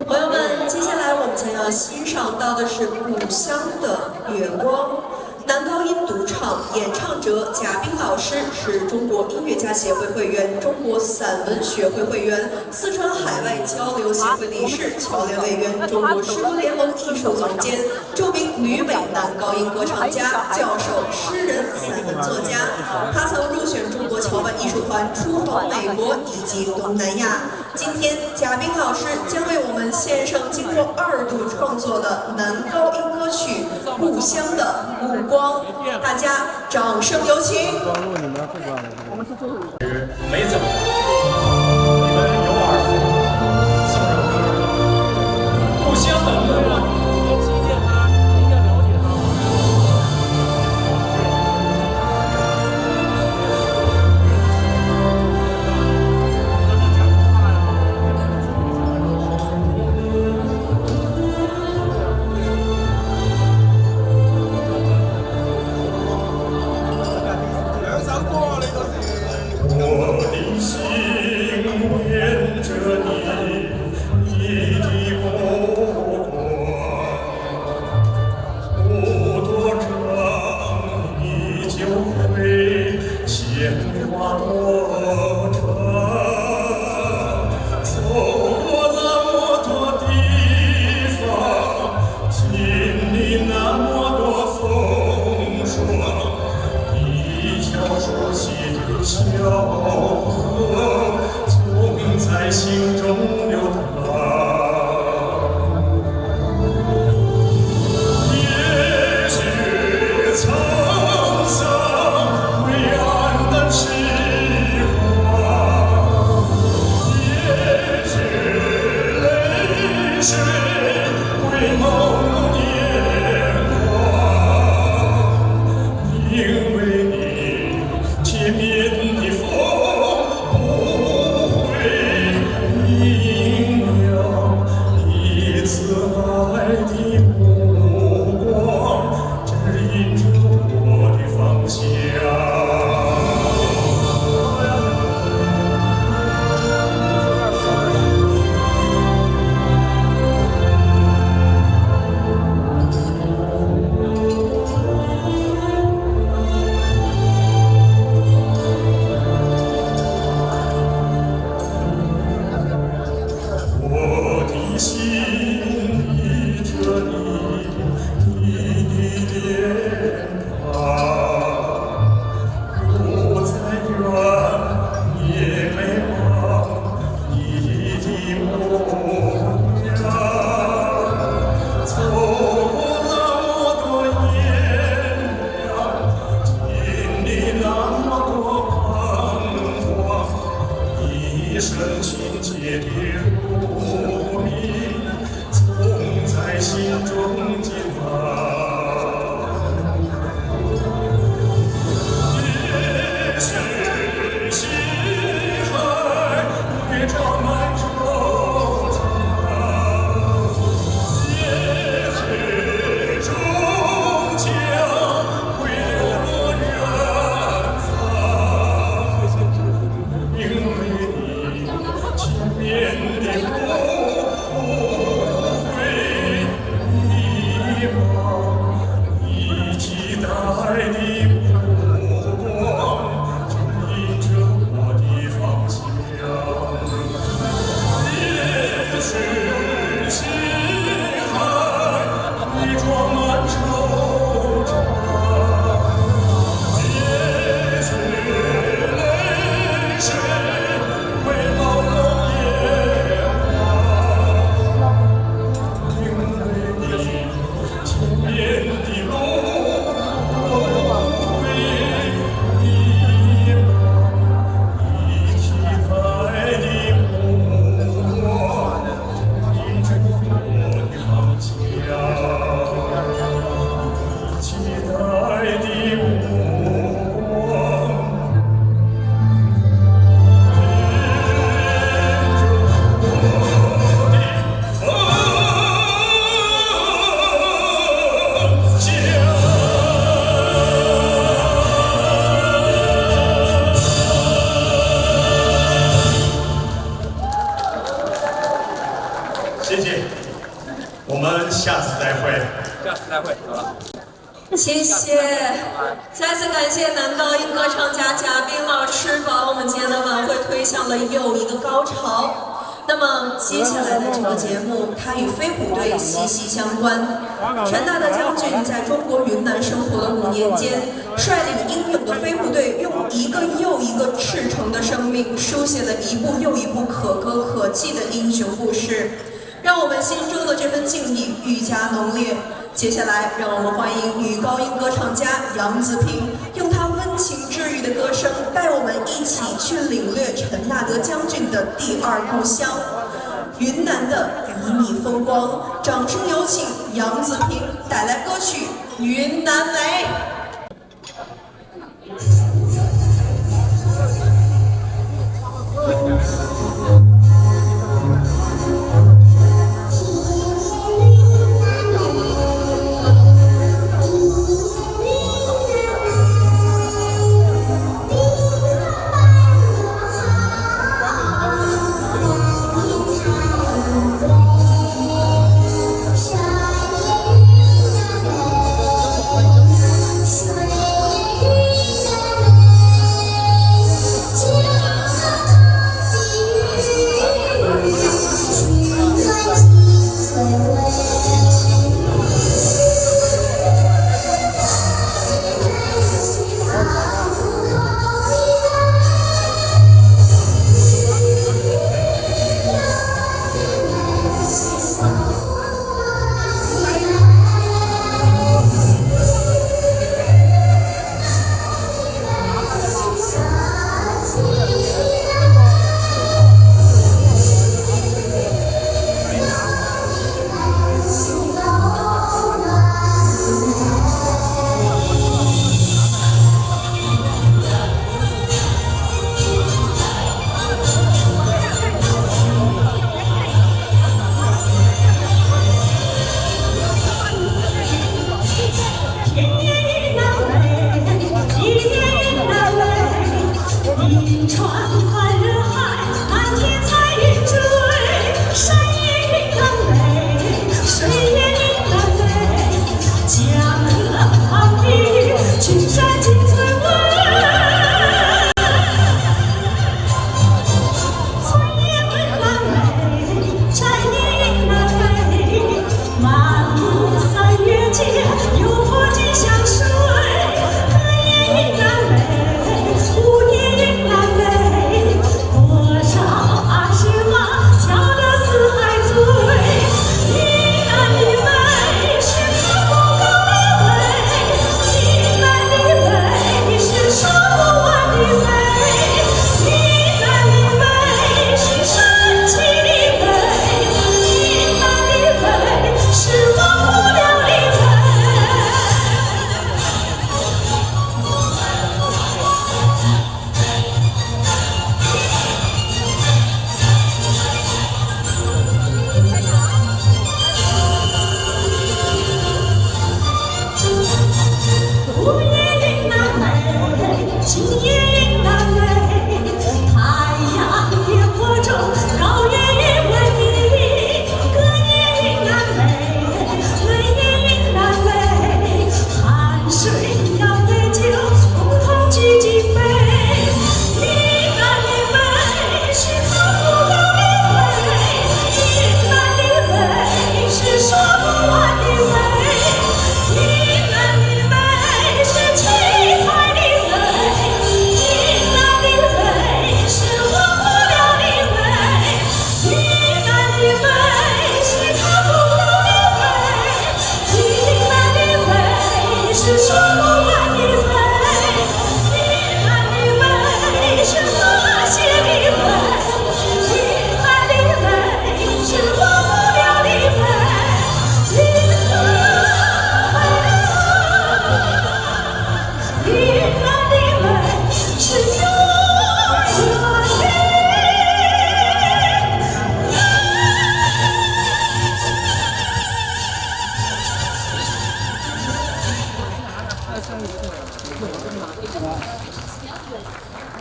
朋友们，接下来我们将要欣赏到的是《故乡的月光》。男高音独唱、演唱者贾冰老师是中国音乐家协会会员、中国散文学会会员、四川海外交流协会理事、侨联委员、中国诗歌联盟艺术总监，著名旅美男高音歌唱家、教授、诗人、散文作家。他曾入选中国侨办艺术团，出访美国以及东南亚。今天，贾冰老师将为我们献上经过2度创作的男高音歌曲《故乡的目光》，大家掌声有请。没走，你们有耳福，送首歌《故乡的目光》。你再会，走了。谢谢，再次感谢男高音歌唱家贾冰老师，把我们今天的晚会推向了又一个高潮。那么接下来的这个节目，它与飞虎队息息相关。陈纳德将军在中国云南生活了5年间，率领英勇的飞虎队，用一个又一个赤诚的生命，书写了一部又一部可歌可泣的英雄故事，让我们心中的这份敬意愈加浓烈。接下来，让我们欢迎女高音歌唱家杨子萍，用她温情治愈的歌声，带我们一起去领略陈纳德将军的第2故乡——云南的旖旎风光。掌声有请杨子萍带来歌曲《云南美》。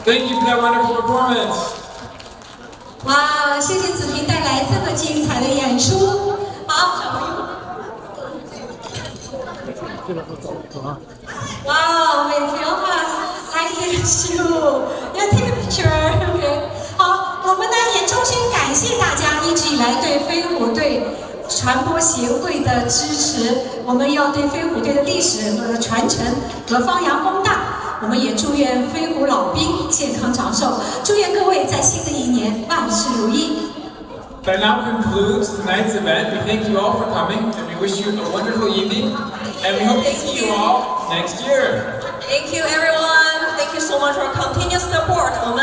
Thank you for that wonderful performance. 哇，谢谢子萍带来这么精彩的演出。好，这个走啊。Wow, with your heart, I hear you. You take a picture, OK? 好，我们呢也衷心感谢大家一直以来对飞虎队传播协会的支持。我们要对飞虎队的历史和传承和发扬光大。我们也祝愿飞虎老兵健康长寿，祝愿各位在新的一年万事如意。That now concludes tonight's event. We thank you all for coming, and we wish you a wonderful evening, and we hope to see you all next year. Thank you, everyone. Thank you so much for continuous support. 我们